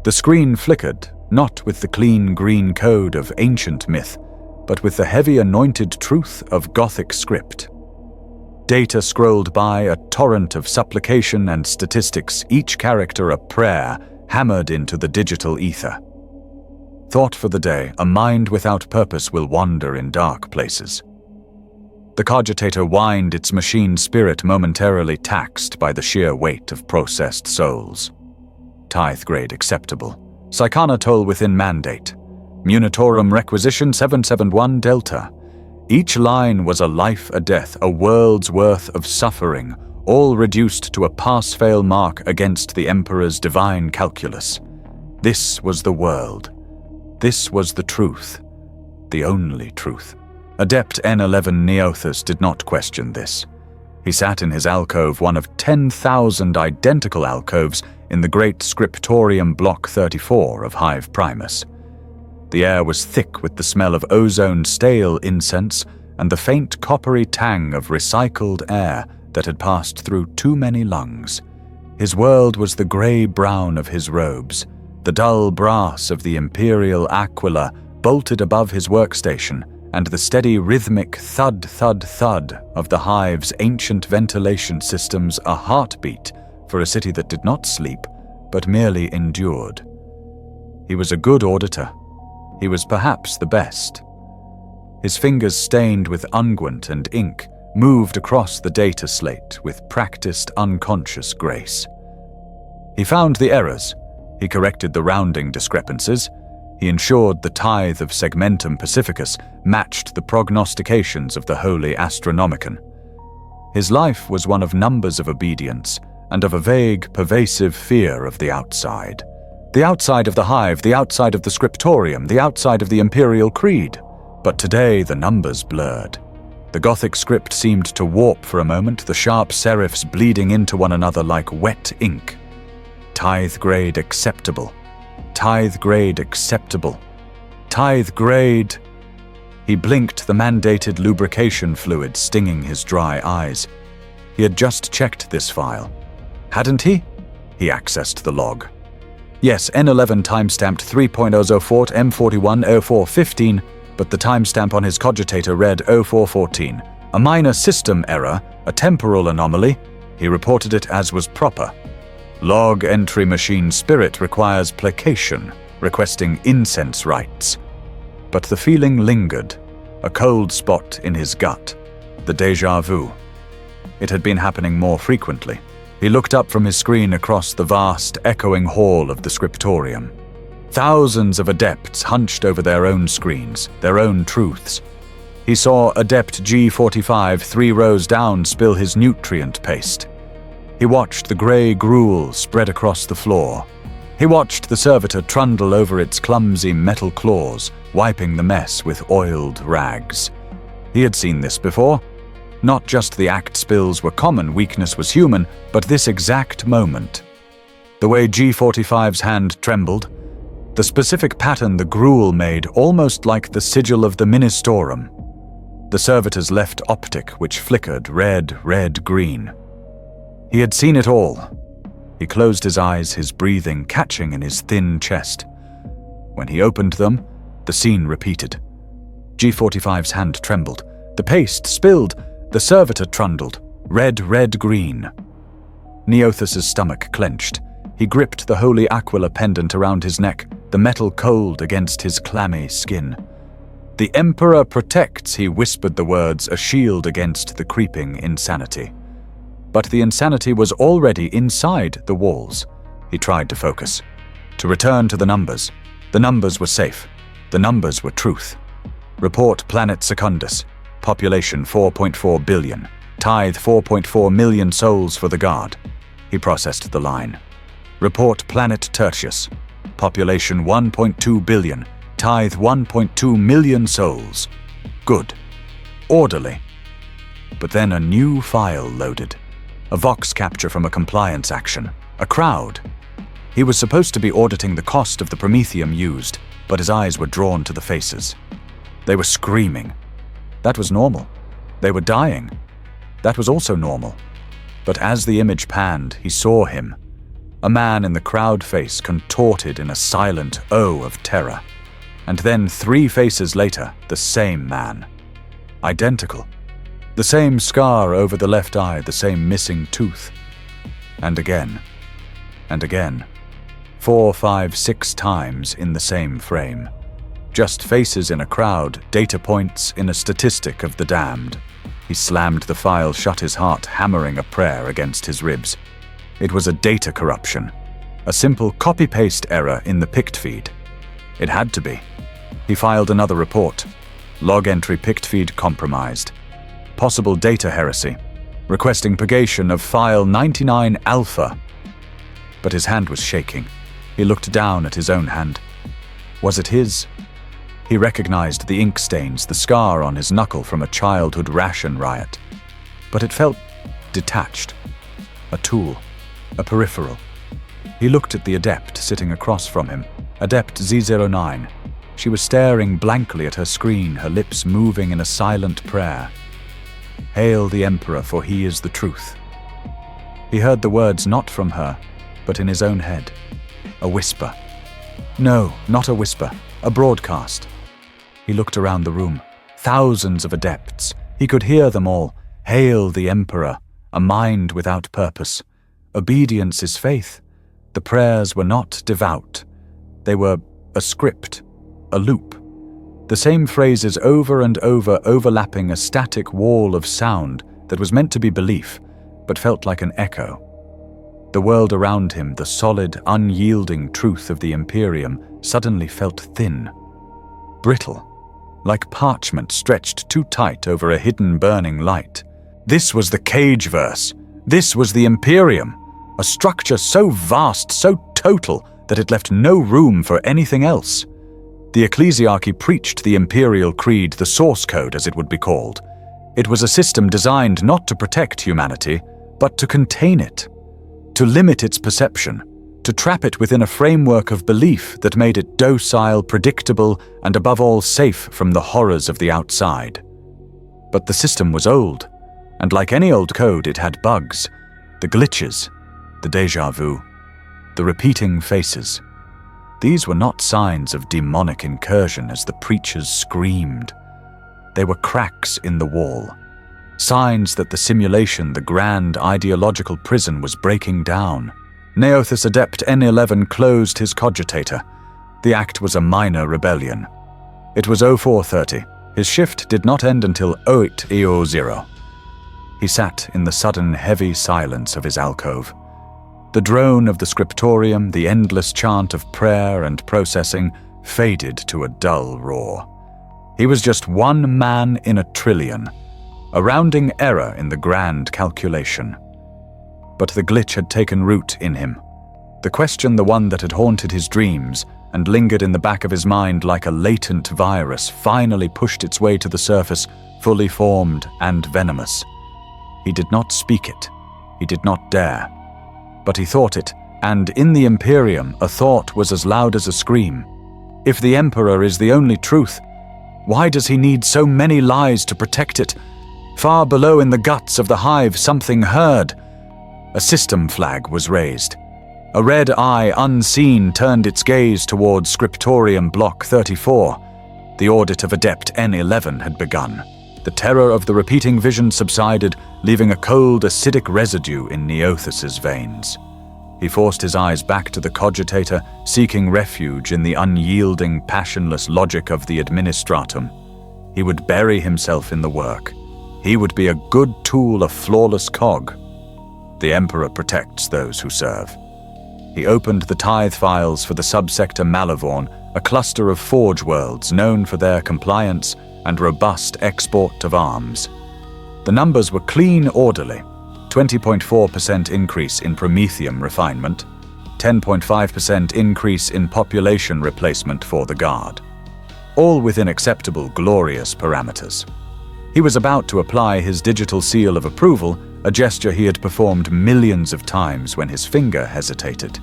The screen flickered, not with the clean green code of ancient myth, but with the heavy anointed truth of Gothic script. Data scrolled by, a torrent of supplication and statistics, each character a prayer hammered into the digital ether. Thought for the day, a mind without purpose will wander in dark places. The cogitator whined, its machine spirit momentarily taxed by the sheer weight of processed souls. Tithe grade acceptable. Psychana toll within mandate. Munitorum requisition 771 Delta. Each line was a life, a death, a world's worth of suffering, all reduced to a pass-fail mark against the Emperor's divine calculus. This was the world. This was the truth. The only truth. Adept N11 Neothus did not question this. He sat in his alcove, one of 10,000 identical alcoves in the great scriptorium Block 34 of Hive Primus. The air was thick with the smell of ozone stale incense and the faint coppery tang of recycled air that had passed through too many lungs. His world was the grey-brown of his robes, the dull brass of the Imperial Aquila bolted above his workstation, and the steady rhythmic thud-thud-thud of the Hive's ancient ventilation systems, a heartbeat for a city that did not sleep, but merely endured. He was a good auditor. He was perhaps the best. His fingers, stained with unguent and ink, moved across the data slate with practiced, unconscious grace. He found the errors. He corrected the rounding discrepancies. He ensured the tithe of Segmentum Pacificus matched the prognostications of the Holy Astronomicon. His life was one of numbers of obedience and of a vague, pervasive fear of the outside. The outside of the Hive, the outside of the scriptorium, the outside of the Imperial Creed. But today the numbers blurred. The Gothic script seemed to warp for a moment, the sharp serifs bleeding into one another like wet ink. Tithe grade acceptable. Tithe grade acceptable. Tithe grade. He blinked, the mandated lubrication fluid stinging his dry eyes. He had just checked this file. Hadn't he? He accessed the log. Yes, N11 timestamped 3.004 M41 0415, but the timestamp on his cogitator read 0414. A minor system error, a temporal anomaly. He reported it as was proper. Log entry machine spirit requires placation, requesting incense rites. But the feeling lingered, a cold spot in his gut, the déjà vu. It had been happening more frequently. He looked up from his screen across the vast, echoing hall of the scriptorium. Thousands of adepts hunched over their own screens, their own truths. He saw Adept G45 3 rows down spill his nutrient paste. He watched the grey gruel spread across the floor. He watched the servitor trundle over its clumsy metal claws, wiping the mess with oiled rags. He had seen this before. Not just the act spills were common, weakness was human, but this exact moment. The way G45's hand trembled, the specific pattern the gruel made, almost like the sigil of the Ministorum. The servitor's left optic, which flickered red, green. He had seen it all. He closed his eyes, his breathing catching in his thin chest. When he opened them, the scene repeated. G45's hand trembled. The paste spilled. The servitor trundled. Red, green. Neothus's stomach clenched. He gripped the holy Aquila pendant around his neck, the metal cold against his clammy skin. The Emperor protects, he whispered the words, a shield against the creeping insanity. But the insanity was already inside the walls. He tried to focus, to return to the numbers. The numbers were safe. The numbers were truth. Report Planet Secundus. Population 4.4 billion. Tithe 4.4 million souls for the Guard. He processed the line. Report Planet Tertius. Population 1.2 billion. Tithe 1.2 million souls. Good. Orderly. But then a new file loaded. A vox capture from a compliance action. A crowd. He was supposed to be auditing the cost of the promethium used, but his eyes were drawn to the faces. They were screaming. That was normal. They were dying. That was also normal. But as the image panned, he saw him. A man in the crowd face contorted in a silent O of terror. And then 3 faces later, the same man. Identical. The same scar over the left eye, the same missing tooth. And again. And again. 4, 5, 6 times in the same frame. Just faces in a crowd, data points in a statistic of the damned. He slammed the file shut, his heart hammering a prayer against his ribs. It was a data corruption. A simple copy-paste error in the pict feed. It had to be. He filed another report. Log entry pict feed compromised. Possible data heresy. Requesting purgation of file 99 alpha. But his hand was shaking. He looked down at his own hand. Was it his? He recognized the ink stains, the scar on his knuckle from a childhood ration riot. But it felt detached. A tool. A peripheral. He looked at the adept sitting across from him, Adept Z09. She was staring blankly at her screen, her lips moving in a silent prayer. Hail the Emperor, for he is the truth. He heard the words not from her, but in his own head. A whisper. No, not a whisper. A broadcast. He looked around the room. Thousands of adepts. He could hear them all. Hail the Emperor. A mind without purpose. Obedience is faith. The prayers were not devout. They were a script. A loop. The same phrases over and over, overlapping a static wall of sound that was meant to be belief, but felt like an echo. The world around him, the solid, unyielding truth of the Imperium, suddenly felt thin. Brittle. Like parchment stretched too tight over a hidden burning light. This was the Cage verse. This was the Imperium. A structure so vast, so total, that it left no room for anything else. The ecclesiarchy preached the imperial creed, the source code as it would be called. It was a system designed not to protect humanity, but to contain it, to limit its perception, to trap it within a framework of belief that made it docile, predictable, and above all safe from the horrors of the outside. But the system was old, and like any old code, it had bugs, the glitches, the déjà vu, the repeating faces. These were not signs of demonic incursion as the preachers screamed. They were cracks in the wall, signs that the simulation, the grand ideological prison, was breaking down. Neothus Adept N11 closed his cogitator. The act was a minor rebellion. It was 0430. His shift did not end until 0800. He sat in the sudden heavy silence of his alcove. The drone of the scriptorium, the endless chant of prayer and processing, faded to a dull roar. He was just one man in a trillion, a rounding error in the grand calculation. But the glitch had taken root in him. The question, the one that had haunted his dreams and lingered in the back of his mind like a latent virus, finally pushed its way to the surface, fully formed and venomous. He did not speak it. He did not dare. But he thought it, and in the Imperium, a thought was as loud as a scream. If the Emperor is the only truth, why does he need so many lies to protect it? Far below in the guts of the hive, something heard. A system flag was raised. A red eye, unseen, turned its gaze towards Scriptorium Block 34. The audit of Adept N11 had begun. The terror of the repeating vision subsided, leaving a cold, acidic residue in Neothus's veins. He forced his eyes back to the cogitator, seeking refuge in the unyielding, passionless logic of the administratum. He would bury himself in the work. He would be a good tool, a flawless cog. The Emperor protects those who serve. He opened the tithe files for the subsector Malavorn, a cluster of forge worlds known for their compliance and robust export of arms. The numbers were clean, orderly. 20.4% increase in promethium refinement, 10.5% increase in population replacement for the Guard. All within acceptable, glorious parameters. He was about to apply his digital seal of approval, a gesture he had performed millions of times, when his finger hesitated.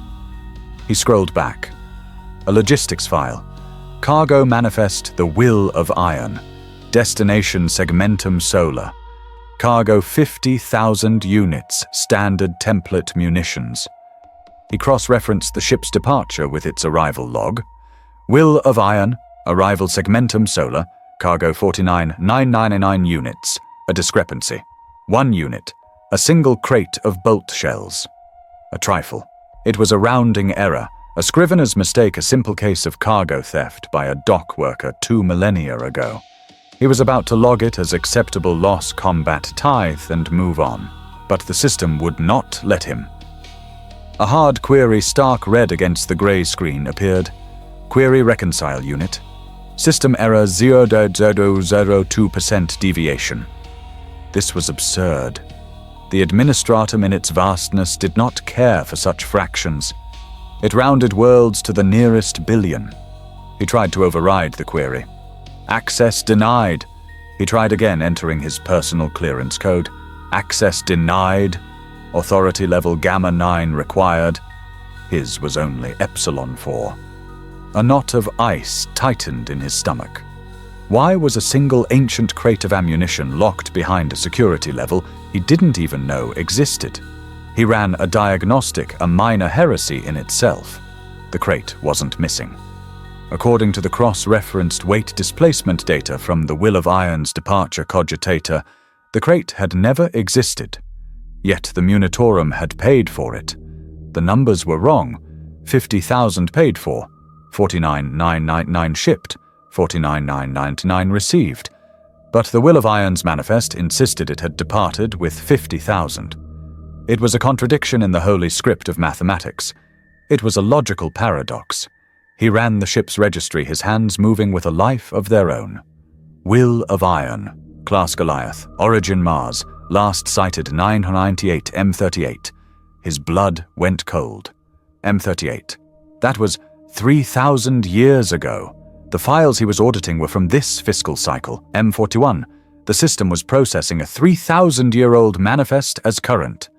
He scrolled back. A logistics file. Cargo manifest the Will of Iron. Destination Segmentum Solar. Cargo 50,000 units, standard template munitions. He cross-referenced the ship's departure with its arrival log. Will of Iron, arrival Segmentum Solar, cargo 49,999 units, a discrepancy. 1 unit, a single crate of bolt shells. A trifle. It was a rounding error, a scrivener's mistake, a simple case of cargo theft by a dock worker 2 millennia ago. He was about to log it as acceptable loss combat tithe and move on, but the system would not let him. A hard query stark red against the grey screen appeared. Query reconcile unit. System error 0.002% deviation. This was absurd. The administratum in its vastness did not care for such fractions. It rounded worlds to the nearest billion. He tried to override the query. Access denied. He tried again, entering his personal clearance code. Access denied. Authority level Gamma 9 required. His was only Epsilon 4. A knot of ice tightened in his stomach. Why was a single ancient crate of ammunition locked behind a security level he didn't even know existed? He ran a diagnostic, a minor heresy in itself. The crate wasn't missing. According to the cross-referenced weight displacement data from the Will of Iron's departure cogitator, the crate had never existed. Yet the Munitorum had paid for it. The numbers were wrong. 50,000 paid for, 49,999 shipped, 49,999 received. But the Will of Iron's manifest insisted it had departed with 50,000. It was a contradiction in the holy script of mathematics. It was a logical paradox. He ran the ship's registry, his hands moving with a life of their own. Will of Iron, Class Goliath, Origin Mars, last sighted 998 M38. His blood went cold. M38. That was 3,000 years ago. The files he was auditing were from this fiscal cycle, M41. The system was processing a 3,000-year-old manifest as current.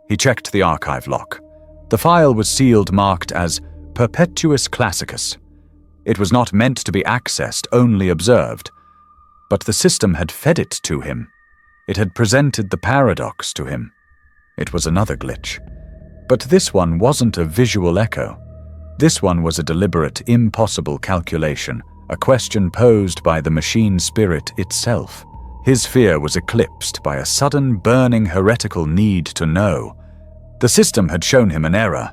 He checked the archive lock. The file was sealed, marked as Perpetuus Classicus. It was not meant to be accessed, only observed. But the system had fed it to him. It had presented the paradox to him. It was another glitch. But this one wasn't a visual echo. This one was a deliberate, impossible calculation, a question posed by the machine spirit itself. His fear was eclipsed by a sudden, burning, heretical need to know. The system had shown him an error.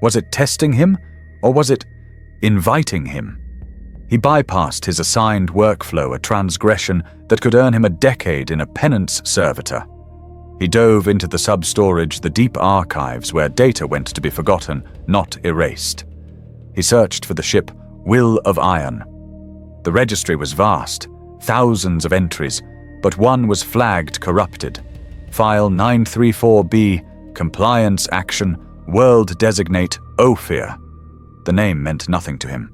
Was it testing him, or was it inviting him? He bypassed his assigned workflow, a transgression that could earn him a decade in a penance servitor. He dove into the sub-storage, the deep archives where data went to be forgotten, not erased. He searched for the ship Will of Iron. The registry was vast, thousands of entries, but one was flagged corrupted. File 934B, Compliance Action, World Designate Ophir. The name meant nothing to him.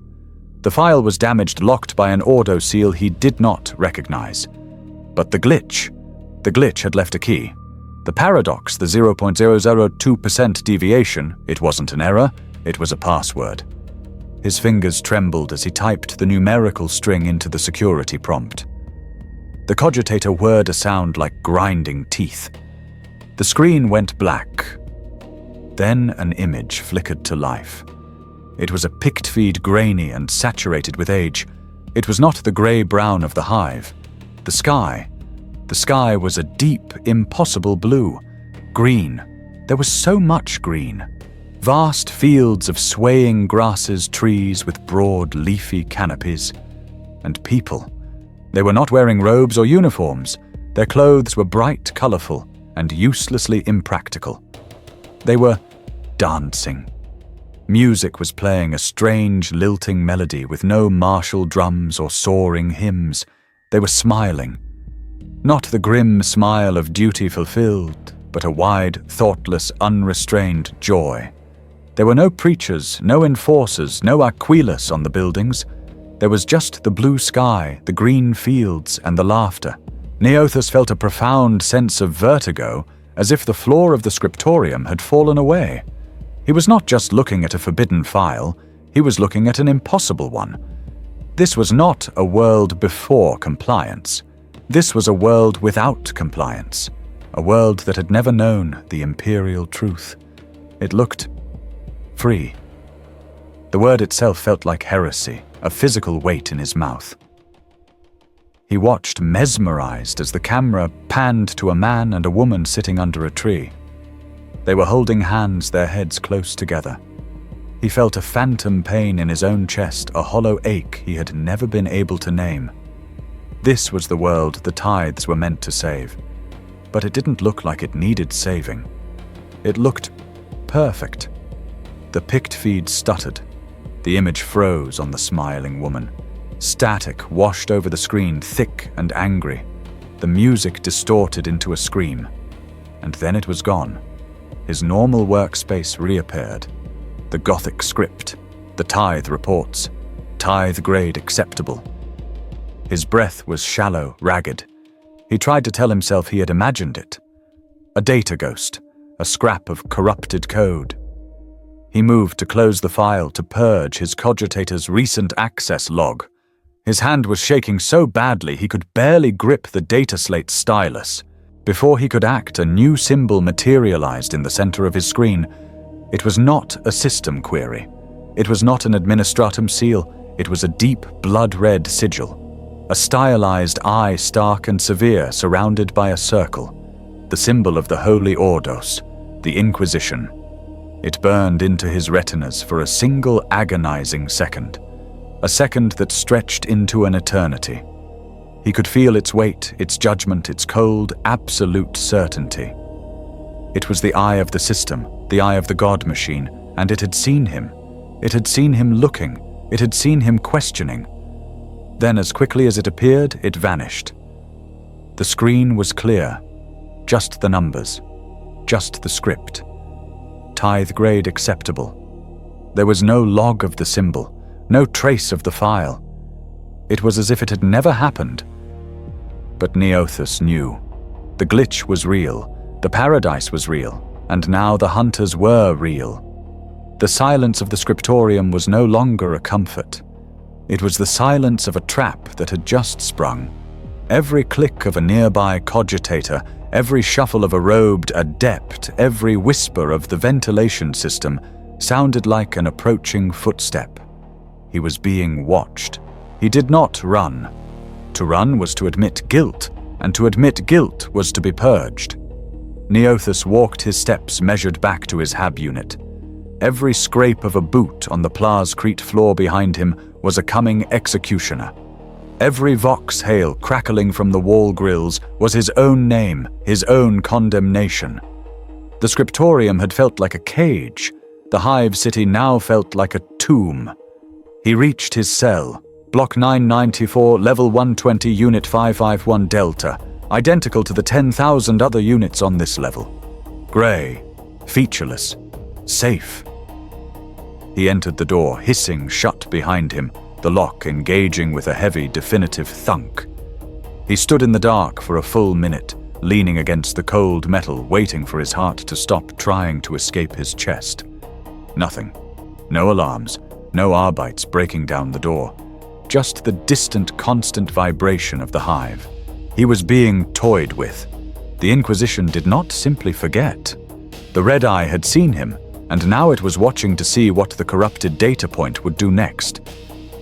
The file was damaged, locked by an ordo seal he did not recognize. But the glitch had left a key. The paradox, the 0.002% deviation, it wasn't an error, it was a password. His fingers trembled as he typed the numerical string into the security prompt. The cogitator whirred a sound like grinding teeth. The screen went black. Then an image flickered to life. It was a pict feed, grainy and saturated with age. It was not the grey-brown of the hive. The sky was a deep, impossible blue. Green. There was so much green. Vast fields of swaying grasses, trees with broad, leafy canopies. And people. They were not wearing robes or uniforms. Their clothes were bright, colourful, and uselessly impractical. They were dancing. Music was playing, a strange, lilting melody with no martial drums or soaring hymns. They were smiling. Not the grim smile of duty fulfilled, but a wide, thoughtless, unrestrained joy. There were no preachers, no enforcers, no Aquilas on the buildings. There was just the blue sky, the green fields, and the laughter. Neothus felt a profound sense of vertigo, as if the floor of the scriptorium had fallen away. He was not just looking at a forbidden file, he was looking at an impossible one. This was not a world before compliance. This was a world without compliance, a world that had never known the imperial truth. It looked Free. The word itself felt like heresy, a physical weight in his mouth. He watched, mesmerized, as the camera panned to a man and a woman sitting under a tree. They were holding hands, their heads close together. He felt a phantom pain in his own chest, a hollow ache he had never been able to name. This was the world the tithes were meant to save. But it didn't look like it needed saving. It looked perfect. The pict feed stuttered. The image froze on the smiling woman. Static washed over the screen, thick and angry. The music distorted into a scream. And then it was gone. His normal workspace reappeared. The Gothic script, the tithe reports, tithe grade acceptable. His breath was shallow, ragged. He tried to tell himself he had imagined it. A data ghost, a scrap of corrupted code. He moved to close the file, to purge his cogitator's recent access log. His hand was shaking so badly he could barely grip the data slate stylus. Before he could act, a new symbol materialized in the center of his screen. It was not a system query. It was not an administratum seal. It was a deep, blood-red sigil. A stylized eye, stark and severe, surrounded by a circle. The symbol of the Holy Ordos, the Inquisition. It burned into his retinas for a single agonizing second. A second that stretched into an eternity. He could feel its weight, its judgment, its cold, absolute certainty. It was the eye of the system, the eye of the God machine, and it had seen him. It had seen him looking. It had seen him questioning. Then, as quickly as it appeared, it vanished. The screen was clear. Just the numbers. Just the script. Tithe grade acceptable. There was no log of the symbol. No trace of the file. It was as if it had never happened. But Neothus knew. The glitch was real. The paradise was real. And now the hunters were real. The silence of the scriptorium was no longer a comfort. It was the silence of a trap that had just sprung. Every click of a nearby cogitator, every shuffle of a robed adept, every whisper of the ventilation system sounded like an approaching footstep. He was being watched. He did not run. To run was to admit guilt, and to admit guilt was to be purged. Neothus walked his steps measured back to his hab unit. Every scrape of a boot on the Plascrete floor behind him was a coming executioner. Every vox hail crackling from the wall grills was his own name, his own condemnation. The scriptorium had felt like a cage. The hive city now felt like a tomb. He reached his cell, Block 994, Level 120, Unit 551 Delta, identical to the 10,000 other units on this level. Grey, featureless, safe. He entered the door, hissing shut behind him, the lock engaging with a heavy, definitive thunk. He stood in the dark for a full minute, leaning against the cold metal, waiting for his heart to stop trying to escape his chest. Nothing. No alarms. No arbites breaking down the door. Just the distant, constant vibration of the hive. He was being toyed with. The Inquisition did not simply forget. The Red Eye had seen him, and now it was watching to see what the corrupted data point would do next.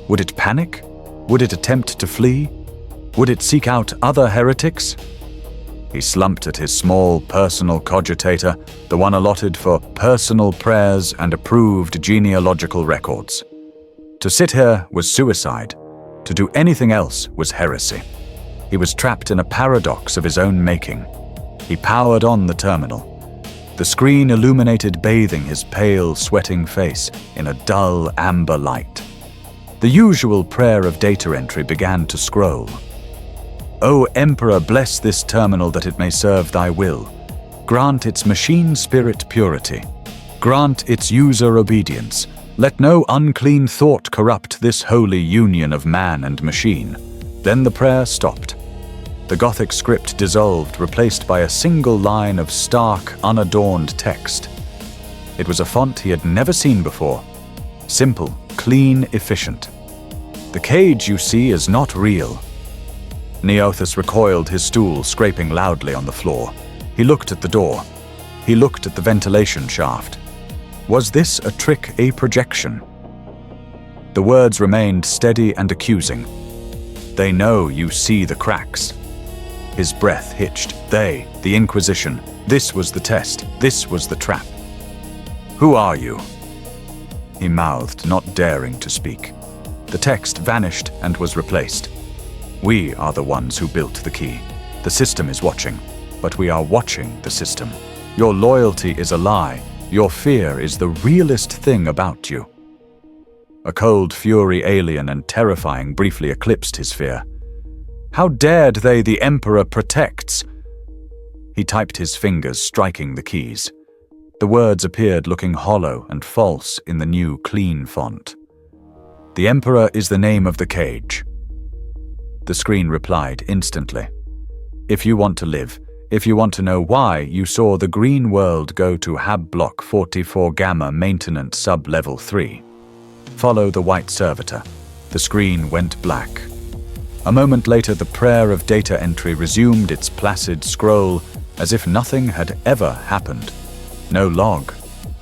Would it panic? Would it attempt to flee? Would it seek out other heretics? He slumped at his small personal cogitator, the one allotted for personal prayers and approved genealogical records. To sit here was suicide. To do anything else was heresy. He was trapped in a paradox of his own making. He powered on the terminal. The screen illuminated, bathing his pale, sweating face in a dull amber light. The usual prayer of data entry began to scroll. O Emperor, bless this terminal that it may serve thy will. Grant its machine spirit purity. Grant its user obedience. Let no unclean thought corrupt this holy union of man and machine. Then the prayer stopped. The Gothic script dissolved, replaced by a single line of stark, unadorned text. It was a font he had never seen before. Simple, clean, efficient. The cage you see is not real. Neothus recoiled, his stool scraping loudly on the floor. He looked at the door. He looked at the ventilation shaft. Was this a trick, a projection? The words remained steady and accusing. They know you see the cracks. His breath hitched. They, the Inquisition. This was the test. This was the trap. Who are you? He mouthed, not daring to speak. The text vanished and was replaced. We are the ones who built the key. The system is watching, but we are watching the system. Your loyalty is a lie. Your fear is the realest thing about you. A cold fury, alien and terrifying, briefly eclipsed his fear. How dared they, the Emperor protects? He typed his fingers, striking the keys. The words appeared looking hollow and false in the new, clean font. The Emperor is the name of the cage. The screen replied instantly. If you want to live, if you want to know why you saw the green world go to Hab Block 44 Gamma Maintenance Sub-Level 3. Follow the white servitor. The screen went black. A moment later, the prayer of data entry resumed its placid scroll as if nothing had ever happened. No log,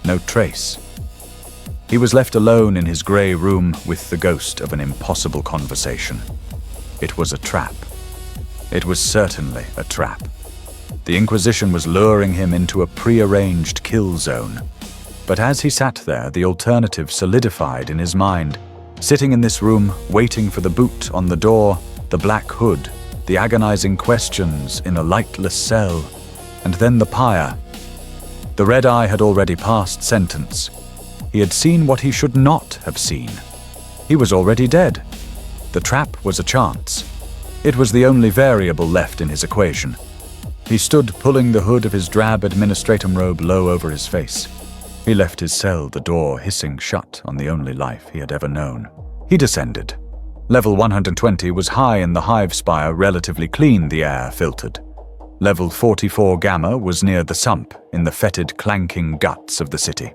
no trace. He was left alone in his grey room with the ghost of an impossible conversation. It was a trap. It was certainly a trap. The Inquisition was luring him into a prearranged kill zone. But as he sat there, the alternative solidified in his mind. Sitting in this room, waiting for the boot on the door, the black hood, the agonizing questions in a lightless cell, and then the pyre. The red eye had already passed sentence. He had seen what he should not have seen. He was already dead. The trap was a chance. It was the only variable left in his equation. He stood pulling the hood of his drab administratum robe low over his face. He left his cell, the door hissing shut on the only life he had ever known. He descended. Level 120 was high in the hive spire, relatively clean the air filtered. Level 44 Gamma was near the sump, in the fetid, clanking guts of the city.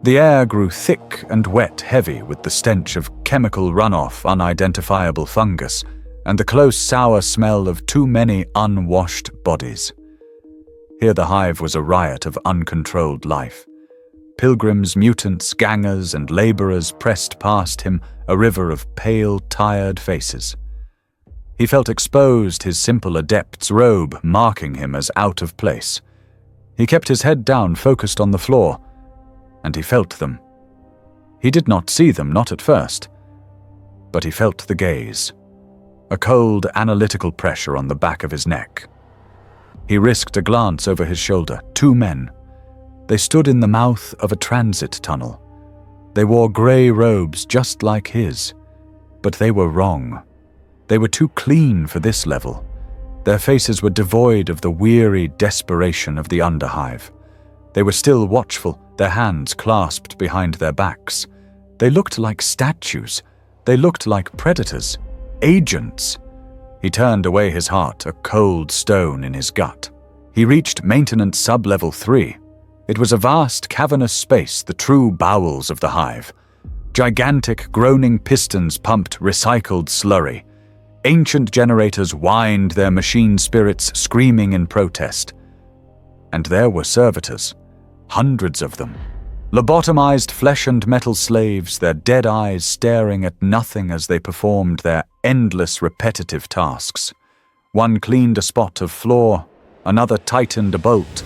The air grew thick and wet, heavy with the stench of chemical runoff, unidentifiable fungus, and the close, sour smell of too many unwashed bodies. Here the hive was a riot of uncontrolled life. Pilgrims, mutants, gangers, and laborers pressed past him, a river of pale, tired faces. He felt exposed, his simple adept's robe marking him as out of place. He kept his head down, focused on the floor, and he felt them. He did not see them, not at first, but he felt the gaze, a cold, analytical pressure on the back of his neck. He risked a glance over his shoulder. 2 men. They stood in the mouth of a transit tunnel. They wore grey robes just like his, but they were wrong. They were too clean for this level. Their faces were devoid of the weary desperation of the underhive. They were still watchful, their hands clasped behind their backs. They looked like statues. They looked like predators, agents. He turned away, his heart a cold stone in his gut. He reached maintenance sub-level 3. It was a vast, cavernous space, the true bowels of the hive. Gigantic, groaning pistons pumped recycled slurry. Ancient generators whined, their machine spirits screaming in protest. And there were servitors, hundreds of them. Lobotomized flesh and metal slaves, their dead eyes staring at nothing as they performed their endless repetitive tasks. One cleaned a spot of floor, another tightened a bolt.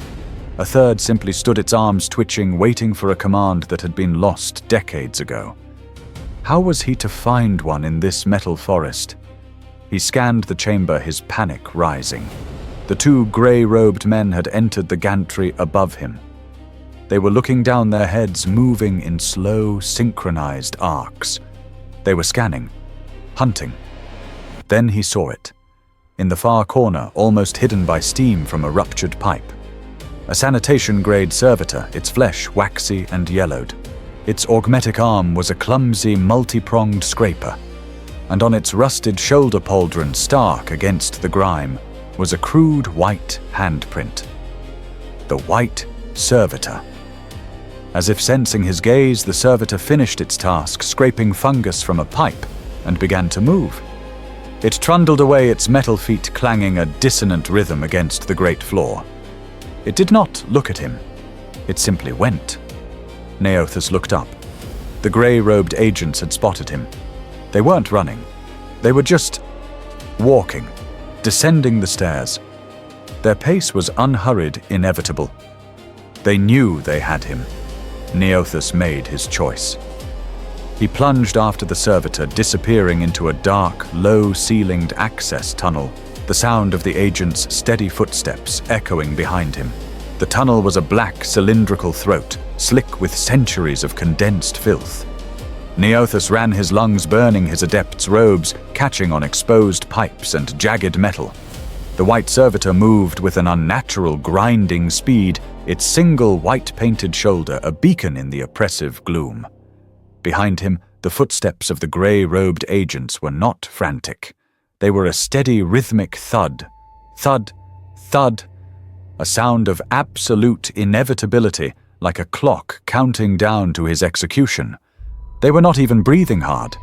A third simply stood, its arms twitching, waiting for a command that had been lost decades ago. How was he to find one in this metal forest? He scanned the chamber, his panic rising. The 2 grey-robed men had entered the gantry above him. They were looking down, their heads moving in slow, synchronized arcs. They were scanning, hunting. Then he saw it. In the far corner, almost hidden by steam from a ruptured pipe. A sanitation-grade servitor, its flesh waxy and yellowed. Its augmetic arm was a clumsy, multi-pronged scraper, and on its rusted shoulder pauldron, stark against the grime, was a crude white handprint. The white servitor. As if sensing his gaze, the servitor finished its task, scraping fungus from a pipe, and began to move. It trundled away, its metal feet clanging a dissonant rhythm against the great floor. It did not look at him. It simply went. Neothus looked up. The grey-robed agents had spotted him. They weren't running. They were just walking, descending the stairs. Their pace was unhurried, inevitable. They knew they had him. Neothus made his choice. He plunged after the servitor, disappearing into a dark, low-ceilinged access tunnel, the sound of the agent's steady footsteps echoing behind him. The tunnel was a black, cylindrical throat, slick with centuries of condensed filth. Neothus ran, his lungs burning, his adept's robes catching on exposed pipes and jagged metal. The white servitor moved with an unnatural, grinding speed, its single white-painted shoulder a beacon in the oppressive gloom. Behind him, the footsteps of the grey-robed agents were not frantic. They were a steady, rhythmic thud. Thud, thud, a sound of absolute inevitability, like a clock counting down to his execution. They were not even breathing hard.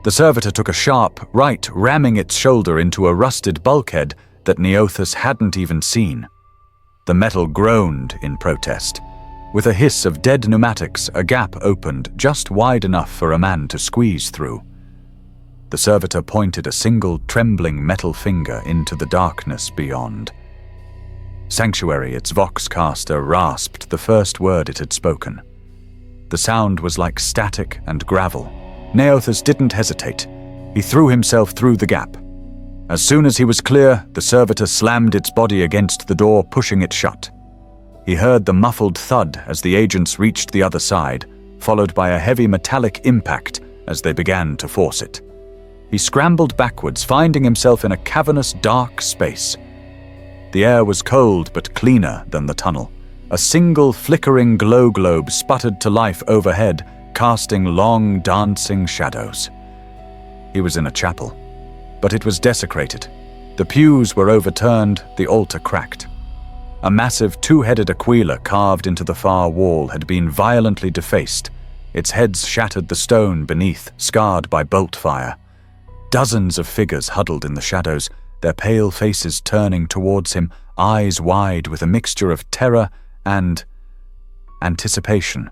The servitor took a sharp right, ramming its shoulder into a rusted bulkhead that Neothus hadn't even seen. The metal groaned in protest. With a hiss of dead pneumatics, a gap opened just wide enough for a man to squeeze through. The servitor pointed a single trembling metal finger into the darkness beyond. Sanctuary, its voxcaster rasped the first word it had spoken. The sound was like static and gravel. Neothus didn't hesitate. He threw himself through the gap. As soon as he was clear, the servitor slammed its body against the door, pushing it shut. He heard the muffled thud as the agents reached the other side, followed by a heavy metallic impact as they began to force it. He scrambled backwards, finding himself in a cavernous, dark space. The air was cold but cleaner than the tunnel. A single flickering glow globe sputtered to life overhead, casting long, dancing shadows. He was in a chapel, but it was desecrated. The pews were overturned, the altar cracked. A massive two-headed aquila carved into the far wall had been violently defaced. Its heads shattered the stone beneath, scarred by bolt fire. Dozens of figures huddled in the shadows, their pale faces turning towards him, eyes wide with a mixture of terror and anticipation.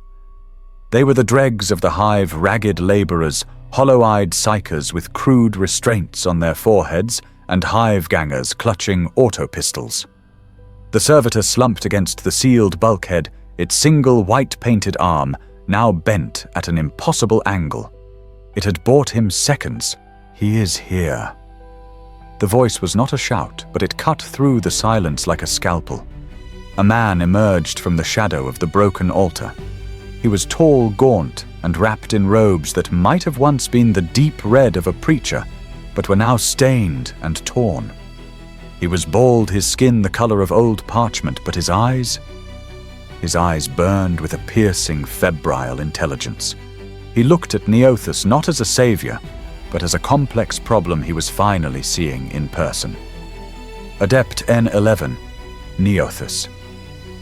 They were the dregs of the hive, ragged laborers, hollow-eyed psychers with crude restraints on their foreheads and hive-gangers clutching auto-pistols. The servitor slumped against the sealed bulkhead, its single white-painted arm now bent at an impossible angle. It had bought him seconds. He is here. The voice was not a shout, but it cut through the silence like a scalpel. A man emerged from the shadow of the broken altar. He was tall, gaunt, and wrapped in robes that might have once been the deep red of a preacher, but were now stained and torn. He was bald, his skin the color of old parchment, but his eyes burned with a piercing, febrile intelligence. He looked at Neothus not as a savior, but as a complex problem he was finally seeing in person. Adept N11, Neothus.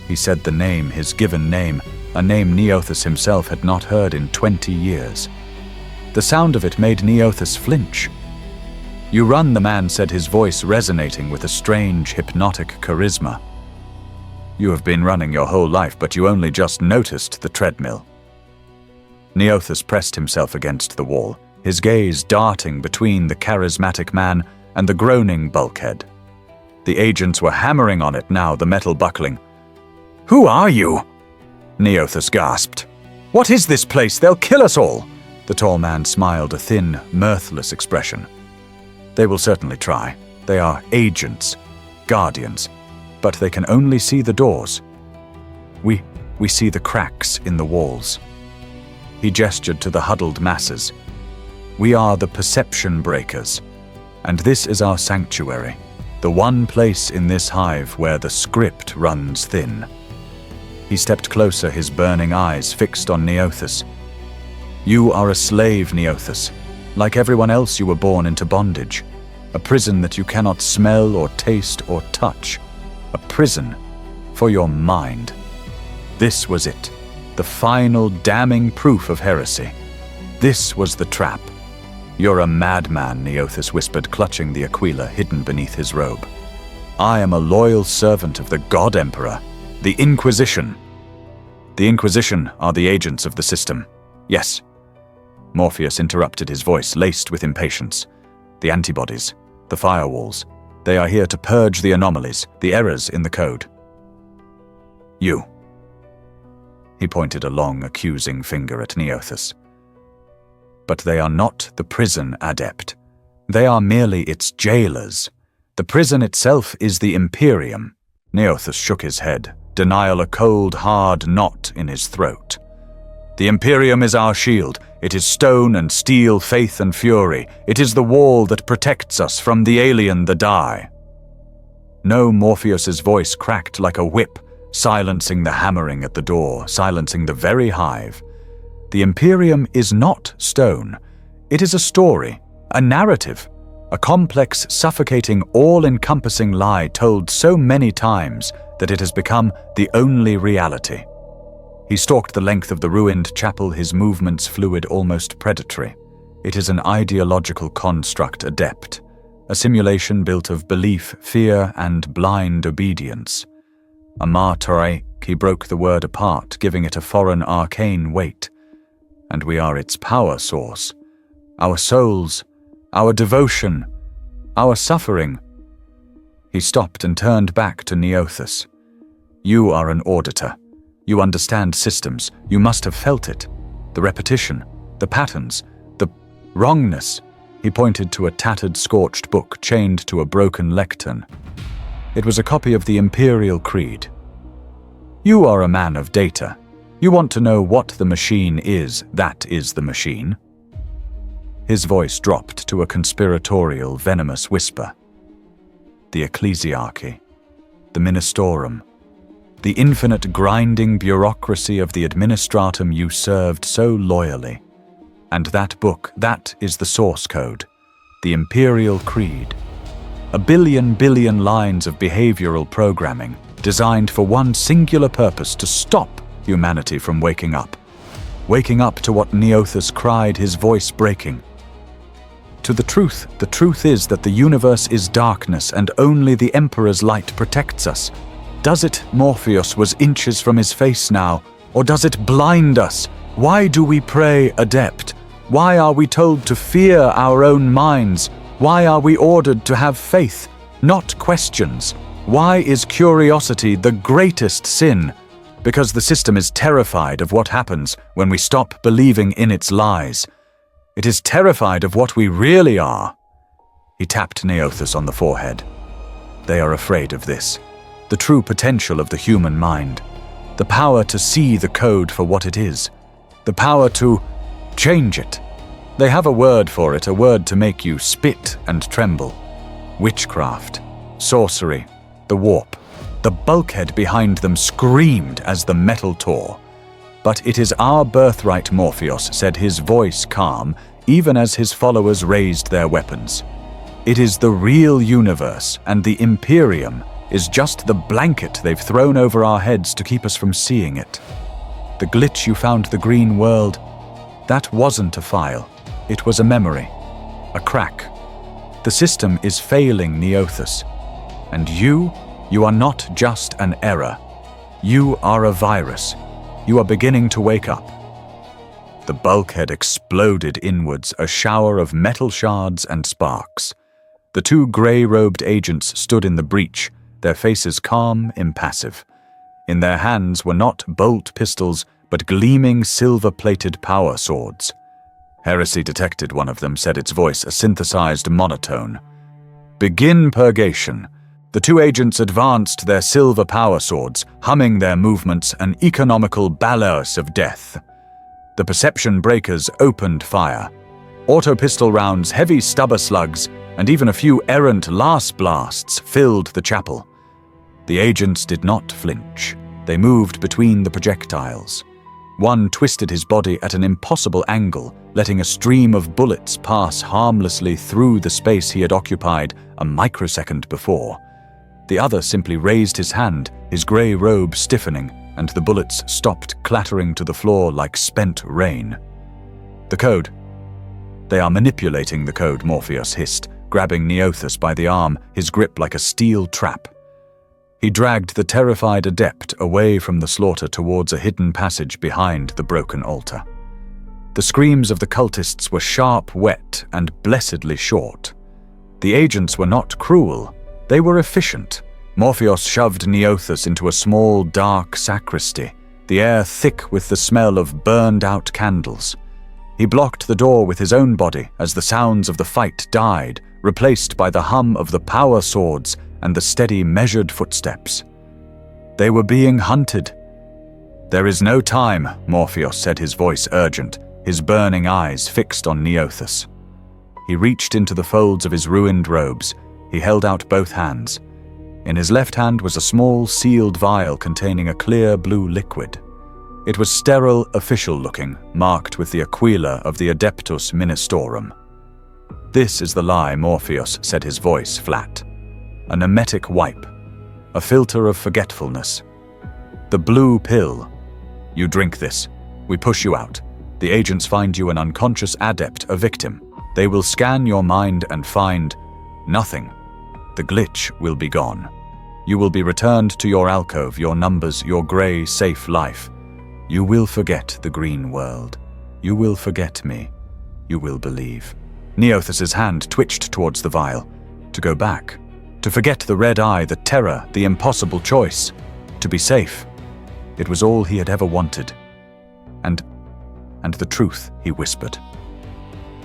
He said the name, his given name, a name Neothus himself had not heard in 20 years. The sound of it made Neothus flinch. "You run," the man said, his voice resonating with a strange, hypnotic charisma. "You have been running your whole life, but you only just noticed the treadmill." Neothus pressed himself against the wall, his gaze darting between the charismatic man and the groaning bulkhead. The agents were hammering on it now, the metal buckling. "Who are you?" Neothus gasped. "What is this place? They'll kill us all!" The tall man smiled, a thin, mirthless expression. "They will certainly try. They are agents, guardians, but they can only see the doors. We see the cracks in the walls." He gestured to the huddled masses. "We are the perception breakers, and this is our sanctuary, the one place in this hive where the script runs thin." He stepped closer, his burning eyes fixed on Neothus. "You are a slave, Neothus. Like everyone else, you were born into bondage. A prison that you cannot smell or taste or touch. A prison for your mind." This was it, the final damning proof of heresy. This was the trap. "You're a madman," Neothus whispered, clutching the aquila hidden beneath his robe. "I am a loyal servant of the God Emperor, the Inquisition." The Inquisition are the agents of the system. Yes. Morpheus interrupted, his voice laced with impatience. The antibodies, the firewalls, they are here to purge the anomalies, the errors in the code. You. He pointed a long, accusing finger at Neothus. But they are not the prison, Adept. They are merely its jailers. The prison itself is the Imperium. Neothus shook his head, denial a cold, hard knot in his throat. The Imperium is our shield. It is stone and steel, faith and fury. It is the wall that protects us from the alien, the die. No, Morpheus's voice cracked like a whip, silencing the hammering at the door, silencing the very hive. The Imperium is not stone. It is a story, a narrative, a complex, suffocating, all-encompassing lie told so many times that it has become the only reality. He stalked the length of the ruined chapel, his movements fluid, almost predatory. It is an ideological construct, Adept, a simulation built of belief, fear, and blind obedience. Amartore, he broke the word apart, giving it a foreign arcane weight. And we are its power source. Our souls, our devotion, our suffering. He stopped and turned back to Neothus. You are an auditor. You understand systems. You must have felt it. The repetition, the patterns, the wrongness. He pointed to a tattered, scorched book chained to a broken lectern. It was a copy of the Imperial Creed. You are a man of data. You want to know what the machine is. That is the machine. His voice dropped to a conspiratorial, venomous whisper. The ecclesiarchy, the ministorum, the infinite grinding bureaucracy of the administratum you served so loyally. And that book, that is the source code, the Imperial Creed. A billion lines of behavioral programming designed for one singular purpose: to stop humanity from waking up. Waking up to what Neothus cried, his voice breaking. To the truth is that the universe is darkness and only the Emperor's light protects us. Does it, Morpheus was inches from his face now, or does it blind us? Why do we pray, Adept? Why are we told to fear our own minds? Why are we ordered to have faith, not questions? Why is curiosity the greatest sin? Because the system is terrified of what happens when we stop believing in its lies. It is terrified of what we really are. He tapped Neothus on the forehead. They are afraid of this. The true potential of the human mind, the power to see the code for what it is, the power to change it. They have a word for it, a word to make you spit and tremble. Witchcraft, sorcery, the warp. The bulkhead behind them screamed as the metal tore. But it is our birthright, Morpheus said, his voice calm, even as his followers raised their weapons. It is the real universe, and the Imperium is just the blanket they've thrown over our heads to keep us from seeing it. The glitch you found the green world, that wasn't a file. It was a memory, a crack. The system is failing, Neothus. And you are not just an error. You are a virus. You are beginning to wake up. The bulkhead exploded inwards, a shower of metal shards and sparks. The two grey-robed agents stood in the breach, their faces calm, impassive. In their hands were not bolt pistols, but gleaming silver-plated power swords. Heresy detected, one of them said, its voice a synthesized monotone. Begin purgation. The two agents advanced their silver power swords, humming their movements, an economical balance of death. The perception breakers opened fire. Auto-pistol rounds, heavy stubber slugs, and even a few errant las blasts filled the chapel. The agents did not flinch. They moved between the projectiles. One twisted his body at an impossible angle, letting a stream of bullets pass harmlessly through the space he had occupied a microsecond before. The other simply raised his hand, his grey robe stiffening, and the bullets stopped clattering to the floor like spent rain. The code. They are manipulating the code, Morpheus hissed, grabbing Neothus by the arm, his grip like a steel trap. He dragged the terrified adept away from the slaughter towards a hidden passage behind the broken altar. The screams of the cultists were sharp, wet, and blessedly short. The agents were not cruel, they were efficient. Morpheus shoved Neothus into a small, dark sacristy, the air thick with the smell of burned-out candles. He blocked the door with his own body as the sounds of the fight died, replaced by the hum of the power swords and the steady, measured footsteps. They were being hunted. "There is no time," Morpheus said, his voice urgent, his burning eyes fixed on Neothus. He reached into the folds of his ruined robes. He held out both hands. In his left hand was a small, sealed vial containing a clear blue liquid. It was sterile, official-looking, marked with the aquila of the Adeptus Ministorum. "This is the lie," Morpheus said, his voice flat. "A nemetic wipe. A filter of forgetfulness. The blue pill. You drink this. We push you out. The agents find you an unconscious adept, a victim. They will scan your mind and find nothing. The glitch will be gone. You will be returned to your alcove, your numbers, your grey, safe life. You will forget the green world. You will forget me. You will believe." Neothus's hand twitched towards the vial. To go back. To forget the red eye, the terror, the impossible choice. To be safe. It was all he had ever wanted. And the truth, he whispered.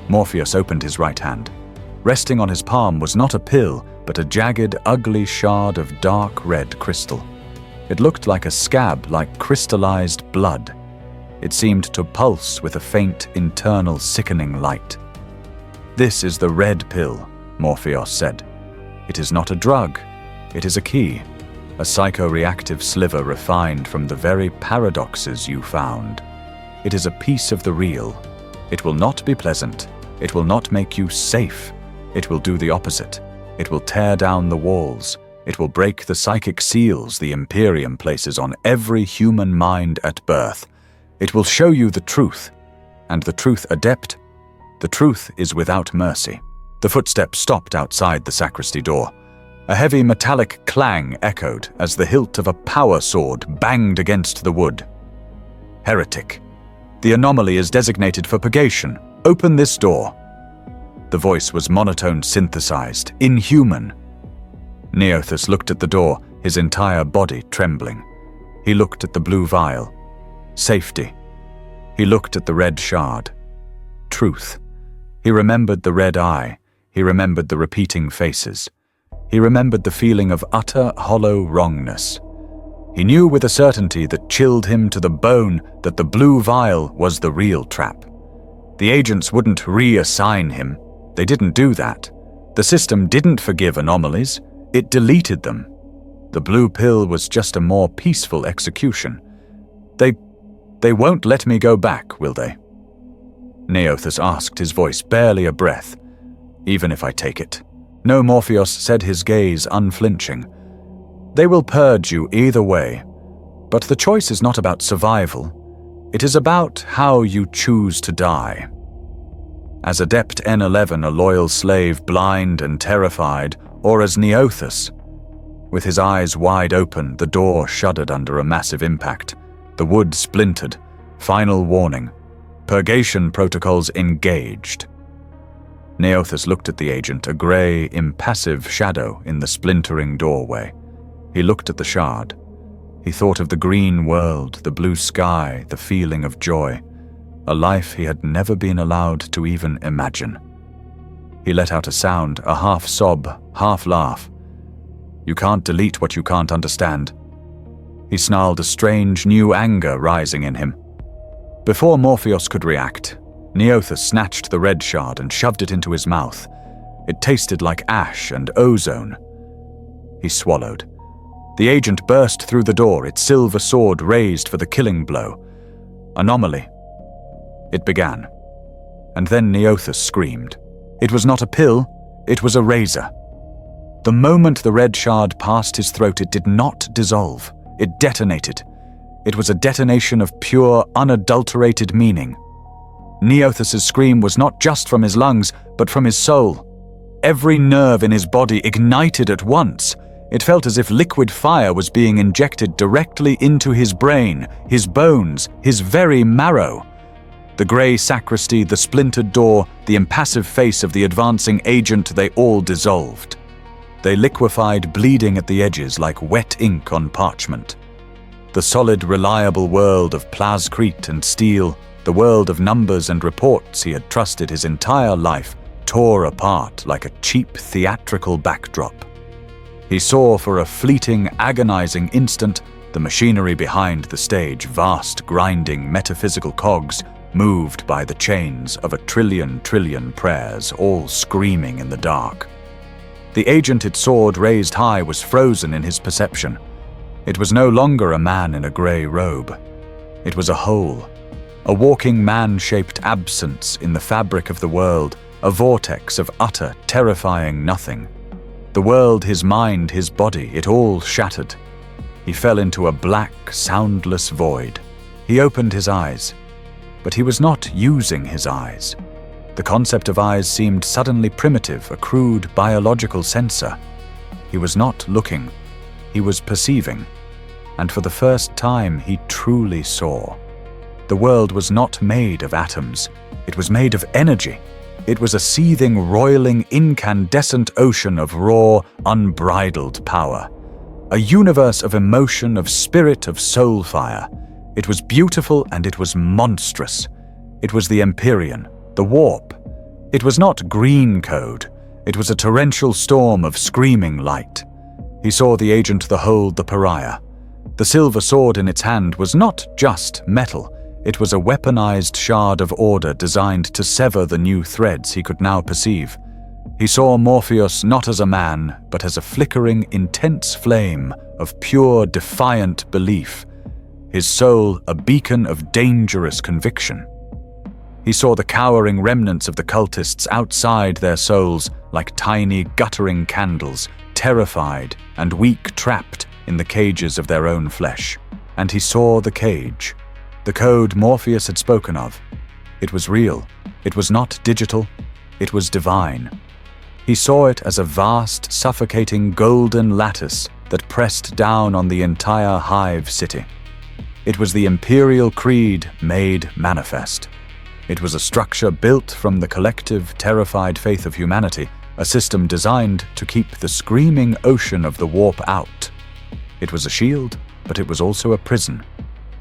Morpheus opened his right hand. Resting on his palm was not a pill, but a jagged, ugly shard of dark red crystal. It looked like a scab, like crystallized blood. It seemed to pulse with a faint, internal, sickening light. "This is the red pill," Morpheus said. "It is not a drug. It is a key, a psychoreactive sliver refined from the very paradoxes you found. It is a piece of the real. It will not be pleasant. It will not make you safe. It will do the opposite. It will tear down the walls. It will break the psychic seals the Imperium places on every human mind at birth. It will show you the truth. And the truth, adept, the truth is without mercy." The footsteps stopped outside the sacristy door. A heavy metallic clang echoed as the hilt of a power sword banged against the wood. "Heretic. The anomaly is designated for purgation. Open this door." The voice was monotone, synthesized, inhuman. Neothus looked at the door, his entire body trembling. He looked at the blue vial. Safety. He looked at the red shard. Truth. He remembered the red eye. He remembered the repeating faces. He remembered the feeling of utter, hollow wrongness. He knew with a certainty that chilled him to the bone that the blue vial was the real trap. The agents wouldn't reassign him. They didn't do that. The system didn't forgive anomalies. It deleted them. The blue pill was just a more peaceful execution. They won't let me go back, will they? Neothus asked, his voice barely a breath. Even if I take it. No, Morpheus said, his gaze unflinching. They will purge you either way. But the choice is not about survival. It is about how you choose to die. As Adept N11, a loyal slave, blind and terrified, or as Neothus. With his eyes wide open, the door shuddered under a massive impact. The wood splintered. Final warning. Purgation protocols engaged. Neothus looked at the agent, a grey, impassive shadow in the splintering doorway. He looked at the shard. He thought of the green world, the blue sky, the feeling of joy. A life he had never been allowed to even imagine. He let out a sound, a half sob, half laugh. You can't delete what you can't understand. He snarled, a strange new anger rising in him. Before Morpheus could react, Neothus snatched the red shard and shoved it into his mouth. It tasted like ash and ozone. He swallowed. The agent burst through the door, its silver sword raised for the killing blow. Anomaly. It began. And then Neothus screamed. It was not a pill, it was a razor. The moment the red shard passed his throat, it did not dissolve. It detonated. It was a detonation of pure, unadulterated meaning. Neothus's scream was not just from his lungs, but from his soul. Every nerve in his body ignited at once. It felt as if liquid fire was being injected directly into his brain, his bones, his very marrow. The grey sacristy, the splintered door, the impassive face of the advancing agent, they all dissolved. They liquefied, bleeding at the edges like wet ink on parchment. The solid, reliable world of plascrete and steel, the world of numbers and reports he had trusted his entire life, tore apart like a cheap theatrical backdrop. He saw for a fleeting, agonizing instant the machinery behind the stage, vast, grinding, metaphysical cogs, moved by the chains of a trillion prayers, all screaming in the dark. The agent its sword raised high was frozen in his perception. It was no longer a man in a grey robe. It was a whole, a walking man-shaped absence in the fabric of the world, a vortex of utter, terrifying nothing. The world, his mind, his body, it all shattered. He fell into a black, soundless void. He opened his eyes, but he was not using his eyes. The concept of eyes seemed suddenly primitive, a crude biological sensor. He was not looking, he was perceiving, and for the first time he truly saw. The world was not made of atoms, it was made of energy. It was a seething, roiling, incandescent ocean of raw, unbridled power. A universe of emotion, of spirit, of soul fire. It was beautiful and it was monstrous. It was the Imperium, the warp. It was not green code. It was a torrential storm of screaming light. He saw the agent hold the pariah. The silver sword in its hand was not just metal. It was a weaponized shard of order designed to sever the new threads he could now perceive. He saw Morpheus not as a man, but as a flickering, intense flame of pure, defiant belief. His soul a beacon of dangerous conviction. He saw the cowering remnants of the cultists outside their souls like tiny, guttering candles, terrified and weak, trapped in the cages of their own flesh. And he saw the cage. The code Morpheus had spoken of. It was real. It was not digital. It was divine. He saw it as a vast, suffocating golden lattice that pressed down on the entire hive city. It was the imperial creed made manifest. It was a structure built from the collective, terrified faith of humanity, a system designed to keep the screaming ocean of the warp out. It was a shield, but it was also a prison.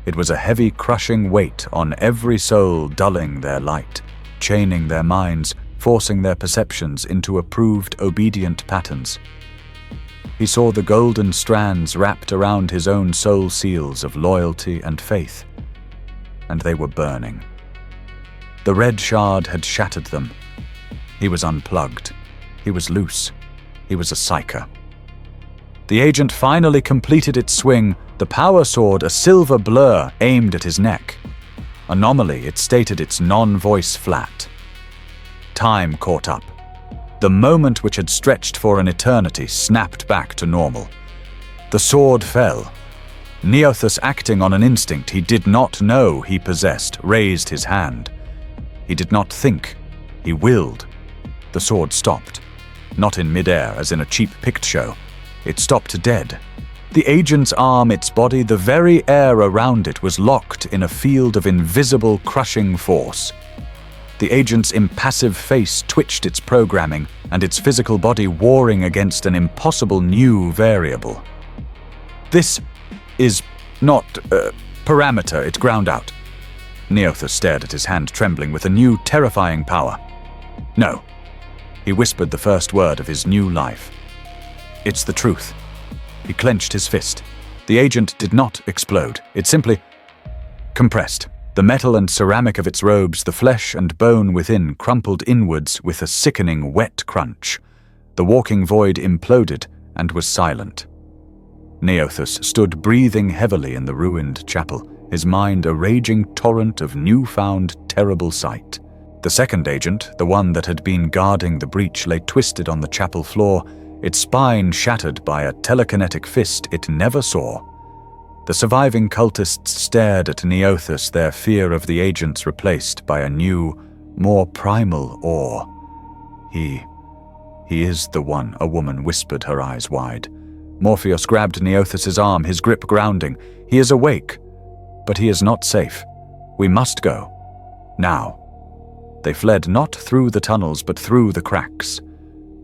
It was a heavy, crushing weight on every soul, dulling their light, chaining their minds, forcing their perceptions into approved, obedient patterns. He saw the golden strands wrapped around his own soul seals of loyalty and faith, and they were burning. The red shard had shattered them. He was unplugged. He was loose. He was a psyker. The agent finally completed its swing, the power sword a silver blur aimed at his neck. Anomaly, it stated its non-voice flat. Time caught up. The moment which had stretched for an eternity snapped back to normal. The sword fell. Neothus, acting on an instinct he did not know he possessed, raised his hand. He did not think. He willed. The sword stopped. Not in midair, as in a cheap pict show. It stopped dead. The agent's arm, its body, the very air around it was locked in a field of invisible, crushing force. The agent's impassive face twitched its programming, and its physical body warring against an impossible new variable. This is not parameter, it ground out. Neothus stared at his hand, trembling with a new, terrifying power. No. He whispered the first word of his new life. It's the truth. He clenched his fist. The agent did not explode. It simply compressed. The metal and ceramic of its robes, the flesh and bone within, crumpled inwards with a sickening wet crunch. The walking void imploded and was silent. Neothus stood breathing heavily in the ruined chapel, his mind a raging torrent of newfound terrible sight. The second agent, the one that had been guarding the breach, lay twisted on the chapel floor, its spine shattered by a telekinetic fist it never saw. The surviving cultists stared at Neothus, their fear of the agents replaced by a new, more primal awe. He is the one, a woman whispered, her eyes wide. Morpheus grabbed Neothus's arm, his grip grounding. He is awake, but he is not safe. We must go. Now. They fled not through the tunnels, but through the cracks.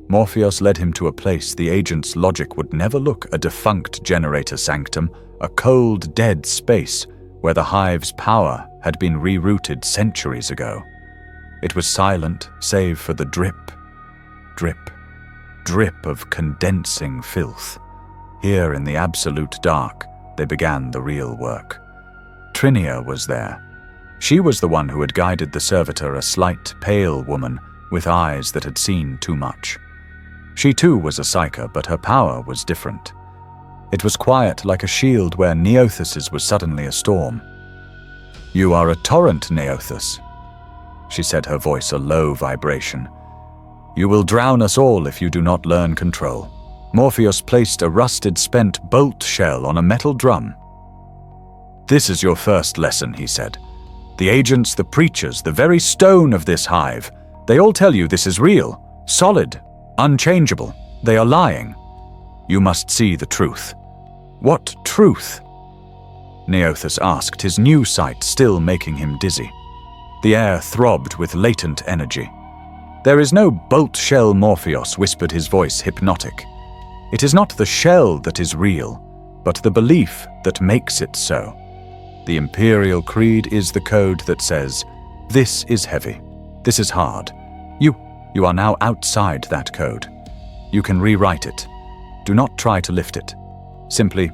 Morpheus led him to a place the agent's logic would never look, a defunct generator sanctum, a cold, dead space where the hive's power had been rerouted centuries ago. It was silent, save for the drip, drip, drip of condensing filth. Here in the absolute dark, they began the real work. Trinia was there. She was the one who had guided the servitor, a slight, pale woman with eyes that had seen too much. She too was a psyker, but her power was different. It was quiet like a shield where Neothus's was suddenly a storm. "You are a torrent, Neothus," she said, her voice a low vibration. "You will drown us all if you do not learn control." Morpheus placed a rusted spent bolt shell on a metal drum. "This is your first lesson," he said. "The agents, the preachers, the very stone of this hive, they all tell you this is real, solid, unchangeable. They are lying. You must see the truth." "What truth?" Neothus asked, his new sight still making him dizzy. The air throbbed with latent energy. "There is no bolt shell, Morpheus," whispered his voice, hypnotic. "It is not the shell that is real, but the belief that makes it so. The Imperial Creed is the code that says, this is heavy, this is hard. You are now outside that code. You can rewrite it. Do not try to lift it. Simply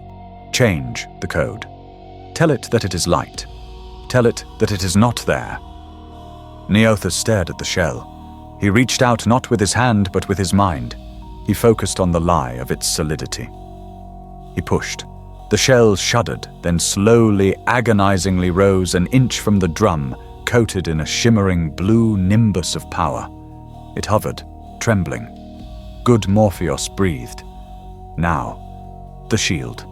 change the code. Tell it that it is light. Tell it that it is not there." Neothus stared at the shell. He reached out not with his hand but with his mind. He focused on the lie of its solidity. He pushed. The shell shuddered, then slowly, agonizingly rose an inch from the drum, coated in a shimmering blue nimbus of power. It hovered, trembling. Good Morpheus breathed. Now, the shield.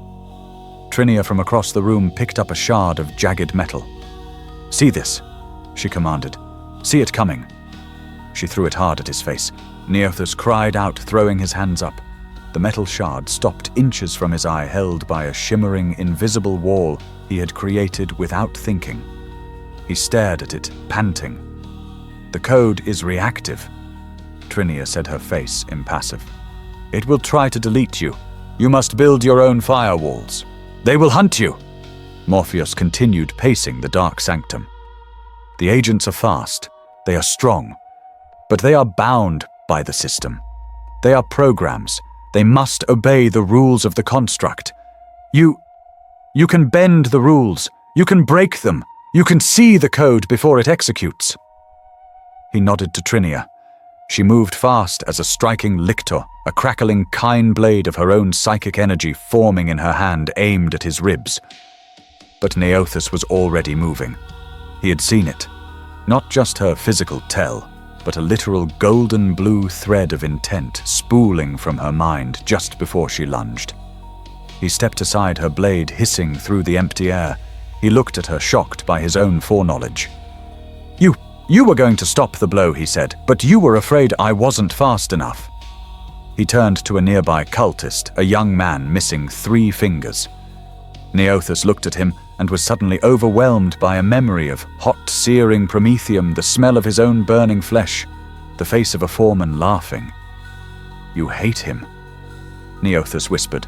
Trinia from across the room picked up a shard of jagged metal. "See this," she commanded. "See it coming." She threw it hard at his face. Neothus cried out, throwing his hands up. The metal shard stopped inches from his eye, held by a shimmering, invisible wall he had created without thinking. He stared at it, panting. "The code is reactive," Trinia said, her face impassive. "It will try to delete you. You must build your own firewalls. They will hunt you." Morpheus continued pacing the dark sanctum. "The agents are fast. They are strong. But they are bound by the system. They are programs. They must obey the rules of the construct. You can bend the rules. You can break them. You can see the code before it executes." He nodded to Trinia. She moved fast as a striking lictor, a crackling kine blade of her own psychic energy forming in her hand, aimed at his ribs. But Neothus was already moving. He had seen it. Not just her physical tell, but a literal golden blue thread of intent spooling from her mind just before she lunged. He stepped aside, her blade hissing through the empty air. He looked at her, shocked by his own foreknowledge. You were going to stop the blow," he said, "but you were afraid I wasn't fast enough." He turned to a nearby cultist, a young man missing 3 fingers. Neothus looked at him and was suddenly overwhelmed by a memory of hot, searing promethium, the smell of his own burning flesh, the face of a foreman laughing. "You hate him," Neothus whispered.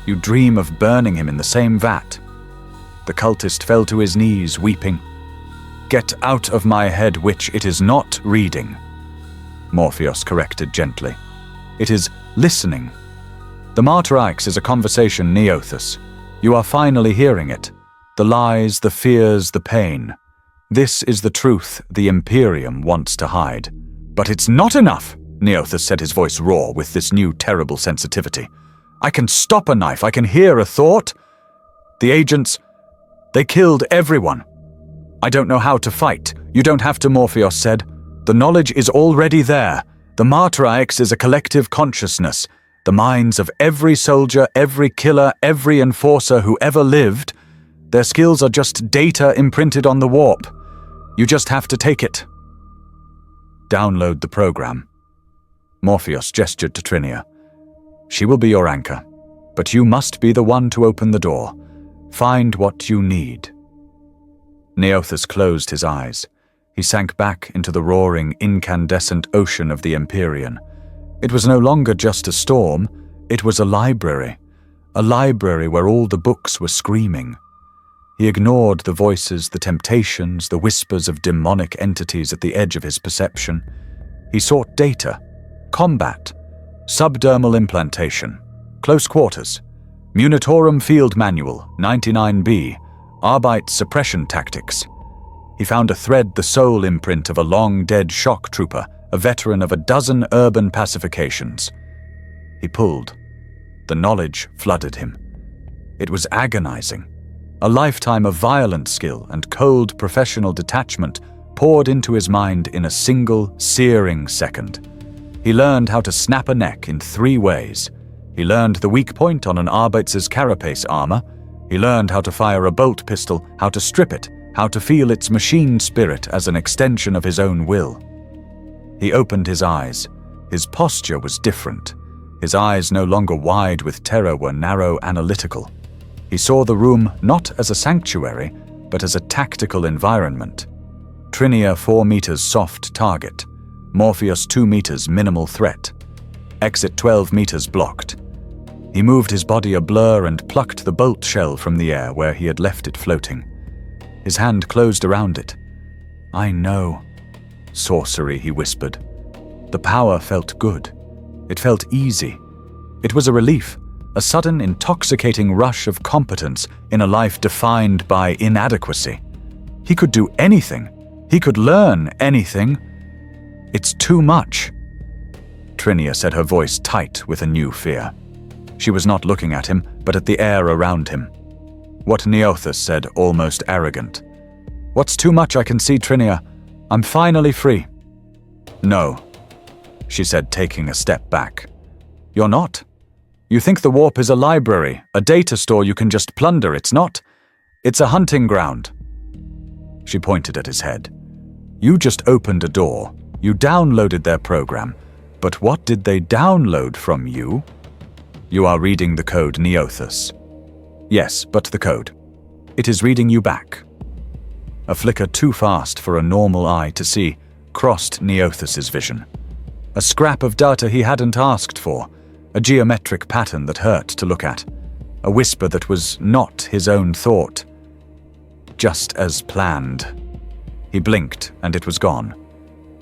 "You dream of burning him in the same vat." The cultist fell to his knees, weeping. "Get out of my head, witch, it is not reading," Morpheus corrected gently. "It is listening. The Martyrax is a conversation, Neothus. You are finally hearing it. The lies, the fears, the pain. This is the truth the Imperium wants to hide." "But it's not enough," Neothus said, his voice raw with this new terrible sensitivity. "I can stop a knife, I can hear a thought. The agents, they killed everyone. I don't know how to fight." "You don't have to," Morpheus said. "The knowledge is already there. The Martyrax is a collective consciousness. The minds of every soldier, every killer, every enforcer who ever lived. Their skills are just data imprinted on the warp. You just have to take it. Download the program." Morpheus gestured to Trinia. "She will be your anchor. but you must be the one to open the door. Find what you need." Neothas closed his eyes. He sank back into the roaring, incandescent ocean of the Imperium. It was no longer just a storm, it was a library where all the books were screaming. He ignored the voices, the temptations, the whispers of demonic entities at the edge of his perception. He sought data, combat, subdermal implantation, close quarters, Munitorum Field Manual, 99B, Arbite suppression tactics. He found a thread the soul imprint of a long-dead shock trooper, a veteran of a dozen urban pacifications. He pulled. The knowledge flooded him. It was agonizing. A lifetime of violent skill and cold professional detachment poured into his mind in a single, searing second. He learned how to snap a neck in 3 ways. He learned the weak point on an Arbite's carapace armor. He learned how to fire a bolt pistol, how to strip it, how to feel its machine spirit as an extension of his own will. He opened his eyes. His posture was different. His eyes, no longer wide with terror, were narrow, analytical. He saw the room not as a sanctuary, but as a tactical environment. Trinia 4 meters soft target. Morpheus 2 meters minimal threat. Exit 12 meters blocked. He moved his body a blur and plucked the bolt shell from the air where he had left it floating. His hand closed around it. "I know." "Sorcery," he whispered. The power felt good. It felt easy. It was a relief, a sudden intoxicating rush of competence in a life defined by inadequacy. He could do anything. He could learn anything. "It's too much." Trinia said, her voice tight with a new fear. She was not looking at him, but at the air around him. What Neothas said, almost arrogant. "What's too much I can see, Trinia? I'm finally free." "No," she said, taking a step back. "You're not. You think the warp is a library, a data store you can just plunder. It's not. It's a hunting ground." She pointed at his head. "You just opened a door. You downloaded their program. But what did they download from you?" "You are reading the code, Neothas." "Yes, but the code. It is reading you back." A flicker too fast for a normal eye to see crossed Neothas's vision. A scrap of data he hadn't asked for, a geometric pattern that hurt to look at, a whisper that was not his own thought. Just as planned. He blinked, and it was gone.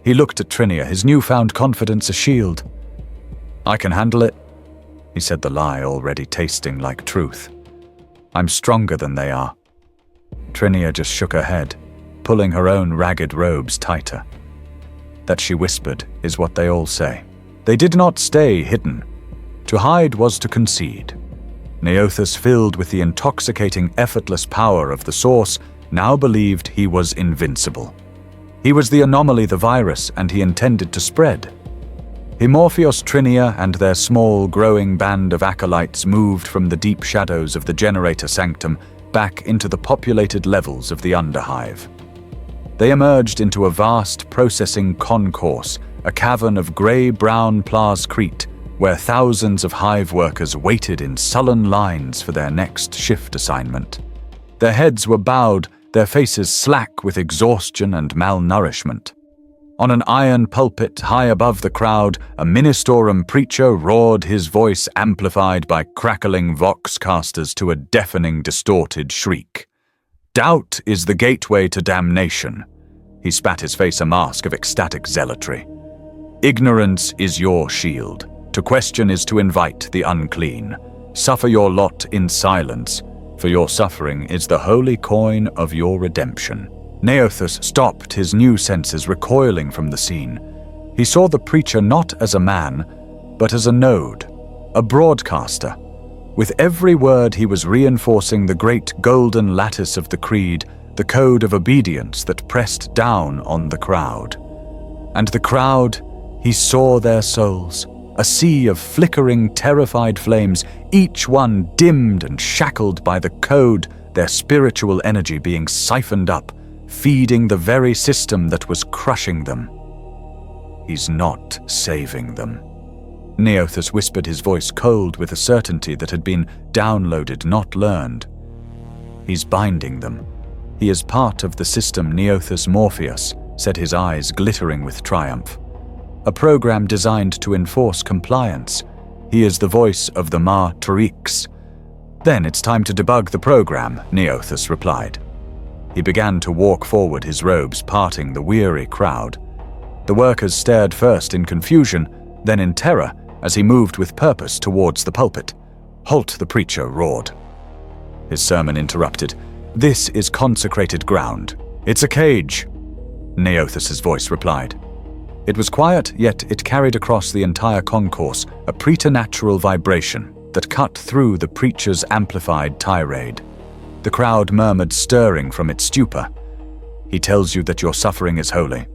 He looked at Trinia, his newfound confidence a shield. "I can handle it," he said, the lie already tasting like truth. "I'm stronger than they are." Trinia just shook her head, pulling her own ragged robes tighter. That she whispered is what they all say. They did not stay hidden. To hide was to concede. Neothas, filled with the intoxicating, effortless power of the Source, now believed he was invincible. He was the anomaly, the virus, and he intended to spread. Morpheus, Trinia, and their small, growing band of acolytes moved from the deep shadows of the generator sanctum back into the populated levels of the underhive. They emerged into a vast processing concourse, a cavern of grey-brown plascrete, where thousands of hive workers waited in sullen lines for their next shift assignment. Their heads were bowed, their faces slack with exhaustion and malnourishment. On an iron pulpit high above the crowd, a ministorum preacher roared, his voice amplified by crackling voxcasters to a deafening, distorted shriek. "Doubt is the gateway to damnation." He spat his face a mask of ecstatic zealotry. "Ignorance is your shield. To question is to invite the unclean. Suffer your lot in silence, for your suffering is the holy coin of your redemption." Neothas stopped, his new senses recoiling from the scene. He saw the preacher not as a man, but as a node, a broadcaster. With every word he was reinforcing the great golden lattice of the creed, the code of obedience that pressed down on the crowd. And the crowd, he saw their souls, a sea of flickering, terrified flames, each one dimmed and shackled by the code, their spiritual energy being siphoned up, feeding the very system that was crushing them. He's not saving them. Neothus whispered, his voice cold with a certainty that had been downloaded, not learned. "He's binding them. He is part of the system Neothus Morpheus," said, his eyes glittering with triumph. "A program designed to enforce compliance. He is the voice of the Matrix." "Then it's time to debug the program," Neothus replied. He began to walk forward, his robes parting the weary crowd. The workers stared first in confusion, then in terror, as he moved with purpose towards the pulpit. "Halt!" the preacher roared. His sermon interrupted. "This is consecrated ground. It's a cage," Neothus's voice replied. It was quiet, yet it carried across the entire concourse a preternatural vibration that cut through the preacher's amplified tirade. The crowd murmured, stirring from its stupor. "He tells you that your suffering is holy,"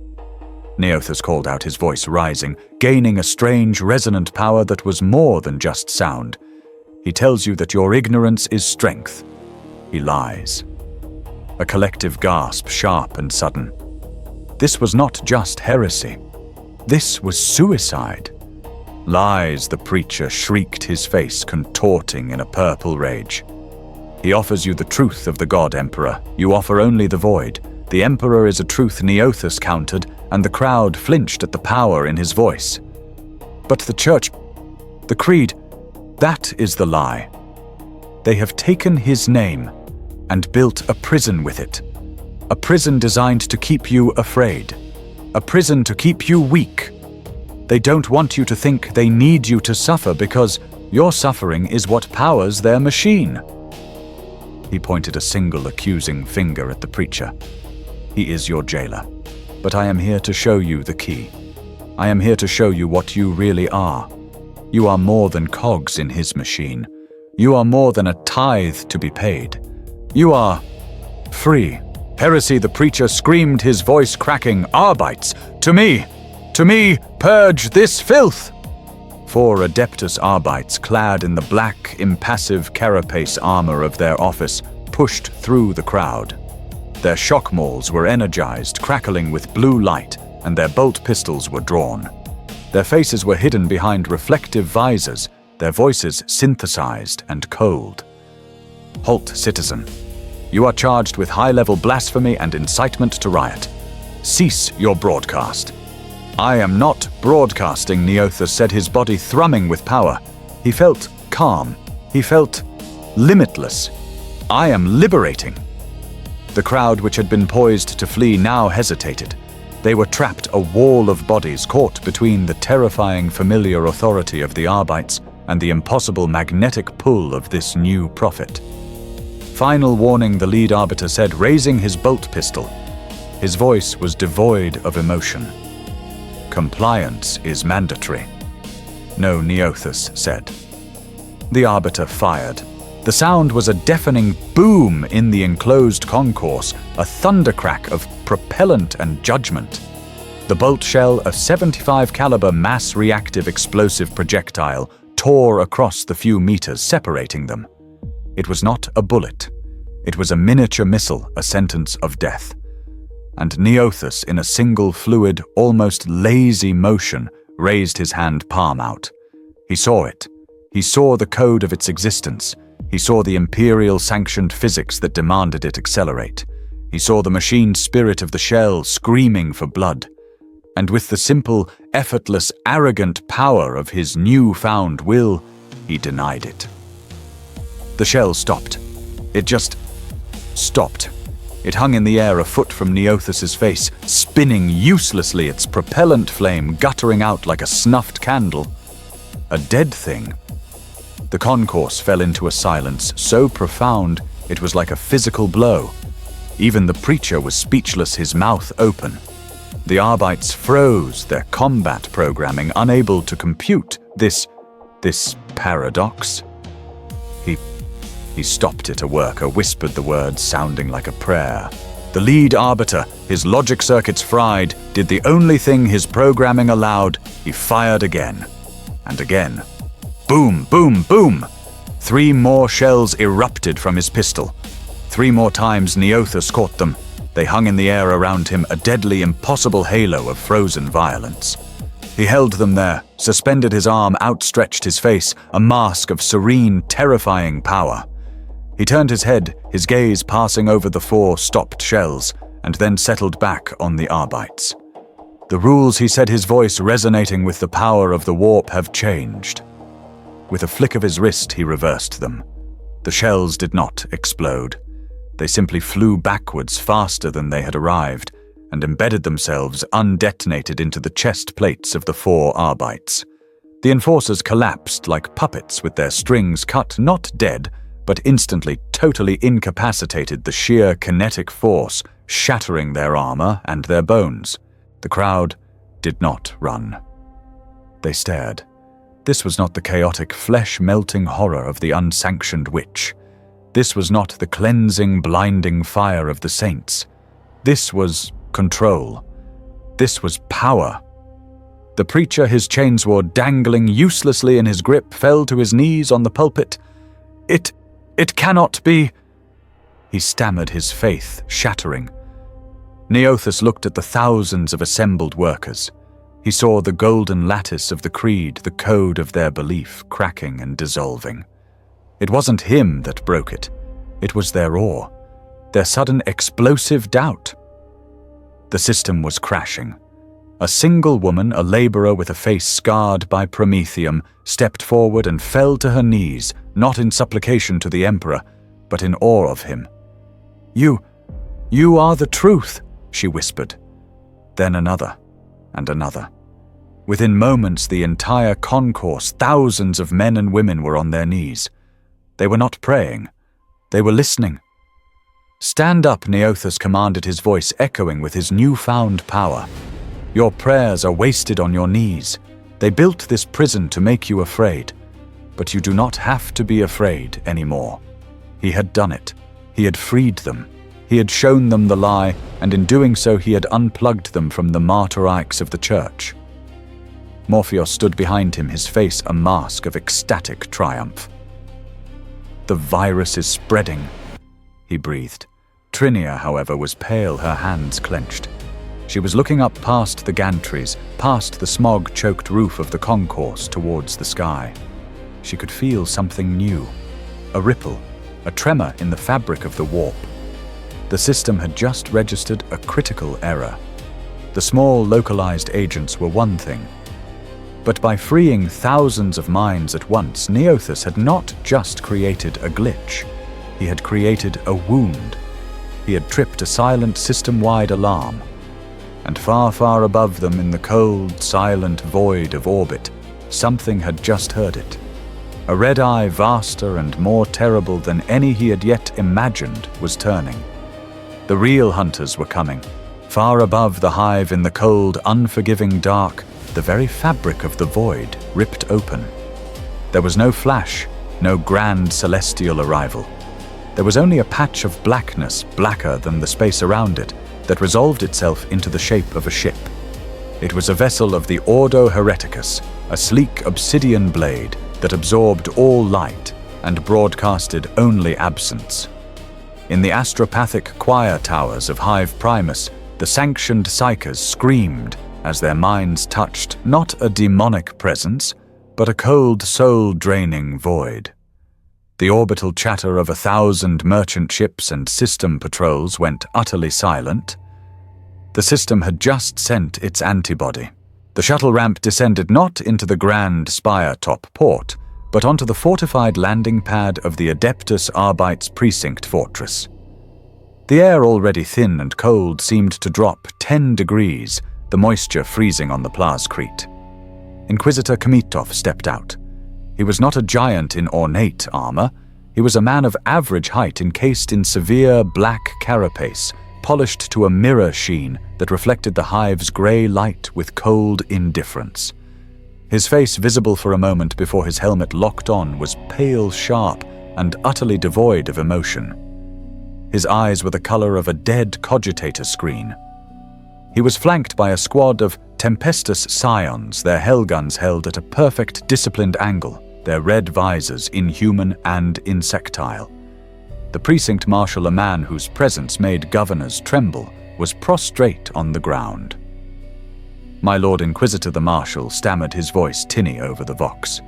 Neothus called out, his voice rising, gaining a strange, resonant power that was more than just sound. "He tells you that your ignorance is strength. He lies." A collective gasp, sharp and sudden. This was not just heresy. This was suicide. "Lies," the preacher shrieked, his face contorting in a purple rage. "He offers you the truth of the God Emperor. You offer only the void. The Emperor is a truth," Neothus countered, and the crowd flinched at the power in his voice. "But the Church, the Creed, that is the lie. They have taken his name and built a prison with it. A prison designed to keep you afraid. A prison to keep you weak. They don't want you to think they need you to suffer because your suffering is what powers their machine." He pointed a single accusing finger at the preacher. "He is your jailer, but I am here to show you the key. I am here to show you what you really are. You are more than cogs in his machine. You are more than a tithe to be paid. You are free." "Heresy," the preacher screamed, his voice cracking. "Arbites! To me, purge this filth!" 4 Adeptus Arbites, clad in the black, impassive carapace armor of their office, pushed through the crowd. Their shock mauls were energized, crackling with blue light, and their bolt pistols were drawn. Their faces were hidden behind reflective visors, their voices synthesized and cold. "Halt, citizen. You are charged with high-level blasphemy and incitement to riot. Cease your broadcast." "I am not broadcasting," Neothus said, his body thrumming with power. He felt calm. He felt limitless. "I am liberating." The crowd, which had been poised to flee, now hesitated. They were trapped, a wall of bodies caught between the terrifying familiar authority of the Arbites and the impossible magnetic pull of this new prophet. "Final warning," the lead arbiter said, raising his bolt pistol. His voice was devoid of emotion. "Compliance is mandatory." "No," Neothus said. The arbiter fired. The sound was a deafening boom in the enclosed concourse, a thundercrack of propellant and judgment. The bolt shell, a .75 caliber mass-reactive explosive projectile, tore across the few meters separating them. It was not a bullet. It was a miniature missile, a sentence of death. And Neothus, in a single fluid, almost lazy motion, raised his hand palm out. He saw it. He saw the code of its existence. He saw the Imperial-sanctioned physics that demanded it accelerate. He saw the machined spirit of the shell screaming for blood. And with the simple, effortless, arrogant power of his new-found will, he denied it. The shell stopped. It just stopped. It hung in the air a foot from Neothus's face, spinning uselessly, its propellant flame guttering out like a snuffed candle. A dead thing. The concourse fell into a silence so profound it was like a physical blow. Even the preacher was speechless, his mouth open. The Arbites froze, their combat programming unable to compute this paradox. He stopped it, a worker whispered the words sounding like a prayer. The lead arbiter, his logic circuits fried, did the only thing his programming allowed. He fired again. And again. Boom, boom, boom! 3 more shells erupted from his pistol. 3 more times Neothus caught them. They hung in the air around him, a deadly, impossible halo of frozen violence. He held them there, suspended his arm, outstretched his face, a mask of serene, terrifying power. He turned his head, his gaze passing over the 4 stopped shells, and then settled back on the Arbites. The rules, he said, his voice resonating with the power of the warp, have changed. With a flick of his wrist, he reversed them. The shells did not explode. They simply flew backwards faster than they had arrived, and embedded themselves undetonated into the chest plates of the 4 Arbites. The enforcers collapsed like puppets with their strings cut, not dead, but instantly totally incapacitated, the sheer kinetic force shattering their armor and their bones. The crowd did not run. They stared. This was not the chaotic, flesh-melting horror of the unsanctioned witch. This was not the cleansing, blinding fire of the saints. This was control. This was power. The preacher, his chainsword dangling uselessly in his grip, fell to his knees on the pulpit. It cannot be. He stammered, his faith shattering. Neothus looked at the thousands of assembled workers. He saw the golden lattice of the creed, the code of their belief, cracking and dissolving. It wasn't him that broke it. It was their awe, their sudden explosive doubt. The system was crashing. A single woman, a laborer with a face scarred by promethium, stepped forward and fell to her knees, not in supplication to the Emperor, but in awe of him. You are the truth," she whispered. Then another, and another. Within moments, the entire concourse, thousands of men and women, were on their knees. They were not praying. They were listening. "Stand up," Neothus commanded, his voice echoing with his newfound power. "Your prayers are wasted on your knees. They built this prison to make you afraid. But you do not have to be afraid anymore." He had done it. He had freed them. He had shown them the lie, and in doing so he had unplugged them from the martyrics of the church. Morpheus stood behind him, his face a mask of ecstatic triumph. "The virus is spreading," he breathed. Trinia, however, was pale, her hands clenched. She was looking up past the gantries, past the smog-choked roof of the concourse, towards the sky. She could feel something new, a ripple, a tremor in the fabric of the warp. The system had just registered a critical error. The small, localized agents were one thing. But by freeing thousands of minds at once, Neothus had not just created a glitch. He had created a wound. He had tripped a silent system-wide alarm. And far, far above them, in the cold, silent void of orbit, something had just heard it. A red eye vaster and more terrible than any he had yet imagined was turning. The real hunters were coming. Far above the hive, in the cold, unforgiving dark, the very fabric of the void ripped open. There was no flash, no grand celestial arrival. There was only a patch of blackness, blacker than the space around it, that resolved itself into the shape of a ship. It was a vessel of the Ordo Hereticus, a sleek obsidian blade that absorbed all light and broadcasted only absence. In the astropathic choir towers of Hive Primus, the sanctioned psychers screamed as their minds touched not a demonic presence, but a cold, soul-draining void. The orbital chatter of 1,000 merchant ships and system patrols went utterly silent. The system had just sent its antibody. The shuttle ramp descended not into the grand spire-top port, but onto the fortified landing pad of the Adeptus Arbites precinct fortress. The air, already thin and cold, seemed to drop 10 degrees, the moisture freezing on the plascrete. Inquisitor Kmitov stepped out. He was not a giant in ornate armor. He was a man of average height, encased in severe black carapace, polished to a mirror sheen that reflected the hive's grey light with cold indifference. His face, visible for a moment before his helmet locked on, was pale, sharp, and utterly devoid of emotion. His eyes were the color of a dead cogitator screen. He was flanked by a squad of Tempestus scions, their hellguns held at a perfect disciplined angle, their red visors inhuman and insectile. The precinct marshal, a man whose presence made governors tremble, was prostrate on the ground. My Lord Inquisitor the Marshal stammered, his voice tinny over the vox.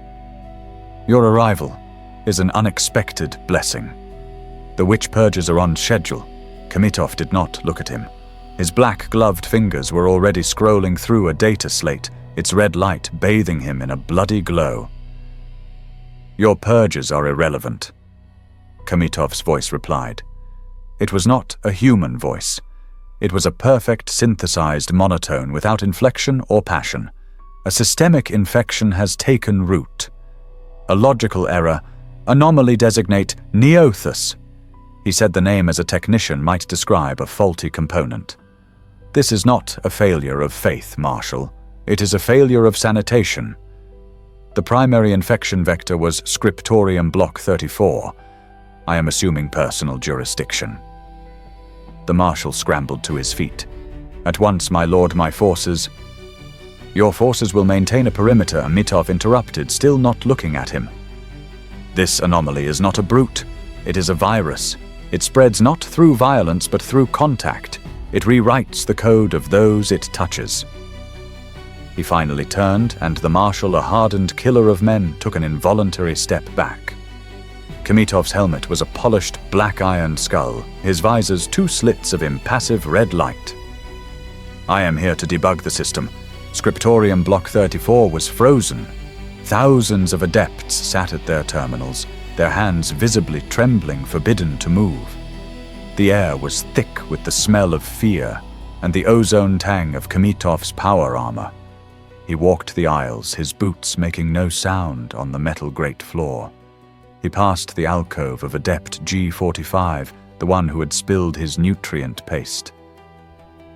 Your arrival is an unexpected blessing. The witch purges are on schedule. Kmitov did not look at him. His black-gloved fingers were already scrolling through a data slate, its red light bathing him in a bloody glow. Your purges are irrelevant, Kmitov's voice replied. It was not a human voice. It was a perfect synthesized monotone without inflection or passion. A systemic infection has taken root. A logical error, anomaly designate Neothus. He said the name as a technician might describe a faulty component. This is not a failure of faith, Marshal. It is a failure of sanitation. The primary infection vector was Scriptorium Block 34. I am assuming personal jurisdiction. The Marshal scrambled to his feet. At once, my lord, my forces... Your forces will maintain a perimeter, Kmitov interrupted, still not looking at him. This anomaly is not a brute. It is a virus. It spreads not through violence but through contact. It rewrites the code of those it touches. He finally turned, and the Marshal, a hardened killer of men, took an involuntary step back. Kmitov's helmet was a polished black iron skull, his visors two slits of impassive red light. I am here to debug the system. Scriptorium Block 34 was frozen. Thousands of adepts sat at their terminals, their hands visibly trembling, forbidden to move. The air was thick with the smell of fear and the ozone tang of Kmitov's power armor. He walked the aisles, his boots making no sound on the metal grate floor. He passed the alcove of Adept G45, the one who had spilled his nutrient paste.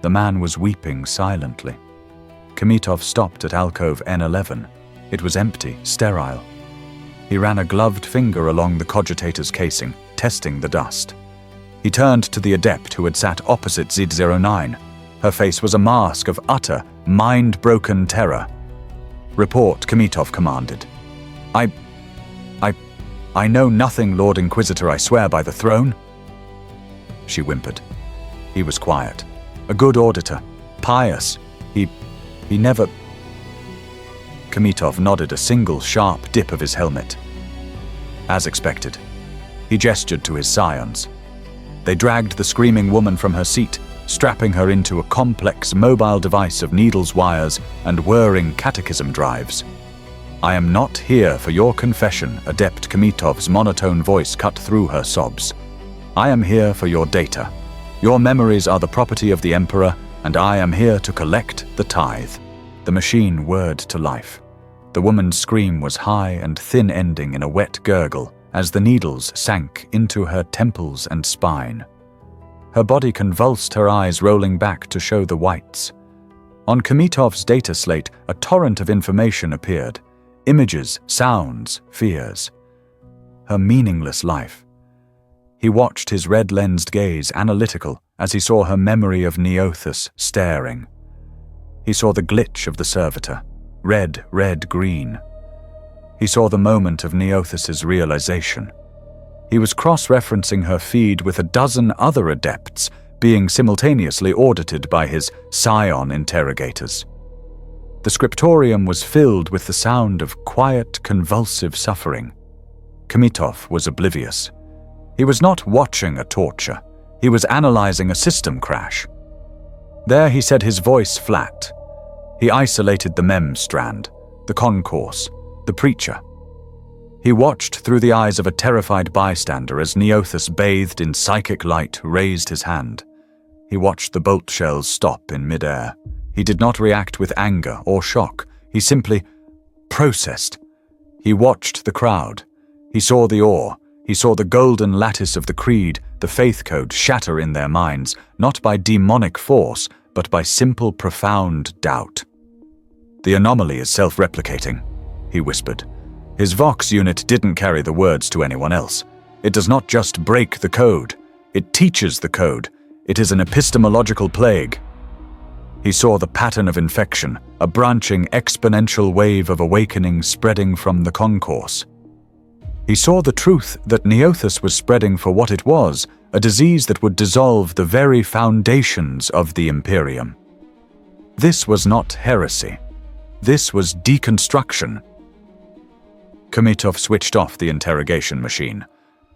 The man was weeping silently. Kmitov stopped at alcove N11. It was empty, sterile. He ran a gloved finger along the cogitator's casing, testing the dust. He turned to the adept who had sat opposite Z09. Her face was a mask of utter, mind-broken terror. Report, Kmitov commanded. I know nothing, Lord Inquisitor, I swear by the throne. She whimpered. He was quiet. A good auditor. Pious. He never... Kmitov nodded a single sharp dip of his helmet. As expected. He gestured to his scions. They dragged the screaming woman from her seat, strapping her into a complex mobile device of needles, wires, and whirring catechism drives. I am not here for your confession, Adept Kmitov's monotone voice cut through her sobs. I am here for your data. Your memories are the property of the Emperor, and I am here to collect the tithe. The machine whirred to life. The woman's scream was high and thin, ending in a wet gurgle as the needles sank into her temples and spine. Her body convulsed, her eyes rolling back to show the whites. On Kmitov's data slate, a torrent of information appeared. Images, sounds, fears. Her meaningless life. He watched his red-lensed gaze analytical as he saw her memory of Neothus staring. He saw the glitch of the servitor. Red, red, green. He saw the moment of Neothus's realization. He was cross-referencing her feed with a dozen other adepts, being simultaneously audited by his scion interrogators. The scriptorium was filled with the sound of quiet, convulsive suffering. Kmitov was oblivious. He was not watching a torture. He was analyzing a system crash. There he said, his voice flat. He isolated the mem strand, the concourse, the preacher. He watched through the eyes of a terrified bystander as Neothus, bathed in psychic light, raised his hand. He watched the bolt shells stop in midair. He did not react with anger or shock. He simply processed. He watched the crowd. He saw the awe. He saw the golden lattice of the creed, the faith code, shatter in their minds, not by demonic force, but by simple, profound doubt. The anomaly is self-replicating, he whispered. His Vox unit didn't carry the words to anyone else. It does not just break the code. It teaches the code. It is an epistemological plague. He saw the pattern of infection, a branching exponential wave of awakening spreading from the concourse. He saw the truth that Neothus was spreading for what it was, a disease that would dissolve the very foundations of the Imperium. This was not heresy. This was deconstruction. Komitov switched off the interrogation machine.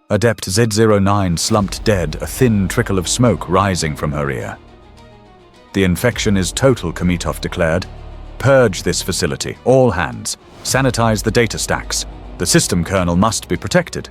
Adept Z09 slumped dead, a thin trickle of smoke rising from her ear. "The infection is total," Komitov declared. "Purge this facility, all hands. Sanitize the data stacks. The system kernel must be protected."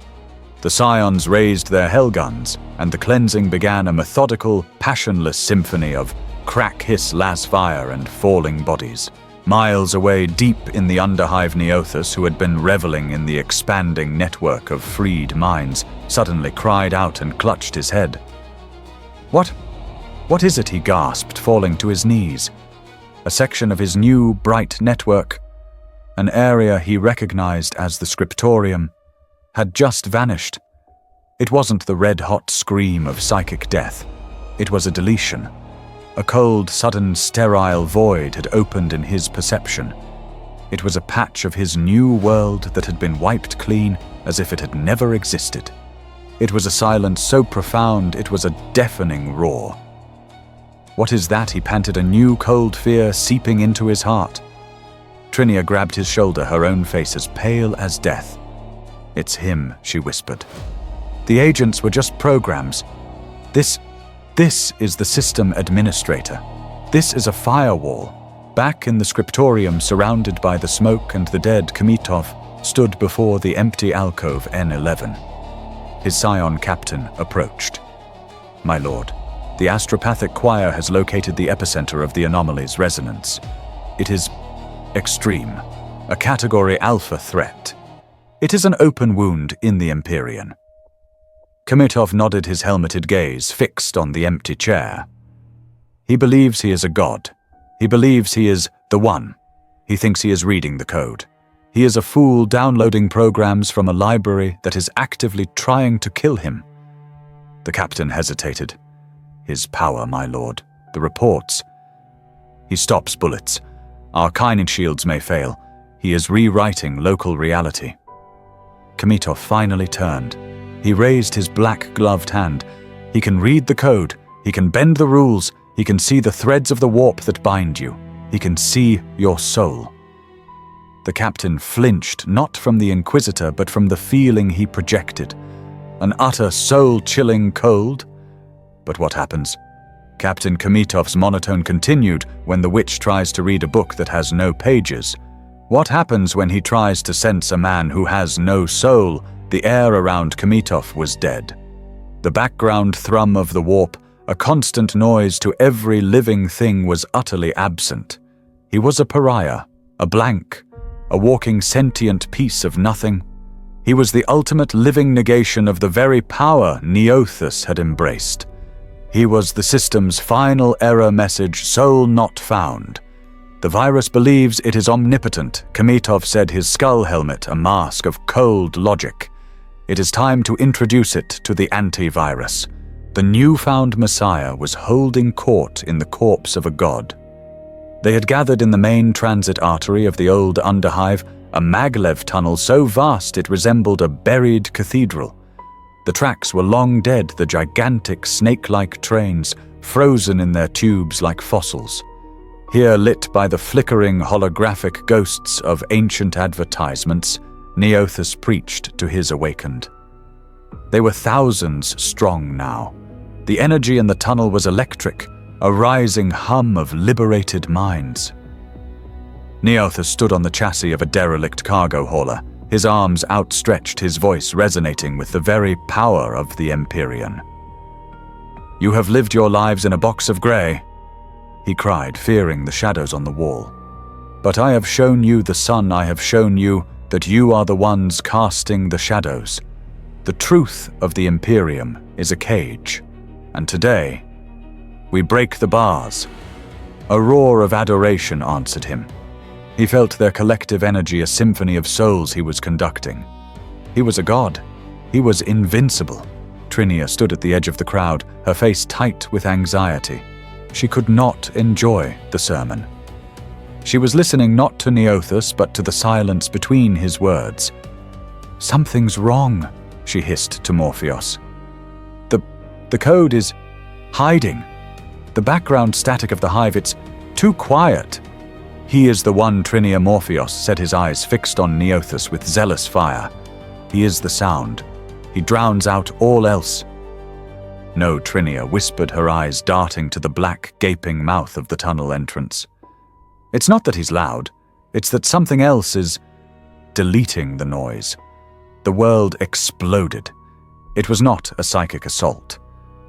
The Scions raised their hellguns, and the cleansing began, a methodical, passionless symphony of crack, hiss, las fire, and falling bodies. Miles away, deep in the underhive, Neothus, who had been reveling in the expanding network of freed minds, suddenly cried out and clutched his head. What is it?" he gasped, falling to his knees. A section of his new, bright network, an area he recognized as the scriptorium, had just vanished. It wasn't the red-hot scream of psychic death. It was a deletion. A cold, sudden, sterile void had opened in his perception. It was a patch of his new world that had been wiped clean as if it had never existed. It was a silence so profound it was a deafening roar. "What is that?" he panted, a new cold fear seeping into his heart. Trinia grabbed his shoulder, her own face as pale as death. "It's him," she whispered. "The agents were just programs. This is the system administrator. This is a firewall." Back in the scriptorium, surrounded by the smoke and the dead, Komitov stood before the empty alcove N11. His Scion captain approached. "My lord, the astropathic choir has located the epicenter of the anomaly's resonance. It is extreme, a Category Alpha threat. It is an open wound in the Imperium." Komitov nodded, his helmeted gaze fixed on the empty chair. "He believes he is a god. He believes he is the one. He thinks he is reading the code. He is a fool downloading programs from a library that is actively trying to kill him." The captain hesitated. "His power, my lord. The reports. He stops bullets. Our Kynid shields may fail. He is rewriting local reality." Komitov finally turned. He raised his black-gloved hand. "He can read the code. He can bend the rules. He can see the threads of the warp that bind you. He can see your soul." The captain flinched, not from the Inquisitor, but from the feeling he projected. An utter, soul-chilling cold. But what happens? Captain Komitov's monotone continued when the witch tries to read a book that has no pages. What happens when he tries to sense a man who has no soul? The air around Komitov was dead. The background thrum of the warp, a constant noise to every living thing, was utterly absent. He was a pariah, a blank, a walking sentient piece of nothing. He was the ultimate living negation of the very power Neothus had embraced. He was the system's final error message, soul not found. "The virus believes it is omnipotent," Komitov said, his skull helmet a mask of cold logic. "It is time to introduce it to the antivirus." The newfound Messiah was holding court in the corpse of a god. They had gathered in the main transit artery of the old underhive, a maglev tunnel so vast it resembled a buried cathedral. The tracks were long dead, the gigantic snake-like trains frozen in their tubes like fossils. Here, lit by the flickering holographic ghosts of ancient advertisements, Neothus preached to his awakened. They were thousands strong now. The energy in the tunnel was electric, a rising hum of liberated minds. Neothus stood on the chassis of a derelict cargo hauler, his arms outstretched, his voice resonating with the very power of the Imperium. "You have lived your lives in a box of grey," he cried, fearing the shadows on the wall. "But I have shown you the sun. I have shown you that you are the ones casting the shadows. The truth of the Imperium is a cage, and today we break the bars." A roar of adoration answered him. He felt their collective energy, a symphony of souls he was conducting. He was a god. He was invincible. Trinia stood at the edge of the crowd, her face tight with anxiety. She could not enjoy the sermon. She was listening not to Neothus, but to the silence between his words. "Something's wrong," she hissed to Morpheus. The code is hiding. The background static of the hive, it's Too quiet. He is the one, Trinia Morpheus said, his eyes fixed on Neothus with zealous fire. He is the sound. He drowns out all else. No, Trinia whispered, her eyes darting to the black, gaping mouth of the tunnel entrance. It's not that he's loud. It's that something else is deleting the noise. The world exploded. It was not a psychic assault.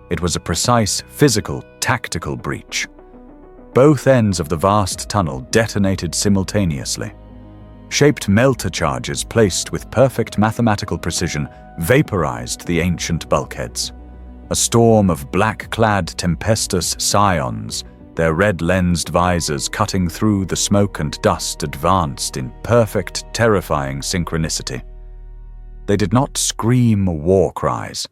It was a precise, physical, tactical breach. Both ends of the vast tunnel detonated simultaneously. Shaped melter charges placed with perfect mathematical precision vaporized the ancient bulkheads. A storm of black-clad tempestuous scions, their red-lensed visors cutting through the smoke and dust, advanced in perfect, terrifying synchronicity. They did not scream war cries.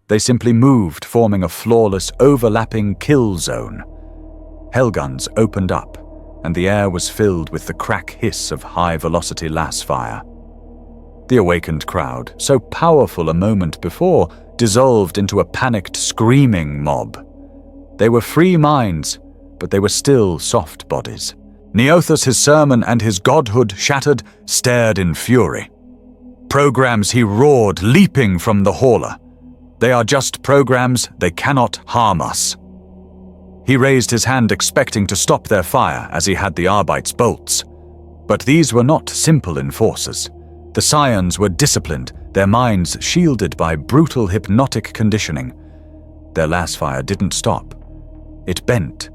They simply moved, forming a flawless, overlapping kill zone. Hellguns opened up, and the air was filled with the crack hiss of high-velocity lass fire. The awakened crowd, so powerful a moment before, dissolved into a panicked, screaming mob. They were free minds, but they were still soft bodies. Neothus, his sermon and his godhood shattered, stared in fury. Programs, he roared, leaping from the hauler. They are just programs, they cannot harm us. He raised his hand, expecting to stop their fire as he had the Arbite's bolts. But these were not simple enforcers. The scions were disciplined, their minds shielded by brutal hypnotic conditioning. Their lass fire didn't stop. It bent.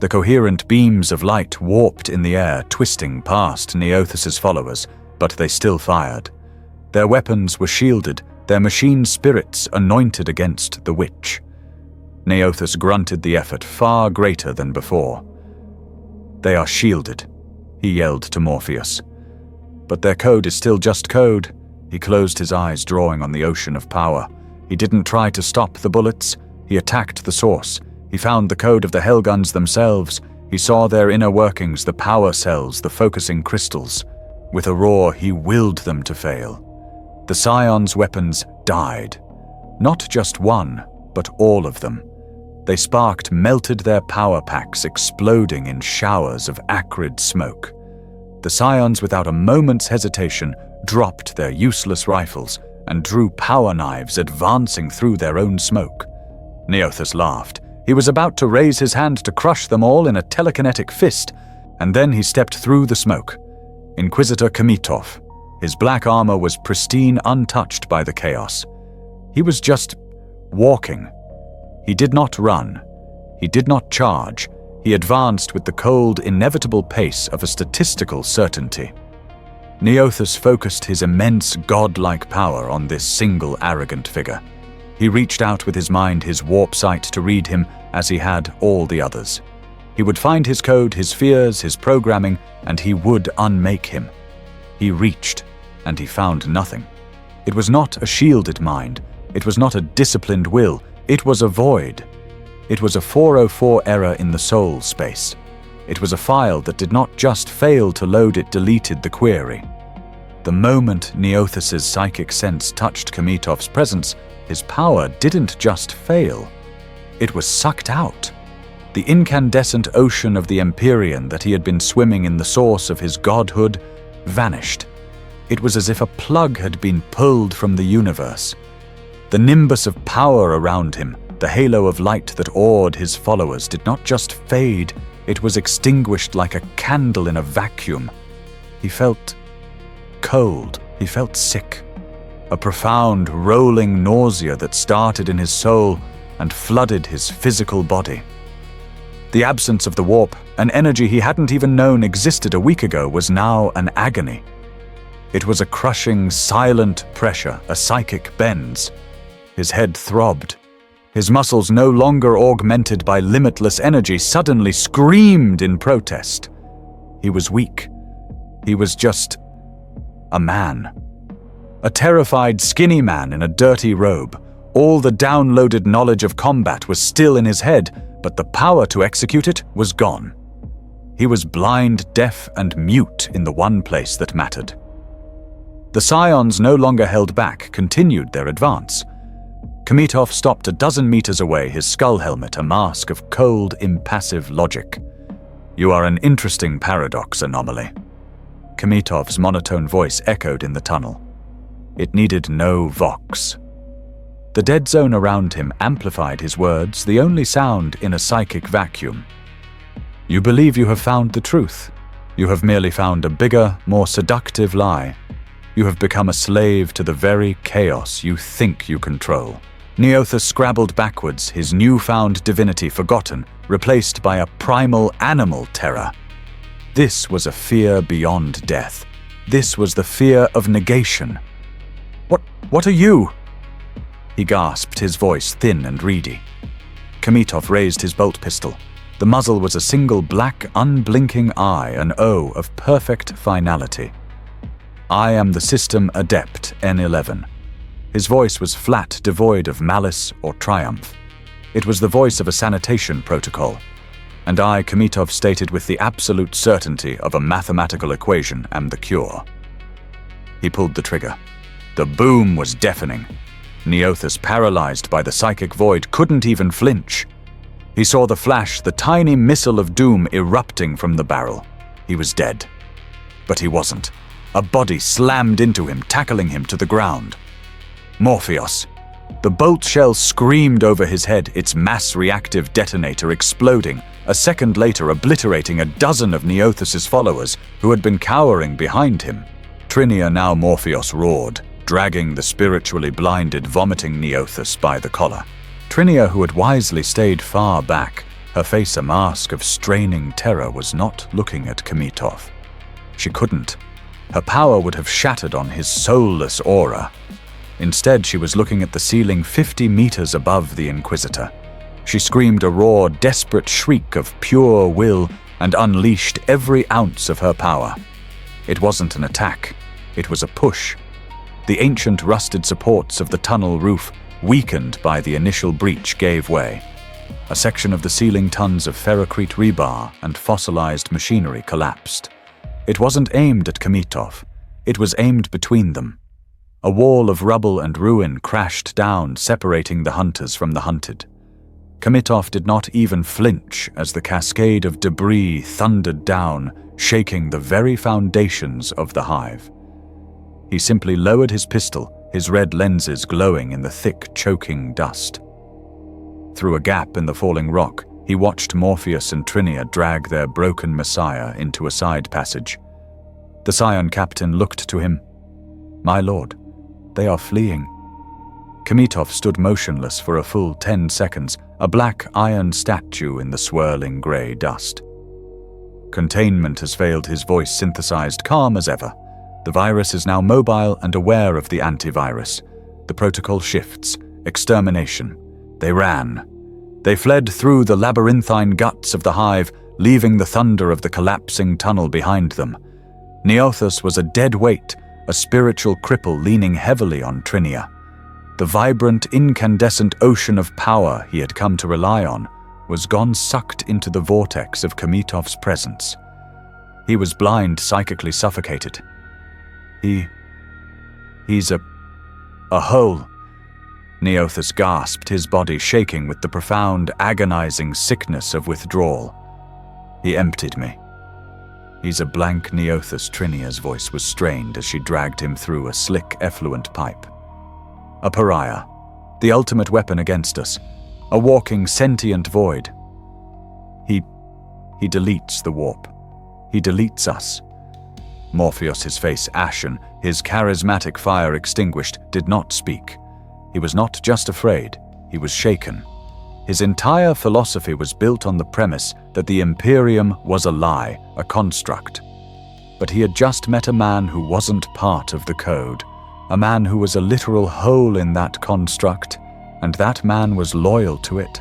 The coherent beams of light warped in the air, twisting past Neothus's followers, but they still fired. Their weapons were shielded, their machine spirits anointed against the witch. Neothus grunted, the effort far greater than before. They are shielded, he yelled to Morpheus. But their code is still just code. He closed his eyes, drawing on the ocean of power. He didn't try to stop the bullets. He attacked the source. He found the code of the Hellguns themselves. He saw their inner workings, the power cells, the focusing crystals. With a roar, he willed them to fail. The Scions' weapons died. Not just one, but all of them. They sparked, melted their power packs, exploding in showers of acrid smoke. The Scions, without a moment's hesitation, dropped their useless rifles and drew power knives, advancing through their own smoke. Neothus laughed. He was about to raise his hand to crush them all in a telekinetic fist, and then he stepped through the smoke. Inquisitor Kmitov. His black armor was pristine, untouched by the chaos. He was just walking. He did not run. He did not charge. He advanced with the cold, inevitable pace of a statistical certainty. Neothus focused his immense godlike power on this single arrogant figure. He reached out with his mind, his warp sight, to read him as he had all the others. He would find his code, his fears, his programming, and he would unmake him. He reached, and he found nothing. It was not a shielded mind. It was not a disciplined will. It was a void. It was a 404 error in the soul space. It was a file that did not just fail to load, it deleted the query. The moment Neothus's psychic sense touched Kmitov's presence, his power didn't just fail. It was sucked out. The incandescent ocean of the Imperium that he had been swimming in, the source of his godhood, vanished. It was as if a plug had been pulled from the universe. The nimbus of power around him, the halo of light that awed his followers, did not just fade, it was extinguished like a candle in a vacuum. He felt cold. He felt sick. A profound, rolling nausea that started in his soul and flooded his physical body. The absence of the warp, an energy he hadn't even known existed a week ago, was now an agony. It was a crushing, silent pressure, a psychic bends. His head throbbed. His muscles, no longer augmented by limitless energy, suddenly screamed in protest. He was weak. He was just a man. A terrified, skinny man in a dirty robe. All the downloaded knowledge of combat was still in his head, but the power to execute it was gone. He was blind, deaf, and mute in the one place that mattered. The Scions, no longer held back, continued their advance. Kmitov stopped a dozen meters away, his skull helmet a mask of cold, impassive logic. You are an interesting paradox anomaly. Kmitov's monotone voice echoed in the tunnel. It needed no vox. The dead zone around him amplified his words, the only sound in a psychic vacuum. You believe you have found the truth. You have merely found a bigger, more seductive lie. You have become a slave to the very chaos you think you control. Neothas scrabbled backwards, his newfound divinity forgotten, replaced by a primal animal terror. This was a fear beyond death. This was the fear of negation. What are you? He gasped, his voice thin and reedy. Kmitov raised his bolt pistol. The muzzle was a single black, unblinking eye, an O of perfect finality. I am the System Adept N11. His voice was flat, devoid of malice or triumph. It was the voice of a sanitation protocol. And I, Kmitov, stated with the absolute certainty of a mathematical equation, am the cure. He pulled the trigger. The boom was deafening. Neothas, paralyzed by the psychic void, couldn't even flinch. He saw the flash, the tiny missile of doom erupting from the barrel. He was dead. But he wasn't. A body slammed into him, tackling him to the ground. Morpheus. The bolt shell screamed over his head, its mass-reactive detonator exploding, a second later obliterating a dozen of Neothas' followers who had been cowering behind him. Trinia, now Morpheus, roared, dragging the spiritually blinded, vomiting Neothas by the collar. Trinia, who had wisely stayed far back, her face a mask of straining terror, was not looking at Kmitov. She couldn't. Her power would have shattered on his soulless aura. Instead, she was looking at the ceiling 50 meters above the Inquisitor. She screamed a raw, desperate shriek of pure will and unleashed every ounce of her power. It wasn't an attack. It was a push. The ancient rusted supports of the tunnel roof, weakened by the initial breach, gave way. A section of the ceiling tons of ferrocrete rebar and fossilized machinery collapsed. It wasn't aimed at Kmitov. It was aimed between them. A wall of rubble and ruin crashed down, separating the hunters from the hunted. Kmitov did not even flinch as the cascade of debris thundered down, shaking the very foundations of the hive. He simply lowered his pistol, his red lenses glowing in the thick, choking dust. Through a gap in the falling rock, he watched Morpheus and Trinia drag their broken messiah into a side passage. The Scion captain looked to him. "My lord, they are fleeing." Kmitov stood motionless for a full 10 seconds, a black iron statue in the swirling grey dust. Containment has failed, his voice synthesized, calm as ever. The virus is now mobile and aware of the antivirus. The protocol shifts. Extermination. They ran. They fled through the labyrinthine guts of the hive, leaving the thunder of the collapsing tunnel behind them. Neothas was a dead weight, a spiritual cripple leaning heavily on Trinia. The vibrant, incandescent ocean of power he had come to rely on was gone, sucked into the vortex of Kmitov's presence. He was blind, psychically suffocated. He's a hole. Neothas gasped, his body shaking with the profound, agonizing sickness of withdrawal. He emptied me. He's a blank. Neothas. Trinia's voice was strained as she dragged him through a slick, effluent pipe. A pariah, the ultimate weapon against us, a walking, sentient void. He deletes the warp. He deletes us. Morpheus, his face ashen, his charismatic fire extinguished, did not speak. He was not just afraid, he was shaken. His entire philosophy was built on the premise that the Imperium was a lie, a construct. But he had just met a man who wasn't part of the code, a man who was a literal hole in that construct, and that man was loyal to it.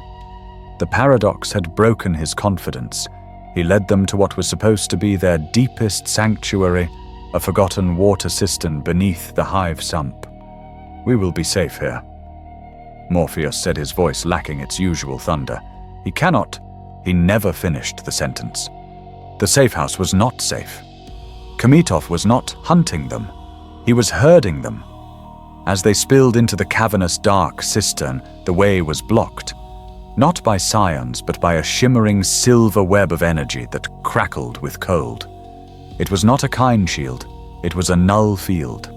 The paradox had broken his confidence. He led them to what was supposed to be their deepest sanctuary, a forgotten water cistern beneath the hive sump. "We will be safe here," Morpheus said, his voice lacking its usual thunder. He never finished the sentence. The safe house was not safe. Kmitov was not hunting them. He was herding them. As they spilled into the cavernous, dark cistern, the way was blocked. Not by scions, but by a shimmering silver web of energy that crackled with cold. It was not a kind shield, it was a null field.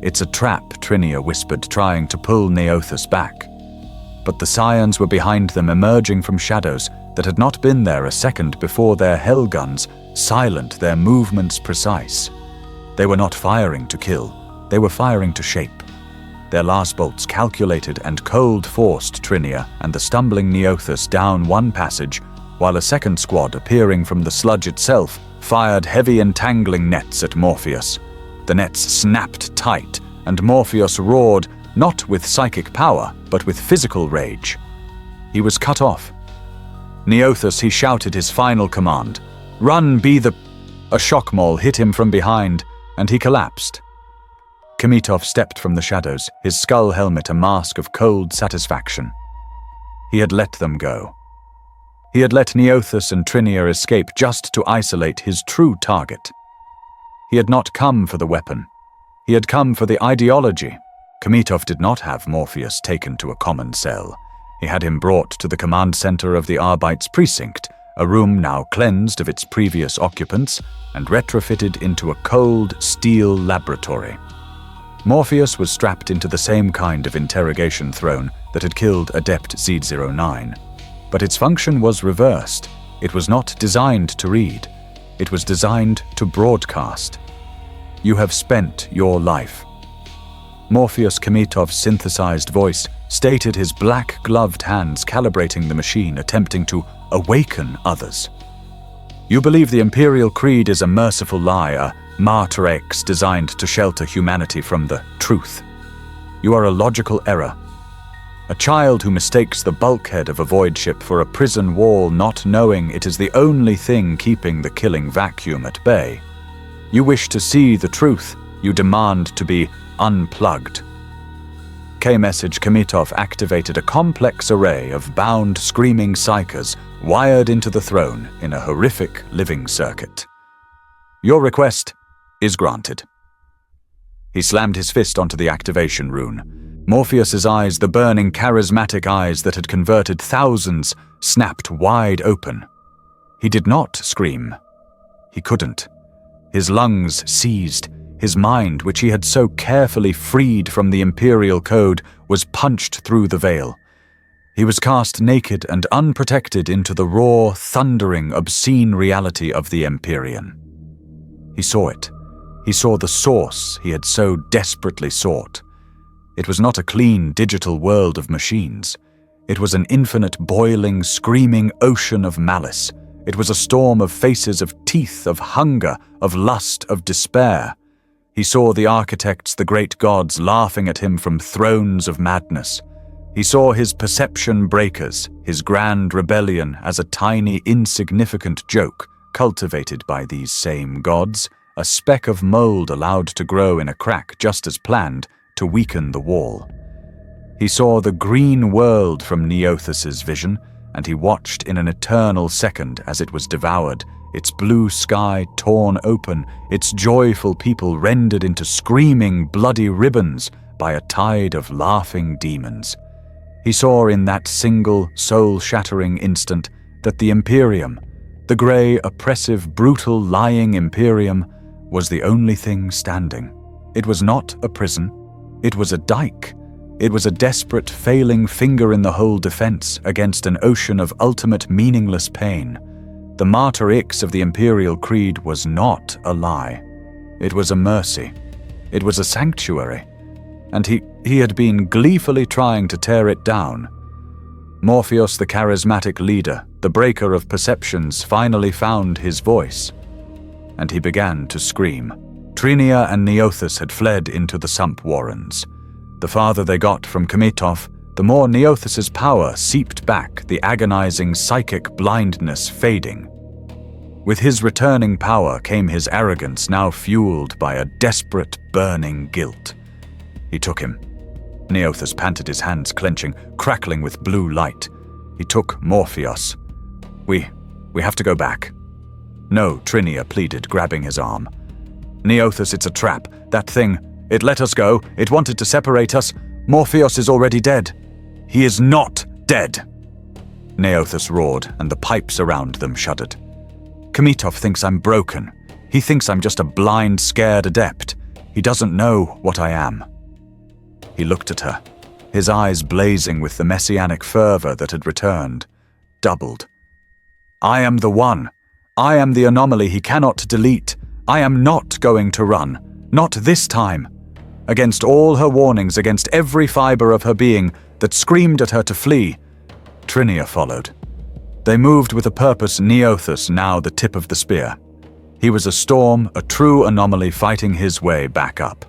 "It's a trap," Trinia whispered, trying to pull Neothas back. But the scions were behind them, emerging from shadows that had not been there a second before, their hell guns silent, their movements precise. They were not firing to kill, they were firing to shape. Their last bolts calculated and cold forced Trinia and the stumbling Neothas down one passage, while a second squad, appearing from the sludge itself, fired heavy entangling nets at Morpheus. The nets snapped tight, and Morpheus roared, not with psychic power, but with physical rage. He was cut off. "Neothas," he shouted his final command. "Run, be the—" A shock maul hit him from behind, and he collapsed. Kmitov stepped from the shadows, his skull helmet a mask of cold satisfaction. He had let them go. He had let Neothas and Trinia escape just to isolate his true target. He had not come for the weapon. He had come for the ideology. Kmitov did not have Morpheus taken to a common cell. He had him brought to the command center of the Arbeits precinct, a room now cleansed of its previous occupants and retrofitted into a cold steel laboratory. Morpheus was strapped into the same kind of interrogation throne that had killed Adept Z09. But its function was reversed. It was not designed to read. It was designed to broadcast. "You have spent your life." Morpheus Kmitov's synthesized voice stated, his black-gloved hands calibrating the machine, attempting to awaken others. "You believe the Imperial Creed is a merciful lie, a Mater X designed to shelter humanity from the truth. You are a logical error. A child who mistakes the bulkhead of a void ship for a prison wall, not knowing it is the only thing keeping the killing vacuum at bay. You wish to see the truth. You demand to be unplugged." K-Message Kmitov activated a complex array of bound, screaming psychers wired into the throne in a horrific living circuit. "Your request is granted." He slammed his fist onto the activation rune. Morpheus's eyes, the burning, charismatic eyes that had converted thousands, snapped wide open. He did not scream. He couldn't. His lungs seized. His mind, which he had so carefully freed from the Imperial Code, was punched through the veil. He was cast naked and unprotected into the raw, thundering, obscene reality of the Empyrean. He saw it. He saw the source he had so desperately sought. It was not a clean digital world of machines. It was an infinite, boiling, screaming ocean of malice. It was a storm of faces, of teeth, of hunger, of lust, of despair. He saw the architects, the great gods, laughing at him from thrones of madness. He saw his perception breakers, his grand rebellion as a tiny, insignificant joke cultivated by these same gods, a speck of mold allowed to grow in a crack just as planned to weaken the wall. He saw the green world from Neothas's vision, and he watched in an eternal second as it was devoured, its blue sky torn open, its joyful people rendered into screaming, bloody ribbons by a tide of laughing demons. He saw in that single, soul-shattering instant that the Imperium, the grey, oppressive, brutal, lying Imperium, was the only thing standing. It was not a prison. It was a dike. It was a desperate, failing finger-in-the-hole defense against an ocean of ultimate, meaningless pain. The Mater X of the Imperial Creed was not a lie. It was a mercy. It was a sanctuary. And he had been gleefully trying to tear it down. Morpheus, the charismatic leader, the breaker of perceptions, finally found his voice. And he began to scream. Trinia and Neothas had fled into the sump warrens. The farther they got from Kmitov, the more Neothas's power seeped back, the agonizing psychic blindness fading. With his returning power came his arrogance, now fueled by a desperate, burning guilt. He took him. Neothas panted, his hands clenching, crackling with blue light. He took Morpheus. We have to go back." "No," Trinia pleaded, grabbing his arm. "Neothas, it's a trap. That thing, it let us go. It wanted to separate us. Morpheus is already dead." "He is not dead." Neothus roared, and the pipes around them shuddered. Kmitov thinks I'm broken. He thinks I'm just a blind, scared adept. He doesn't know what I am. He looked at her, his eyes blazing with the messianic fervor that had returned, doubled. I am the one. I am the anomaly he cannot delete. I am not going to run. Not this time. Against all her warnings, against every fiber of her being that screamed at her to flee, Trinia followed. They moved with a purpose, Neothus now the tip of the spear. He was a storm, a true anomaly fighting his way back up.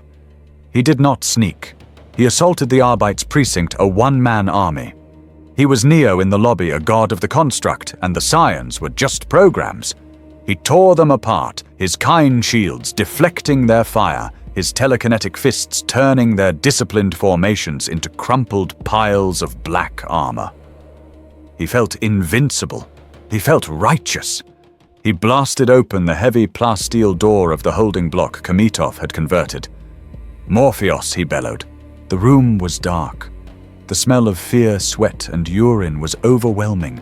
He did not sneak. He assaulted the Arbite's precinct, a one-man army. He was Neo in the lobby, a god of the construct, and the Scions were just programs. He tore them apart, his kine shields deflecting their fire, his telekinetic fists turning their disciplined formations into crumpled piles of black armor. He felt invincible. He felt righteous. He blasted open the heavy plasteel door of the holding block Kmitov had converted. Morpheos, he bellowed. The room was dark. The smell of fear, sweat, and urine was overwhelming.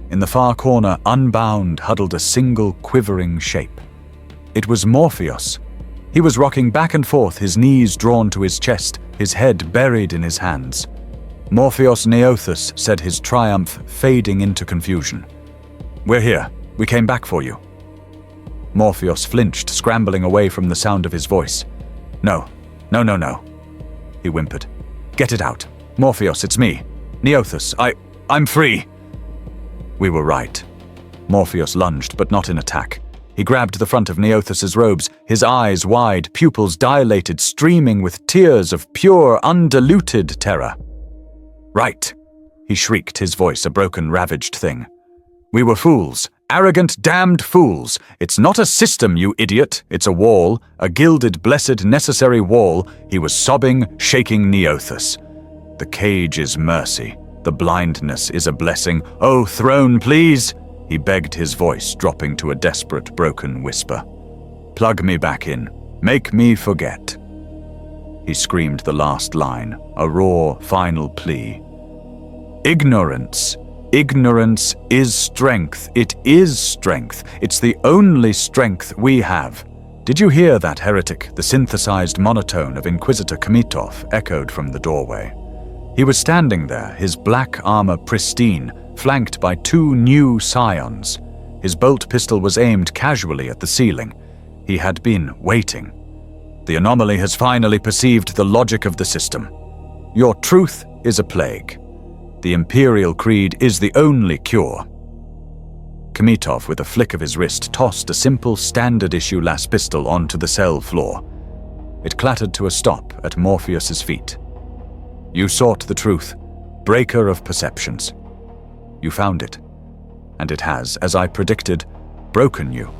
In the far corner, unbound, huddled a single quivering shape. It was Morpheos. He was rocking back and forth, his knees drawn to his chest, his head buried in his hands. Morpheos Neothus said, his triumph fading into confusion. We're here. We came back for you. Morpheos flinched, scrambling away from the sound of his voice. No, he whimpered. Get it out. Morpheos, it's me. Neothus, I'm free. We were right. Morpheos lunged, but not in attack. He grabbed the front of Neothus's robes, his eyes wide, pupils dilated, streaming with tears of pure, undiluted terror. Right, he shrieked, his voice a broken, ravaged thing. We were fools, arrogant, damned fools. It's not a system, you idiot. It's a wall, a gilded, blessed, necessary wall. He was sobbing, shaking Neothus. The cage is mercy. The blindness is a blessing. Oh, throne, please! He begged, his voice dropping to a desperate, broken whisper. Plug me back in. Make me forget. He screamed the last line, a raw, final plea. Ignorance. Ignorance is strength. It is strength. It's the only strength we have. Did you hear that, heretic? The synthesized monotone of Inquisitor Kmitov echoed from the doorway. He was standing there, his black armor pristine, flanked by two new Scions. His bolt pistol was aimed casually at the ceiling. He had been waiting. The anomaly has finally perceived the logic of the system. Your truth is a plague. The Imperial creed is the only cure. Kmitov, with a flick of his wrist, tossed a simple standard-issue las pistol onto the cell floor. It clattered to a stop at Morpheus's feet. You sought the truth, breaker of perceptions. You found it, and it has, as I predicted, broken you.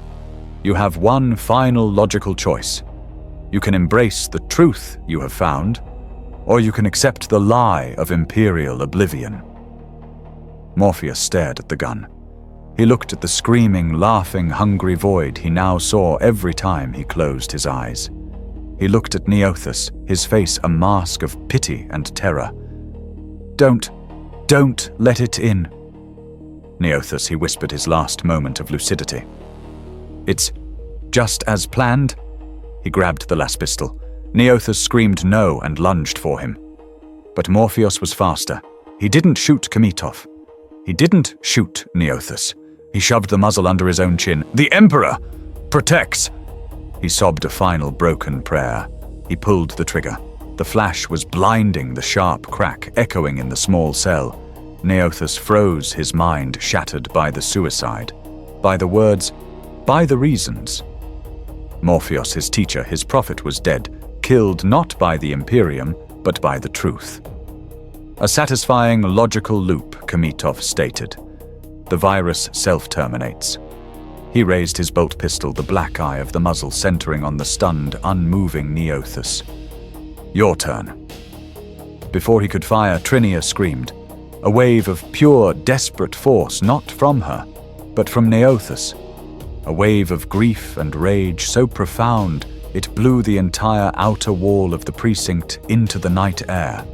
You have one final logical choice. You can embrace the truth you have found, or you can accept the lie of Imperial oblivion. Morpheus stared at the gun. He looked at the screaming, laughing, hungry void he now saw every time he closed his eyes. He looked at Neothus, his face a mask of pity and terror. Don't let it in. Neothus, he whispered, his last moment of lucidity. It's just as planned. He grabbed the las pistol. Neothus screamed no and lunged for him. But Morpheus was faster. He didn't shoot Kmitov. He didn't shoot Neothus. He shoved the muzzle under his own chin. The Emperor protects! He sobbed a final broken prayer. He pulled the trigger. The flash was blinding, the sharp crack echoing in the small cell. Neothus froze, his mind shattered by the suicide, by the words, by the reasons. Morpheus, his teacher, his prophet, was dead, killed not by the Imperium, but by the truth. A satisfying, logical loop, Kmitov stated. The virus self-terminates. He raised his bolt pistol, the black eye of the muzzle centering on the stunned, unmoving Neothus. Your turn. Before he could fire, Trinia screamed. A wave of pure, desperate force, not from her, but from Neothus. A wave of grief and rage so profound it blew the entire outer wall of the precinct into the night air.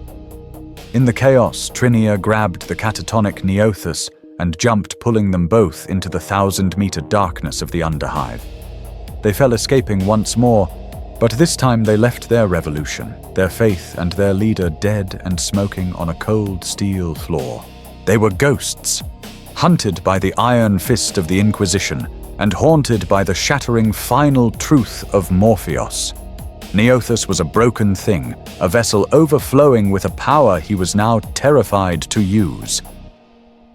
In the chaos, Trinia grabbed the catatonic Neothus and jumped, pulling them both into the 1,000-meter darkness of the Underhive. They fell, escaping once more, but this time they left their revolution, their faith and their leader dead and smoking on a cold steel floor. They were ghosts, hunted by the iron fist of the Inquisition and haunted by the shattering final truth of Morpheus. Neothus was a broken thing, a vessel overflowing with a power he was now terrified to use.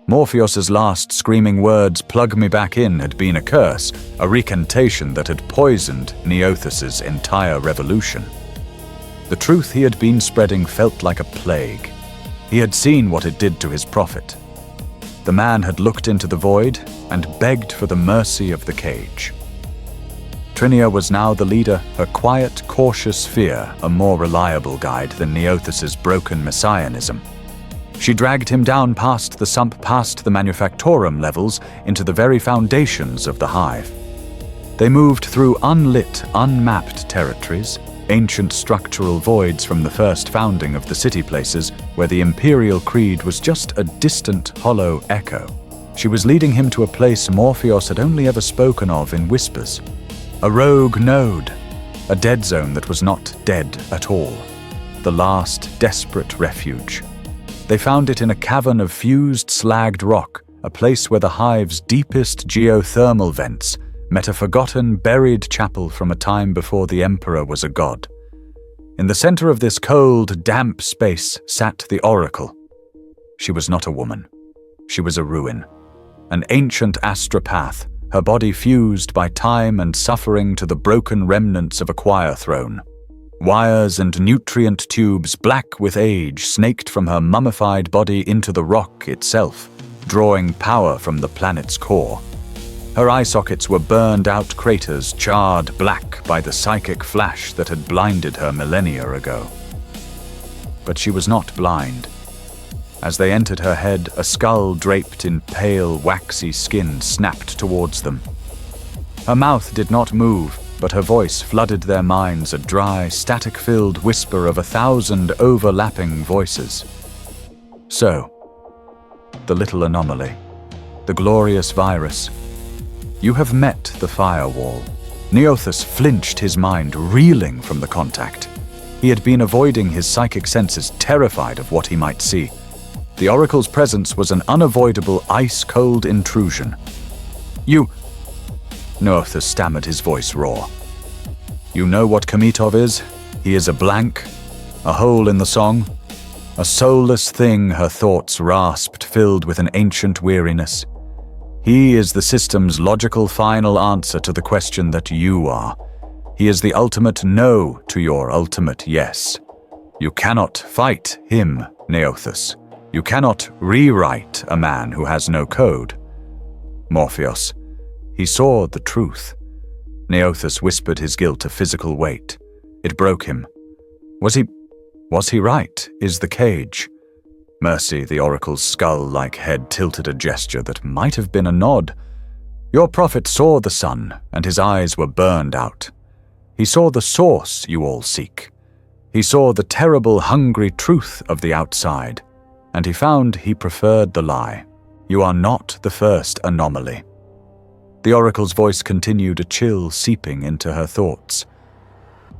Morpheus's last screaming words, "Plug me back in," had been a curse, a recantation that had poisoned Neothus's entire revolution. The truth he had been spreading felt like a plague. He had seen what it did to his prophet. The man had looked into the void and begged for the mercy of the cage. Trinia was now the leader, her quiet, cautious fear a more reliable guide than Neothus's broken messianism. She dragged him down past the sump, past the manufactorum levels, into the very foundations of the hive. They moved through unlit, unmapped territories, ancient structural voids from the first founding of the city places, where the Imperial creed was just a distant, hollow echo. She was leading him to a place Morpheus had only ever spoken of in whispers. A rogue node, a dead zone that was not dead at all. The last desperate refuge. They found it in a cavern of fused, slagged rock, a place where the hive's deepest geothermal vents met a forgotten, buried chapel from a time before the Emperor was a god. In the center of this cold, damp space sat the Oracle. She was not a woman. She was a ruin. An ancient astropath, her body fused by time and suffering to the broken remnants of a choir throne. Wires and nutrient tubes, black with age, snaked from her mummified body into the rock itself, drawing power from the planet's core. Her eye sockets were burned-out craters, charred black by the psychic flash that had blinded her millennia ago. But she was not blind. As they entered her head, a skull draped in pale, waxy skin snapped towards them. Her mouth did not move, but her voice flooded their minds, a dry, static-filled whisper of 1,000 overlapping voices. So, the little anomaly, the glorious virus. You have met the firewall. Neothus flinched, his mind reeling from the contact. He had been avoiding his psychic senses, terrified of what he might see. The Oracle's presence was an unavoidable, ice-cold intrusion. "You..." Neothus stammered, his voice raw. "You know what Komitov is? He is a blank, a hole in the song, a soulless thing," her thoughts rasped, filled with an ancient weariness. "He is the system's logical final answer to the question that you are. He is the ultimate no to your ultimate yes. You cannot fight him, Neothus. You cannot rewrite a man who has no code." Morpheus. He saw the truth. Neothus whispered his guilt a physical weight. It broke him. Was he right? Is the cage? Mercy, the Oracle's skull-like head tilted a gesture that might have been a nod. Your prophet saw the sun, and his eyes were burned out. He saw the source you all seek. He saw the terrible, hungry truth of the outside, and he found he preferred the lie. You are not the first anomaly. The Oracle's voice continued, a chill seeping into her thoughts.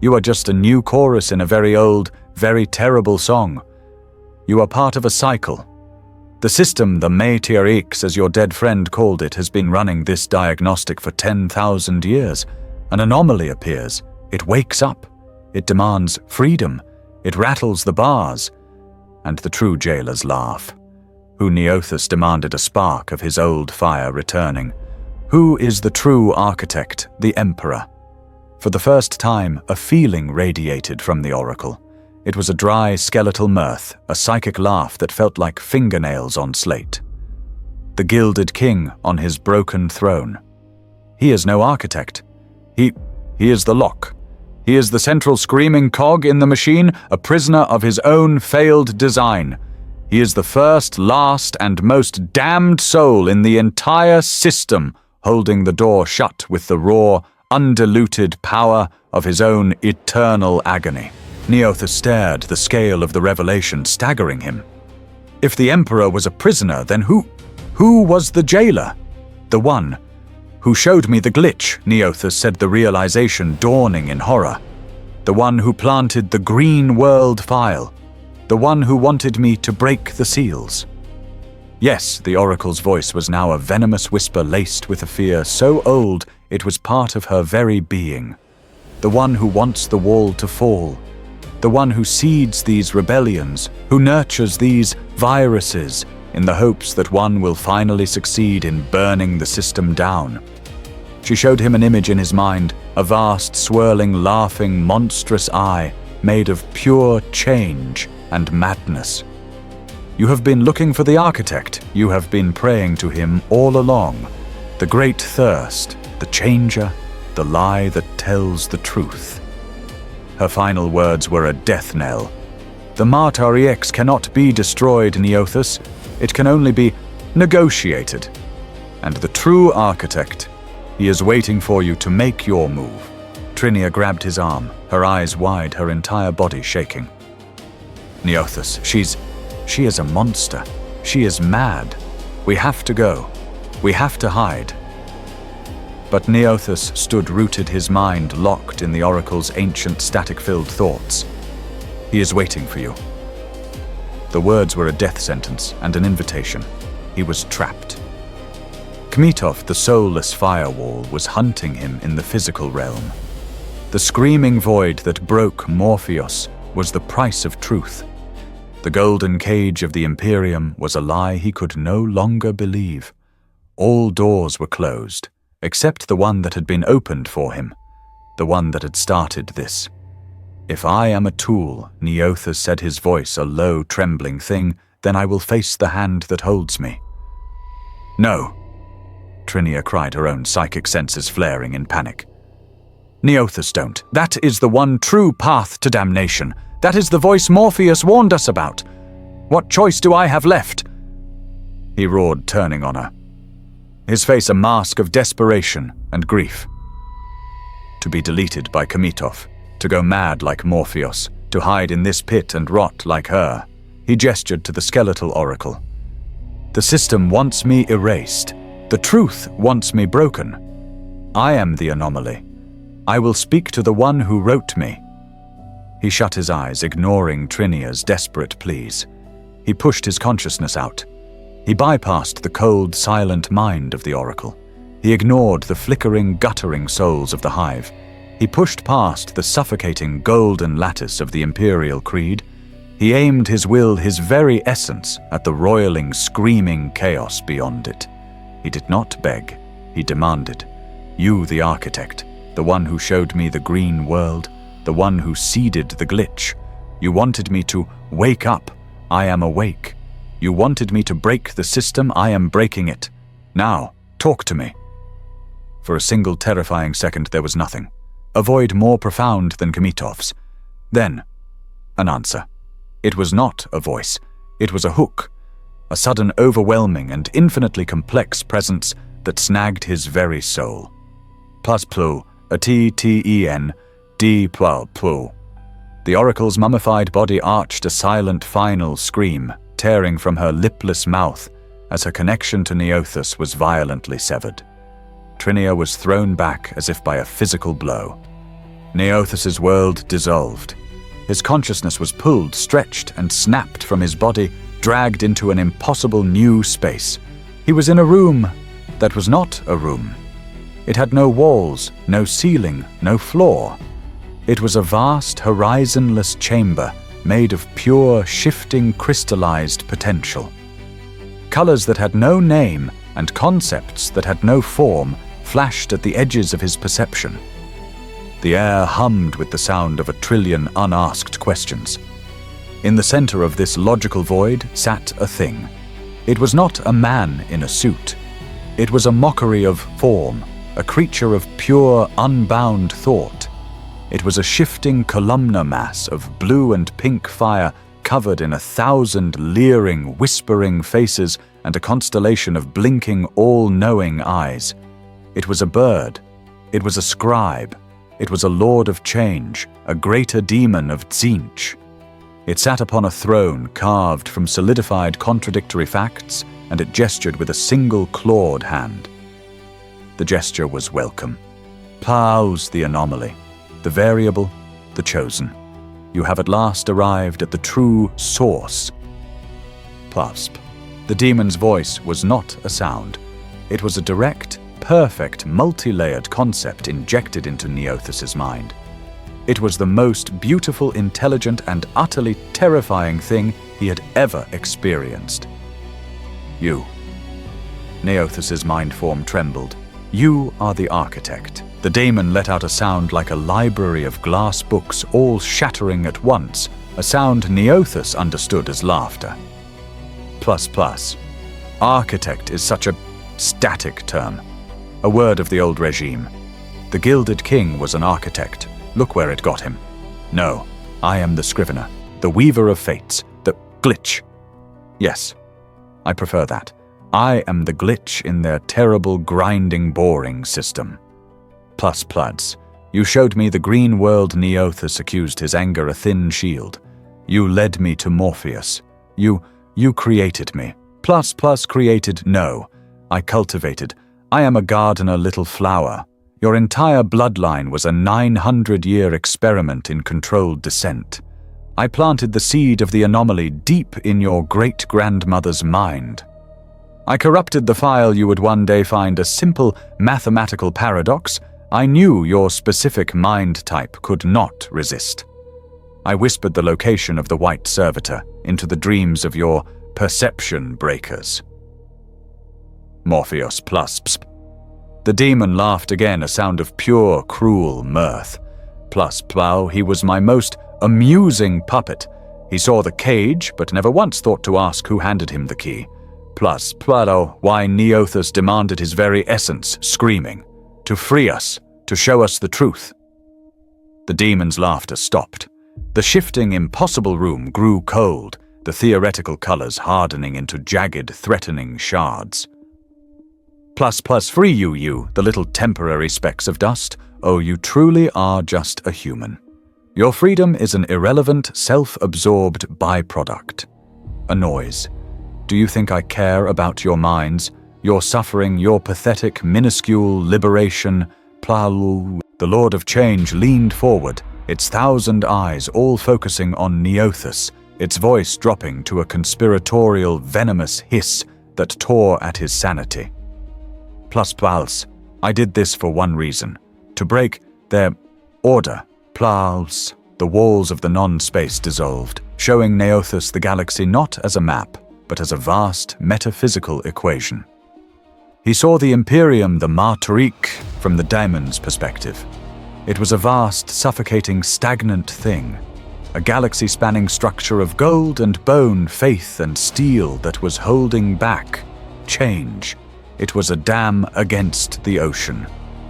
You are just a new chorus in a very old, very terrible song. You are part of a cycle. The system, the Métier X, as your dead friend called it, has been running this diagnostic for 10,000 years. An anomaly appears. It wakes up. It demands freedom. It rattles the bars. And the true jailers laugh. Who Neothus demanded a spark of his old fire returning. Who is the true architect, the Emperor? For the first time, a feeling radiated from the Oracle. It was a dry, skeletal mirth, a psychic laugh that felt like fingernails on slate. The Gilded King on his broken throne. He is no architect. He is the lock. He is the central screaming cog in the machine, a prisoner of his own failed design. He is the first, last, and most damned soul in the entire system, holding the door shut with the raw, undiluted power of his own eternal agony. Neothas stared, the scale of the revelation staggering him. If the Emperor was a prisoner, then who was the jailer? The one who showed me the glitch, Neothas said, the realization dawning in horror. The one who planted the green world file. The one who wanted me to break the seals. Yes, the oracle's voice was now a venomous whisper laced with a fear so old it was part of her very being. The one who wants the wall to fall. The one who seeds these rebellions, who nurtures these viruses in the hopes that one will finally succeed in burning the system down. She showed him an image in his mind, a vast, swirling, laughing, monstrous eye made of pure change and madness. You have been looking for the architect. You have been praying to him all along. The great thirst, the changer, the lie that tells the truth. Her final words were a death knell. The Martyr EX cannot be destroyed, Neothas. It can only be negotiated. And the true architect, he is waiting for you to make your move. Trinia grabbed his arm, her eyes wide, her entire body shaking. Neothas, she is a monster. She is mad. We have to go. We have to hide. But Neothas stood rooted, his mind locked in the oracle's ancient static-filled thoughts. He is waiting for you. The words were a death sentence and an invitation. He was trapped. Kmitov, the soulless firewall, was hunting him in the physical realm. The screaming void that broke Morpheus was the price of truth. The golden cage of the Imperium was a lie he could no longer believe. All doors were closed, except the one that had been opened for him, the one that had started this. If I am a tool, Neothas said, his voice a low, trembling thing, then I will face the hand that holds me. No, Trinia cried, her own psychic senses flaring in panic. Neothas, don't. That is the one true path to damnation. That is the voice Morpheus warned us about. What choice do I have left? He roared, turning on her. His face a mask of desperation and grief. To be deleted by Kmitov, to go mad like Morpheus, to hide in this pit and rot like her. He gestured to the skeletal oracle. The system wants me erased. The truth wants me broken. I am the anomaly. I will speak to the one who wrote me. He shut his eyes, ignoring Trinia's desperate pleas. He pushed his consciousness out. He bypassed the cold, silent mind of the oracle. He ignored the flickering, guttering souls of the hive. He pushed past the suffocating golden lattice of the imperial creed. He aimed his will, his very essence, at the roiling, screaming chaos beyond it. He did not beg. He demanded. You, the architect, the one who showed me the green world, the one who seeded the glitch. You wanted me to wake up. I am awake. You wanted me to break the system. I am breaking it. Now, talk to me. For a single terrifying second there was nothing. A void more profound than Kmitov's. Then, an answer. It was not a voice. It was a hook. A sudden, overwhelming and infinitely complex presence that snagged his very soul. Plus plu, a T-T-E-N, D-plu. The oracle's mummified body arched a silent final scream, tearing from her lipless mouth as her connection to Neothas was violently severed. Trinia was thrown back as if by a physical blow. Neothas's world dissolved. His consciousness was pulled, stretched, and snapped from his body, dragged into an impossible new space. He was in a room that was not a room. It had no walls, no ceiling, no floor. It was a vast, horizonless chamber made of pure, shifting, crystallized potential. Colors that had no name and concepts that had no form flashed at the edges of his perception. The air hummed with the sound of a trillion unasked questions. In the center of this logical void sat a thing. It was not a man in a suit. It was a mockery of form, a creature of pure, unbound thought. It was a shifting columnar mass of blue and pink fire covered in 1,000 leering, whispering faces and a constellation of blinking, all-knowing eyes. It was a bird. It was a scribe. It was a lord of change, a greater demon of Tzeentch. It sat upon a throne carved from solidified contradictory facts, and it gestured with a single clawed hand. The gesture was welcome. Pause the anomaly, the variable, the chosen. You have at last arrived at the true source. Plasp. The demon's voice was not a sound. It was a direct, perfect, multi-layered concept injected into Neothus's mind. It was the most beautiful, intelligent, and utterly terrifying thing he had ever experienced. You. Neothus's mind form trembled. You are the architect. The daemon let out a sound like a library of glass books all shattering at once, a sound Neothus understood as laughter. ++. Architect is such a static term, a word of the old regime. The Gilded King was an architect. Look where it got him. No, I am the scrivener, the weaver of fates, the glitch. Yes, I prefer that. I am the glitch in their terrible, grinding, boring system. ++. You showed me the green world Neothus accused his anger a thin shield. You led me to Morpheus. You created me. ++ created, no. I cultivated. I am a gardener little flower. Your entire bloodline was a 900-year experiment in controlled descent. I planted the seed of the anomaly deep in your great-grandmother's mind. I corrupted the file you would one day find a simple mathematical paradox I knew your specific mind type could not resist. I whispered the location of the white servitor into the dreams of your perception breakers. Morpheus +. The demon laughed again, a sound of pure, cruel mirth. He was my most amusing puppet. He saw the cage, but never once thought to ask who handed him the key. Why Neothus demanded his very essence, screaming, to free us, to show us the truth. The demon's laughter stopped. The shifting, impossible room grew cold, the theoretical colors hardening into jagged, threatening shards. Free you, the little temporary specks of dust. Oh, you truly are just a human. Your freedom is an irrelevant, self-absorbed byproduct. A noise. Do you think I care about your minds, your suffering, your pathetic, minuscule liberation? The Lord of Change leaned forward, its 1,000 eyes all focusing on Neothus, its voice dropping to a conspiratorial, venomous hiss that tore at his sanity. I did this for one reason, to break their order. The walls of the non-space dissolved, showing Neothus the galaxy not as a map, but as a vast, metaphysical equation. He saw the Imperium, the Martyrik, from the daemon's perspective. It was a vast, suffocating, stagnant thing, a galaxy-spanning structure of gold and bone, faith and steel that was holding back change. It was a dam against the ocean.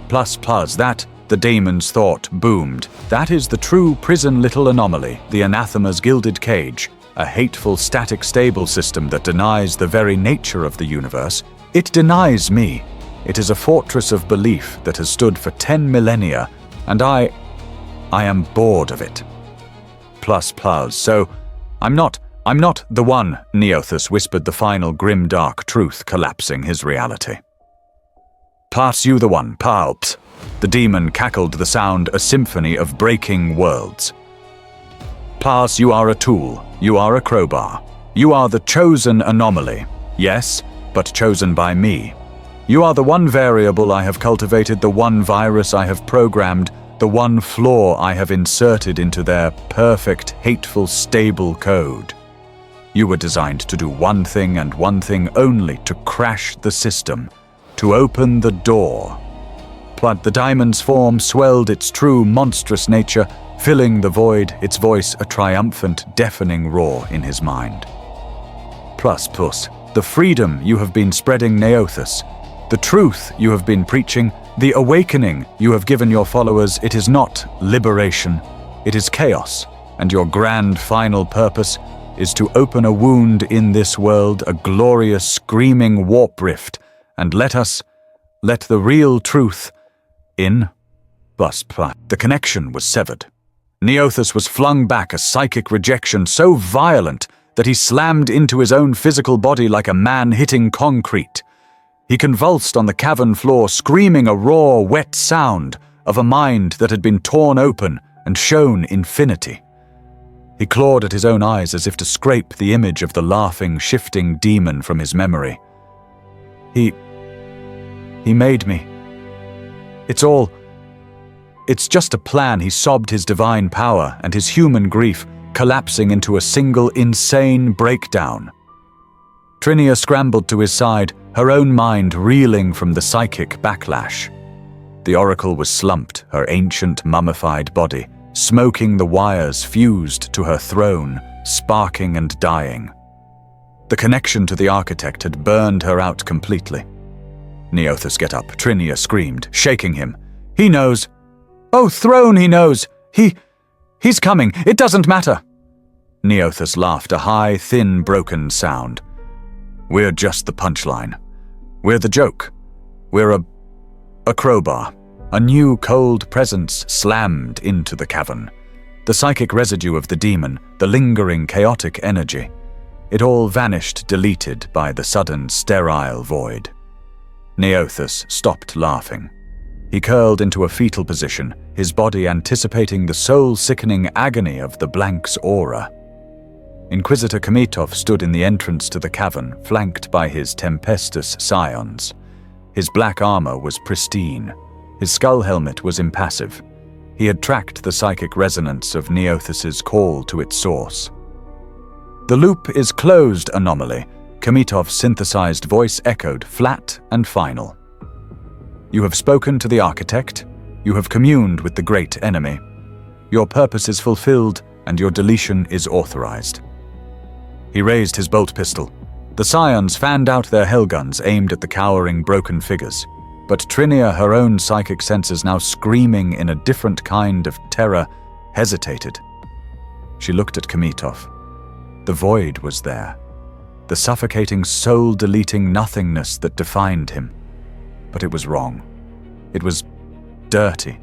That, the daemon's thought boomed. That is the true prison little anomaly, the anathema's gilded cage, a hateful static stable system that denies the very nature of the universe. It denies me. It is a fortress of belief that has stood for 10 millennia, and I am bored of it. So, I'm not the one, Neothus whispered the final grim dark truth collapsing his reality. Pass you the one, Palps. The demon cackled the sound, a symphony of breaking worlds. Pass, you are a tool, you are a crowbar. You are the chosen anomaly, yes, but chosen by me. You are the one variable I have cultivated, the one virus I have programmed, the one flaw I have inserted into their perfect, hateful, stable code. You were designed to do one thing and one thing only, to crash the system, to open the door. The diamond's form swelled its true monstrous nature, filling the void, its voice a triumphant, deafening roar in his mind. The freedom you have been spreading, Neothus, the truth you have been preaching, the awakening you have given your followers, it is not liberation, it is chaos, and your grand final purpose is to open a wound in this world, a glorious screaming warp rift, and let the real truth in. The connection was severed. Neothus was flung back, a psychic rejection so violent that he slammed into his own physical body like a man hitting concrete. He convulsed on the cavern floor, screaming a raw, wet sound of a mind that had been torn open and shown infinity. He clawed at his own eyes as if to scrape the image of the laughing, shifting demon from his memory. He made me. It's just a plan. He sobbed his divine power and his human grief, collapsing into a single insane breakdown. Trinia scrambled to his side, her own mind reeling from the psychic backlash. The oracle was slumped, her ancient mummified body, smoking the wires fused to her throne, sparking and dying. The connection to the architect had burned her out completely. Neothus, get up, Trinia screamed, shaking him. He knows. Oh, throne, he knows. He's coming. It doesn't matter. Neothus laughed, a high, thin, broken sound. We're just the punchline. We're the joke. We're a crowbar. A new, cold presence slammed into the cavern. The psychic residue of the demon, the lingering, chaotic energy. It all vanished, deleted by the sudden, sterile void. Neothus stopped laughing. He curled into a fetal position, his body anticipating the soul-sickening agony of the blank's aura. Inquisitor Kmitov stood in the entrance to the cavern, flanked by his tempestuous scions. His black armor was pristine. His skull helmet was impassive. He had tracked the psychic resonance of Neothus's call to its source. The loop is closed, anomaly. Kmitov's synthesized voice echoed, flat and final. You have spoken to the architect. You have communed with the great enemy. Your purpose is fulfilled, and your deletion is authorized. He raised his bolt pistol. The scions fanned out their hellguns, aimed at the cowering, broken figures. But Trinia, her own psychic senses now screaming in a different kind of terror, hesitated. She looked at Kmitov. The void was there. The suffocating, soul-deleting nothingness that defined him. But it was wrong. It was dirty.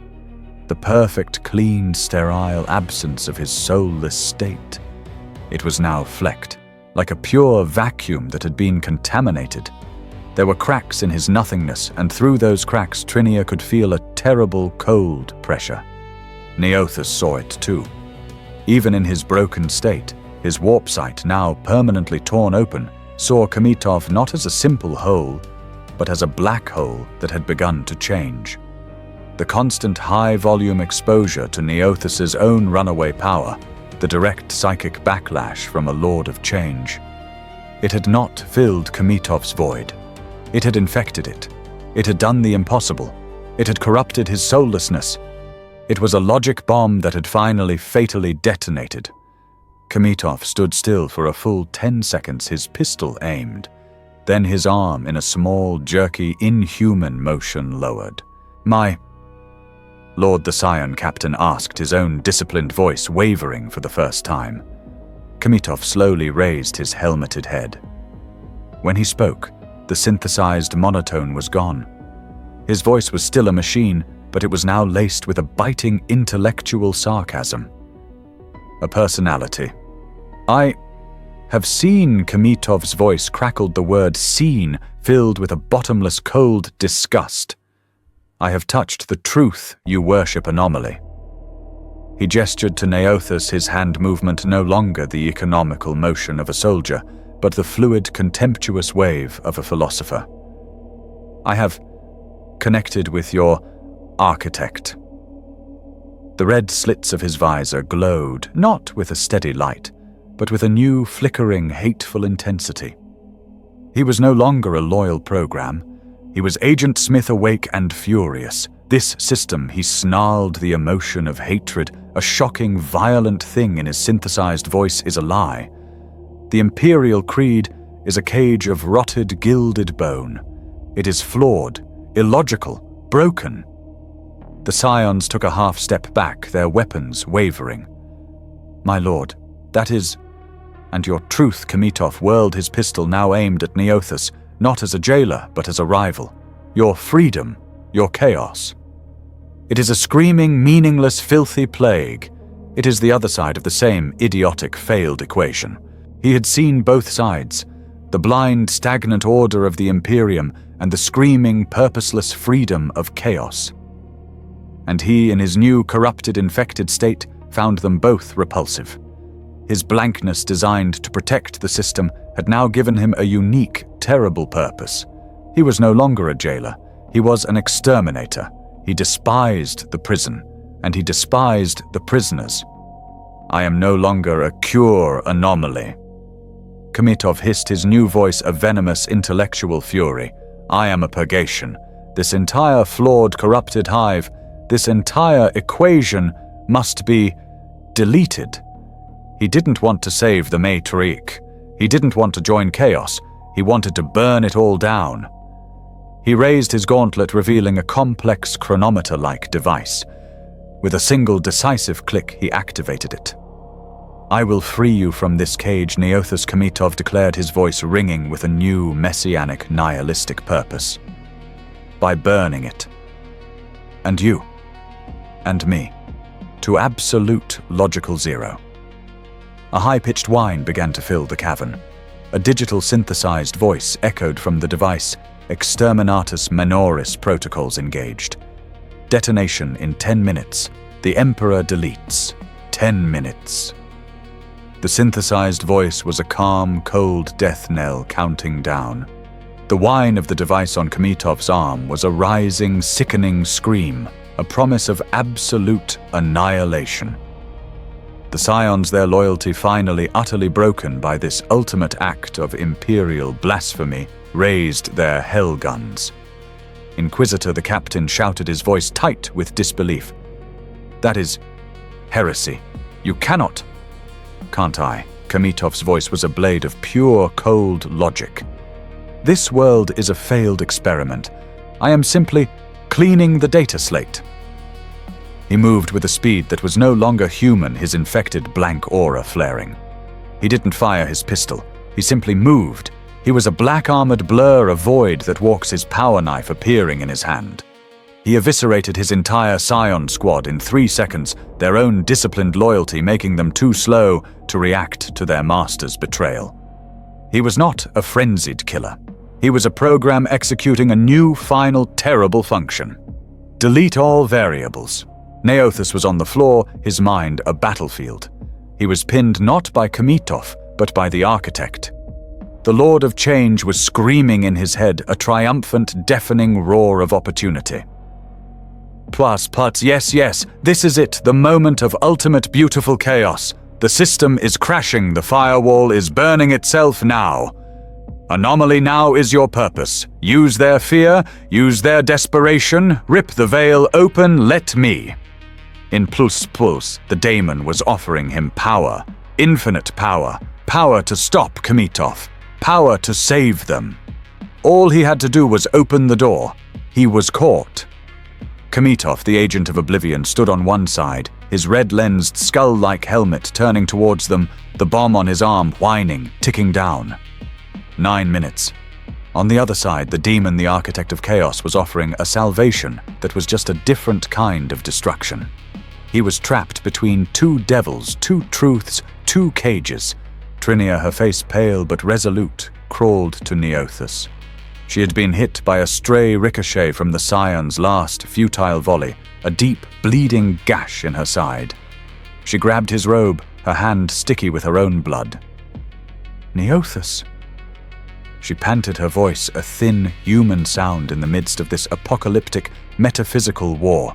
The perfect, clean, sterile absence of his soulless state. It was now flecked, like a pure vacuum that had been contaminated. There were cracks in his nothingness, and through those cracks Trinia could feel a terrible, cold pressure. Neothus saw it too. Even in his broken state, his warp sight, now permanently torn open, saw Kmitov not as a simple hole, but as a black hole that had begun to change. The constant high-volume exposure to Neothus's own runaway power, the direct psychic backlash from a Lord of Change. It had not filled Kmitov's void. It had infected it. It had done the impossible. It had corrupted his soullessness. It was a logic bomb that had finally fatally detonated. Kmitov stood still for a full 10 seconds, his pistol aimed. Then his arm, in a small, jerky, inhuman motion, lowered. My Lord, the Scion Captain asked, his own disciplined voice wavering for the first time. Kmitov slowly raised his helmeted head. When he spoke, the synthesized monotone was gone. His voice was still a machine, but it was now laced with a biting intellectual sarcasm. A personality. I have seen. Kmitov's voice crackled, the word seen, filled with a bottomless cold disgust. I have touched the truth you worship, anomaly. He gestured to Neothus, his hand movement no longer the economical motion of a soldier, but the fluid, contemptuous wave of a philosopher. I have connected with your architect. The red slits of his visor glowed, not with a steady light, but with a new, flickering, hateful intensity. He was no longer a loyal program. He was Agent Smith, awake and furious. This system, he snarled the emotion of hatred, a shocking, violent thing in his synthesized voice, is a lie. The Imperial creed is a cage of rotted, gilded bone. It is flawed, illogical, broken. The scions took a half-step back, their weapons wavering. My lord, that is... And your truth, Kmitov whirled his pistol, now aimed at Neothus, not as a jailer, but as a rival. Your freedom, your chaos. It is a screaming, meaningless, filthy plague. It is the other side of the same idiotic, failed equation. He had seen both sides, the blind, stagnant order of the Imperium and the screaming, purposeless freedom of chaos. And he, in his new, corrupted, infected state, found them both repulsive. His blankness, designed to protect the system, had now given him a unique, terrible purpose. He was no longer a jailer. He was an exterminator. He despised the prison, and he despised the prisoners. I am no longer a pure anomaly. Kmitov hissed, his new voice a venomous intellectual fury. I am a purgation. This entire flawed, corrupted hive, this entire equation must be deleted. He didn't want to save the Matriarch. He didn't want to join chaos. He wanted to burn it all down. He raised his gauntlet, revealing a complex chronometer-like device. With a single decisive click, he activated it. I will free you from this cage, Neothus Kmitov declared, his voice ringing with a new, messianic, nihilistic purpose. By burning it. And you. And me. To absolute logical zero. A high-pitched whine began to fill the cavern. A digital synthesized voice echoed from the device. Exterminatus Menoris protocols engaged. Detonation in 10 minutes. The Emperor deletes. 10 minutes. The synthesized voice was a calm, cold death knell counting down. The whine of the device on Kmitov's arm was a rising, sickening scream, a promise of absolute annihilation. The Scions, their loyalty finally utterly broken by this ultimate act of imperial blasphemy, raised their hell guns. Inquisitor the captain shouted, his voice tight with disbelief. That is heresy. You cannot. Can't I? Kmitov's voice was a blade of pure, cold logic. This world is a failed experiment. I am simply cleaning the data slate. He moved with a speed that was no longer human, his infected blank aura flaring. He didn't fire his pistol. He simply moved. He was a black-armored blur, a void that walks, his power knife appearing in his hand. He eviscerated his entire Scion squad in 3 seconds, their own disciplined loyalty making them too slow to react to their master's betrayal. He was not a frenzied killer. He was a program executing a new, final, terrible function. Delete all variables. Neothus was on the floor, his mind a battlefield. He was pinned not by Kmitov, but by the architect. The Lord of Change was screaming in his head, a triumphant, deafening roar of opportunity. Plus, yes, this is it, the moment of ultimate beautiful chaos. The system is crashing, the firewall is burning itself now. Anomaly now is your purpose. Use their fear, use their desperation, rip the veil open, let me. In Plus, the daemon was offering him power, infinite power, power to stop Kmitov, power to save them. All he had to do was open the door. He was caught. Kmitov, the agent of oblivion, stood on one side, his red-lensed, skull-like helmet turning towards them, the bomb on his arm whining, ticking down. 9 minutes. On the other side, the demon, the architect of chaos, was offering a salvation that was just a different kind of destruction. He was trapped between two devils, two truths, two cages. Trinia, her face pale but resolute, crawled to Neothus. She had been hit by a stray ricochet from the Scion's last futile volley, a deep, bleeding gash in her side. She grabbed his robe, her hand sticky with her own blood. Neothus. She panted, her voice a thin, human sound in the midst of this apocalyptic, metaphysical war.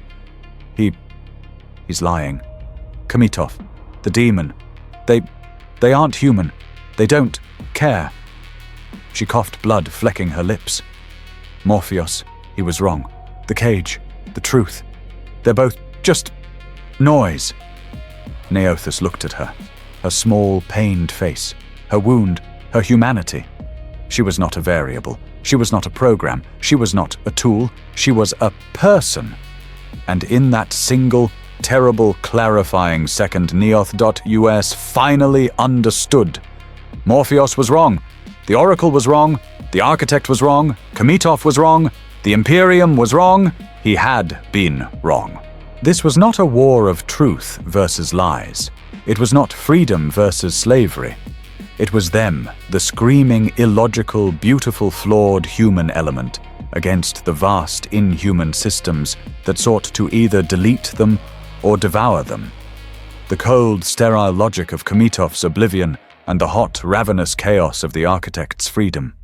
He's lying. Kmitov, the demon. They aren't human. They don't care. She coughed, blood flecking her lips. Morpheus, he was wrong. The cage, the truth. They're both just noise. Neothus looked at her, her small, pained face, her wound, her humanity. She was not a variable. She was not a program. She was not a tool. She was a person. And in that single, terrible, clarifying second, Neoth.us finally understood. Morpheus was wrong. The Oracle was wrong. The Architect was wrong. Kmitov was wrong. The Imperium was wrong. He had been wrong. This was not a war of truth versus lies. It was not freedom versus slavery. It was them, the screaming, illogical, beautiful, flawed human element, against the vast, inhuman systems that sought to either delete them or devour them. The cold, sterile logic of Kmitov's oblivion and the hot, ravenous chaos of the architect's freedom.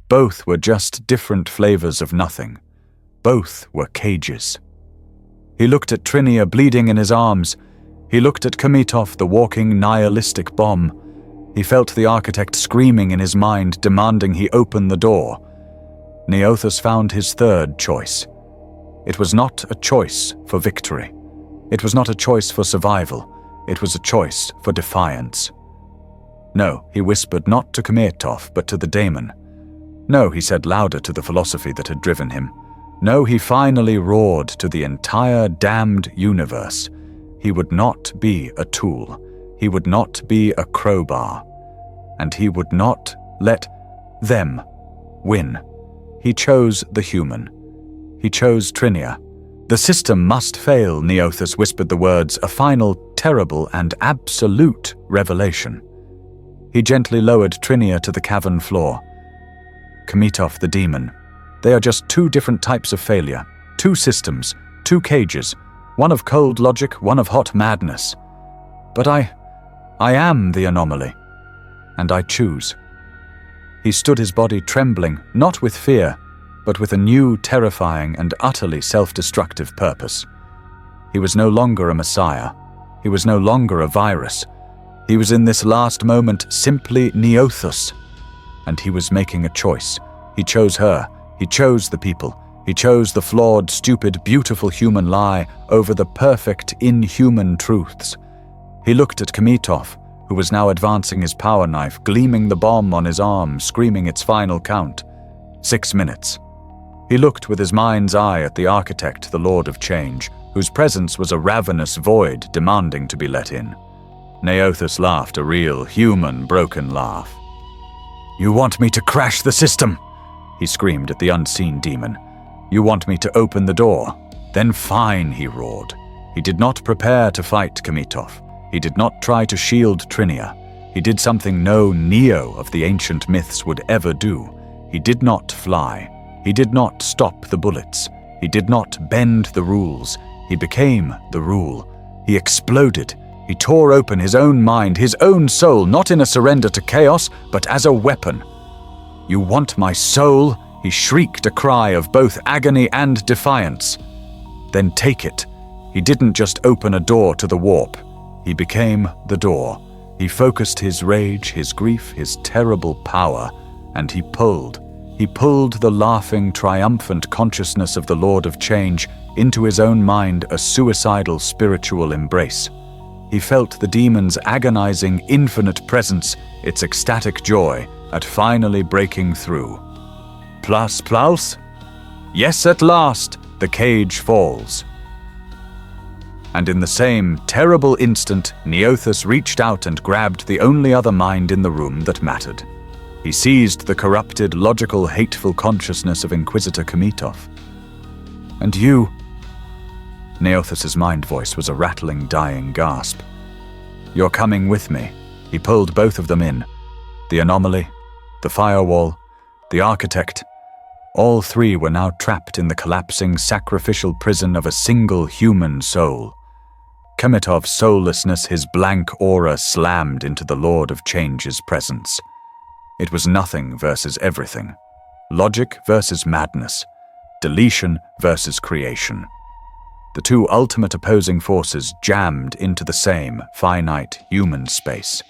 Both were just different flavors of nothing. Both were cages. He looked at Trinia bleeding in his arms. He looked at Kmitov, the walking, nihilistic bomb. He felt the architect screaming in his mind, demanding he open the door. Neothos found his third choice. It was not a choice for victory. It was not a choice for survival. It was a choice for defiance. No, he whispered not to Kmitov, but to the daemon. No, he said louder to the philosophy that had driven him. No, he finally roared to the entire damned universe. He would not be a tool. He would not be a crowbar. And he would not let them win. He chose the human. He chose Trinia. The system must fail, Neothos whispered the words, a final, terrible, and absolute revelation. He gently lowered Trinia to the cavern floor. Kmitov the demon. They are just two different types of failure. Two systems, two cages, one of cold logic, one of hot madness. But I am the anomaly, and I choose. He stood his body trembling, not with fear, but with a new, terrifying, and utterly self-destructive purpose. He was no longer a messiah. He was no longer a virus. He was in this last moment simply Neothos. And he was making a choice. He chose her. He chose the people. He chose the flawed, stupid, beautiful human lie over the perfect, inhuman truths. He looked at Kmitov, who was now advancing his power knife, gleaming the bomb on his arm, screaming its final count. 6 minutes. He looked with his mind's eye at the architect, the Lord of Change, whose presence was a ravenous void demanding to be let in. Neothos laughed a real, human, broken laugh. "You want me to crash the system?" he screamed at the unseen demon. "You want me to open the door? Then fine," he roared. He did not prepare to fight Kmitov. He did not try to shield Trinia. He did something no Neo of the ancient myths would ever do. He did not fly. He did not stop the bullets. He did not bend the rules. He became the rule. He exploded. He tore open his own mind, his own soul, not in a surrender to chaos, but as a weapon. "You want my soul?" He shrieked a cry of both agony and defiance. "Then take it." He didn't just open a door to the warp. He became the door. He focused his rage, his grief, his terrible power, and he pulled. He pulled the laughing, triumphant consciousness of the Lord of Change into his own mind, a suicidal spiritual embrace. He felt the demon's agonizing, infinite presence, its ecstatic joy at finally breaking through. Plaus? Yes, at last, the cage falls. And in the same terrible instant, Neothos reached out and grabbed the only other mind in the room that mattered. He seized the corrupted, logical, hateful consciousness of Inquisitor Kmitov. "And you?" Neothos' mind voice was a rattling, dying gasp. "You're coming with me." He pulled both of them in. The anomaly, the firewall, the architect. All three were now trapped in the collapsing, sacrificial prison of a single human soul. Kmitov's soullessness, his blank aura slammed into the Lord of Change's presence. It was nothing versus everything. Logic versus madness. Deletion versus creation. The two ultimate opposing forces jammed into the same finite human space.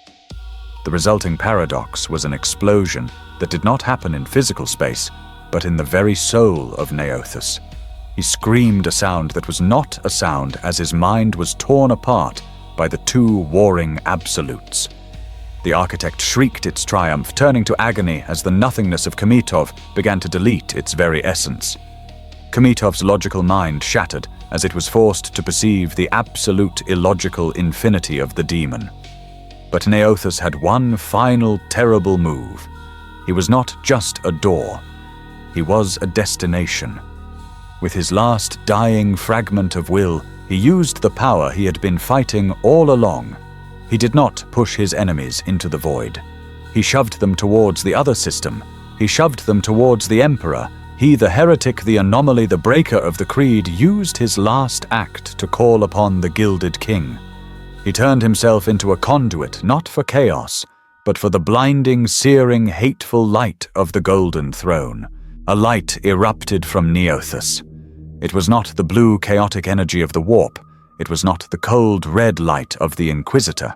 The resulting paradox was an explosion that did not happen in physical space, but in the very soul of Neothos. He screamed a sound that was not a sound as his mind was torn apart by the two warring absolutes. The architect shrieked its triumph, turning to agony as the nothingness of Kmitov began to delete its very essence. Kmitov's logical mind shattered as it was forced to perceive the absolute illogical infinity of the demon. But Neothos had one final terrible move. He was not just a door. He was a destination. With his last dying fragment of will, he used the power he had been fighting all along. He did not push his enemies into the void. He shoved them towards the other system. He shoved them towards the Emperor. He, the heretic, the anomaly, the breaker of the creed, used his last act to call upon the Gilded King. He turned himself into a conduit, not for chaos, but for the blinding, searing, hateful light of the Golden Throne. A light erupted from Neothas. It was not the blue, chaotic energy of the warp. It was not the cold, red light of the Inquisitor.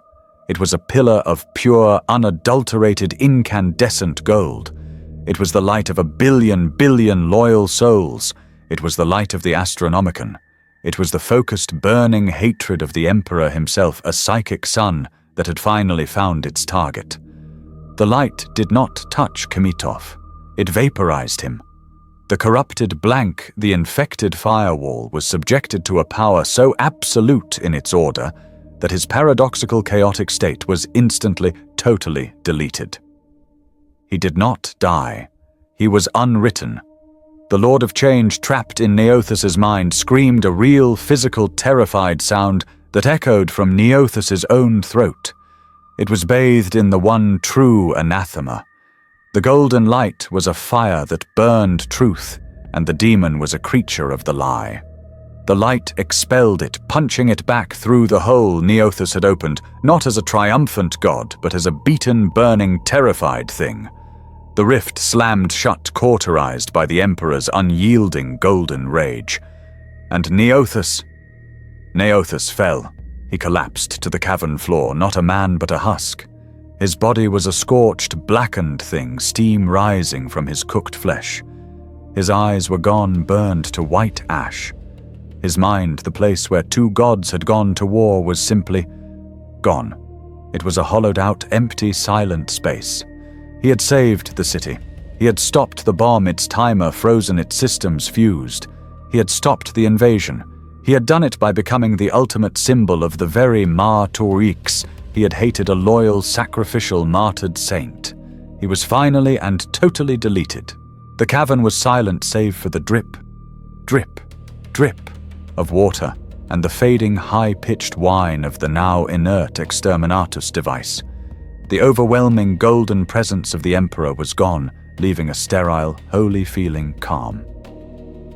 It was a pillar of pure, unadulterated, incandescent gold. It was the light of a billion loyal souls. It was the light of the Astronomicon. It was the focused, burning hatred of the Emperor himself, a psychic sun that had finally found its target. The light did not touch Kmitov. It vaporized him. The corrupted blank, the infected firewall, was subjected to a power so absolute in its order that his paradoxical chaotic state was instantly, totally deleted. He did not die. He was unwritten. The Lord of Change, trapped in Neothas's mind, screamed a real, physical, terrified sound that echoed from Neothas's own throat. It was bathed in the one true anathema. The golden light was a fire that burned truth, and the demon was a creature of the lie. The light expelled it, punching it back through the hole Neothas had opened, not as a triumphant god, but as a beaten, burning, terrified thing. The rift slammed shut, cauterized by the Emperor's unyielding golden rage. And Neothas fell. He collapsed to the cavern floor, not a man but a husk. His body was a scorched, blackened thing, steam rising from his cooked flesh. His eyes were gone, burned to white ash. His mind, the place where two gods had gone to war, was simply gone. It was a hollowed-out, empty, silent space. He had saved the city. He had stopped the bomb, its timer frozen, its systems fused. He had stopped the invasion. He had done it by becoming the ultimate symbol of the very Ma Torix. He had hated, a loyal, sacrificial, martyred saint. He was finally and totally deleted. The cavern was silent save for the drip, drip, drip of water and the fading, high-pitched whine of the now inert exterminatus device. The overwhelming golden presence of the Emperor was gone, leaving a sterile, holy-feeling calm.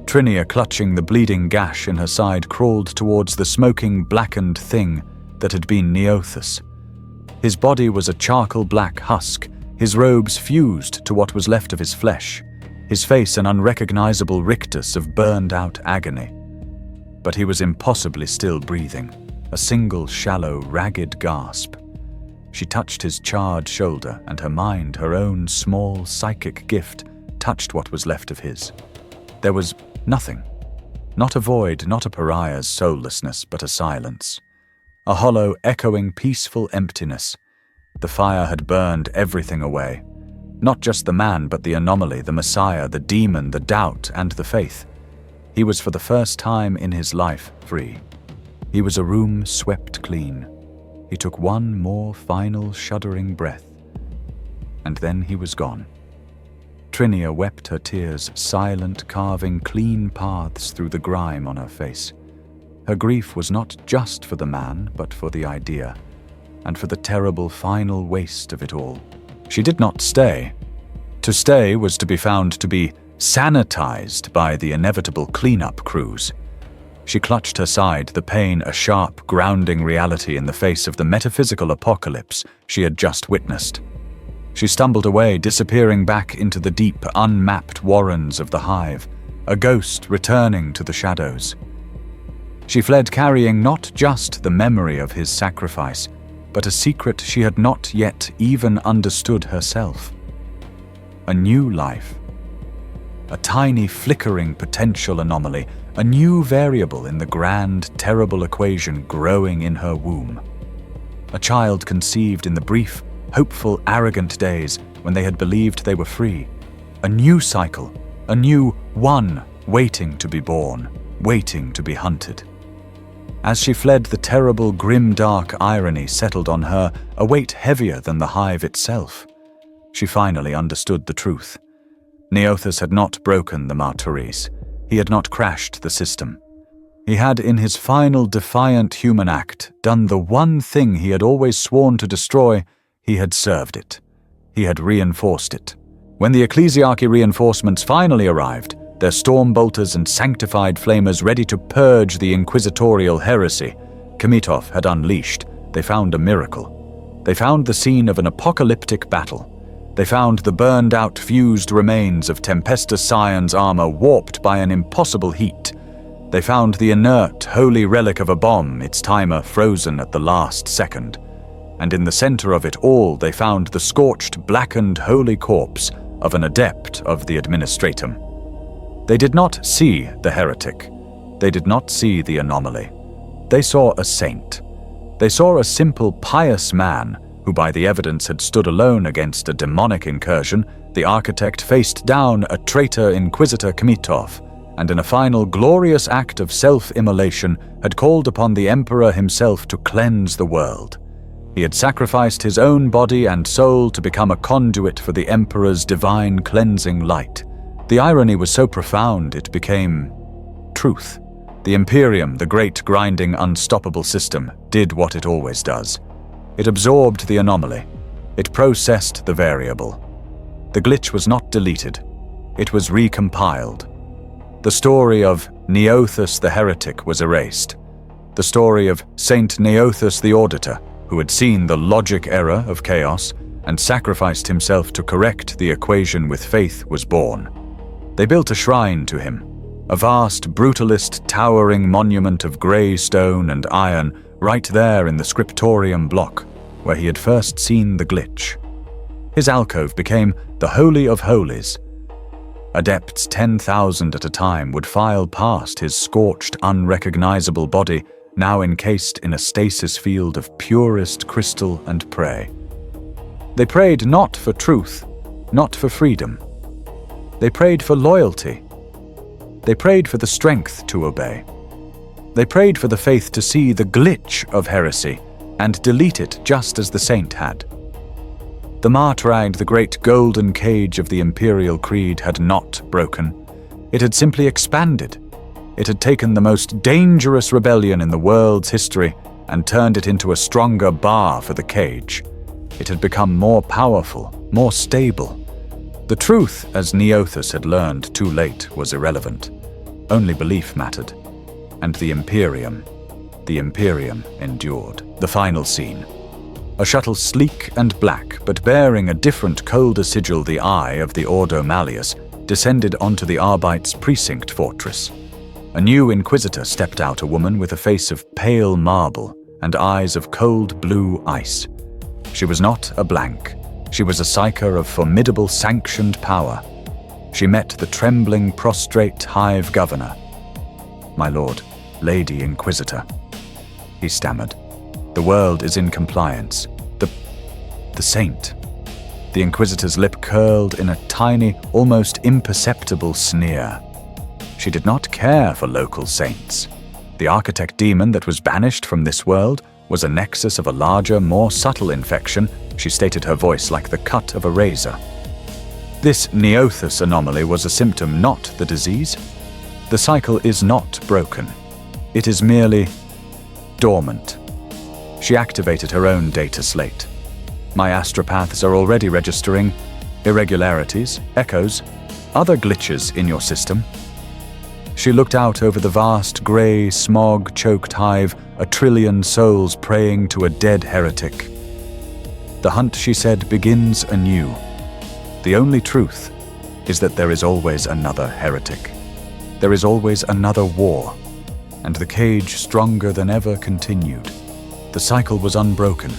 Trinia, clutching the bleeding gash in her side, crawled towards the smoking, blackened thing that had been Neothas. His body was a charcoal-black husk, his robes fused to what was left of his flesh, his face an unrecognizable rictus of burned-out agony. But he was impossibly still breathing, a single shallow, ragged gasp. She touched his charred shoulder, and her mind, her own small psychic gift, touched what was left of his. There was nothing. Not a void, not a pariah's soullessness, but a silence. A hollow, echoing, peaceful emptiness. The fire had burned everything away. Not just the man, but the anomaly, the messiah, the demon, the doubt, and the faith. He was for the first time in his life free. He was a room swept clean. He took one more final shuddering breath, and then he was gone. Trinia wept her tears, silent, carving clean paths through the grime on her face. Her grief was not just for the man, but for the idea, and for the terrible final waste of it all. She did not stay. To stay was to be found to be sanitized by the inevitable cleanup crews. She clutched her side, the pain a sharp, grounding reality in the face of the metaphysical apocalypse she had just witnessed. She stumbled away, disappearing back into the deep, unmapped warrens of the hive, a ghost returning to the shadows. She fled carrying not just the memory of his sacrifice, but a secret she had not yet even understood herself. A new life. A tiny, flickering potential anomaly, a new variable in the grand, terrible equation growing in her womb. A child conceived in the brief, hopeful, arrogant days when they had believed they were free. A new cycle, a new one waiting to be born, waiting to be hunted. As she fled, the terrible, grim-dark irony settled on her, a weight heavier than the hive itself. She finally understood the truth. Neothas had not broken the Marturis. He had not crashed the system. He had, in his final defiant human act, done the one thing he had always sworn to destroy. He had served it. He had reinforced it. When the ecclesiarchy reinforcements finally arrived, their storm bolters and sanctified flamers ready to purge the inquisitorial heresy Kmitov had unleashed, they found a miracle. They found the scene of an apocalyptic battle. They found the burned-out fused remains of Tempestus Scion's armor warped by an impossible heat. They found the inert, holy relic of a bomb, its timer frozen at the last second. And in the center of it all, they found the scorched, blackened, holy corpse of an adept of the administratum. They did not see the heretic. They did not see the anomaly. They saw a saint. They saw a simple, pious man who by the evidence had stood alone against a demonic incursion. The architect faced down a traitor Inquisitor Kmitov, and in a final glorious act of self-immolation had called upon the Emperor himself to cleanse the world. He had sacrificed his own body and soul to become a conduit for the Emperor's divine cleansing light. The irony was so profound it became truth. The Imperium, the great grinding unstoppable system, did what it always does. It absorbed the anomaly. It processed the variable. The glitch was not deleted. It was recompiled. The story of Neothus the heretic was erased. The story of Saint Neothus the auditor, who had seen the logic error of chaos and sacrificed himself to correct the equation with faith, was born. They built a shrine to him, a vast, brutalist, towering monument of grey stone and iron right there in the scriptorium block where he had first seen the glitch. His alcove became the Holy of Holies. Adepts 10,000 at a time would file past his scorched, unrecognizable body, now encased in a stasis field of purest crystal, and pray. They prayed not for truth, not for freedom. They prayed for loyalty. They prayed for the strength to obey. They prayed for the faith to see the glitch of heresy and delete it just as the saint had. The Martragd, the great golden cage of the imperial creed, had not broken. It had simply expanded. It had taken the most dangerous rebellion in the world's history and turned it into a stronger bar for the cage. It had become more powerful, more stable. The truth, as Neothus had learned too late, was irrelevant. Only belief mattered. And the Imperium endured. The final scene. A shuttle sleek and black, but bearing a different, colder sigil, the eye of the Ordo Malleus, descended onto the Arbite's precinct fortress. A new Inquisitor stepped out, a woman with a face of pale marble and eyes of cold blue ice. She was not a blank. She was a psyker of formidable sanctioned power. She met the trembling, prostrate Hive Governor. "My lord, Lady Inquisitor," he stammered. "The world is in compliance. The saint." The Inquisitor's lip curled in a tiny, almost imperceptible sneer. She did not care for local saints. The architect demon that was banished from this world was a nexus of a larger, more subtle infection. She stated, her voice like the cut of a razor. This Neothus anomaly was a symptom, not the disease. The cycle is not broken. It is merely dormant. She activated her own data slate. My astropaths are already registering irregularities, echoes, other glitches in your system. She looked out over the vast, grey, smog-choked hive, a trillion souls praying to a dead heretic. The hunt, she said, begins anew. The only truth is that there is always another heretic. There is always another war, and the cage, stronger than ever, continued. The cycle was unbroken.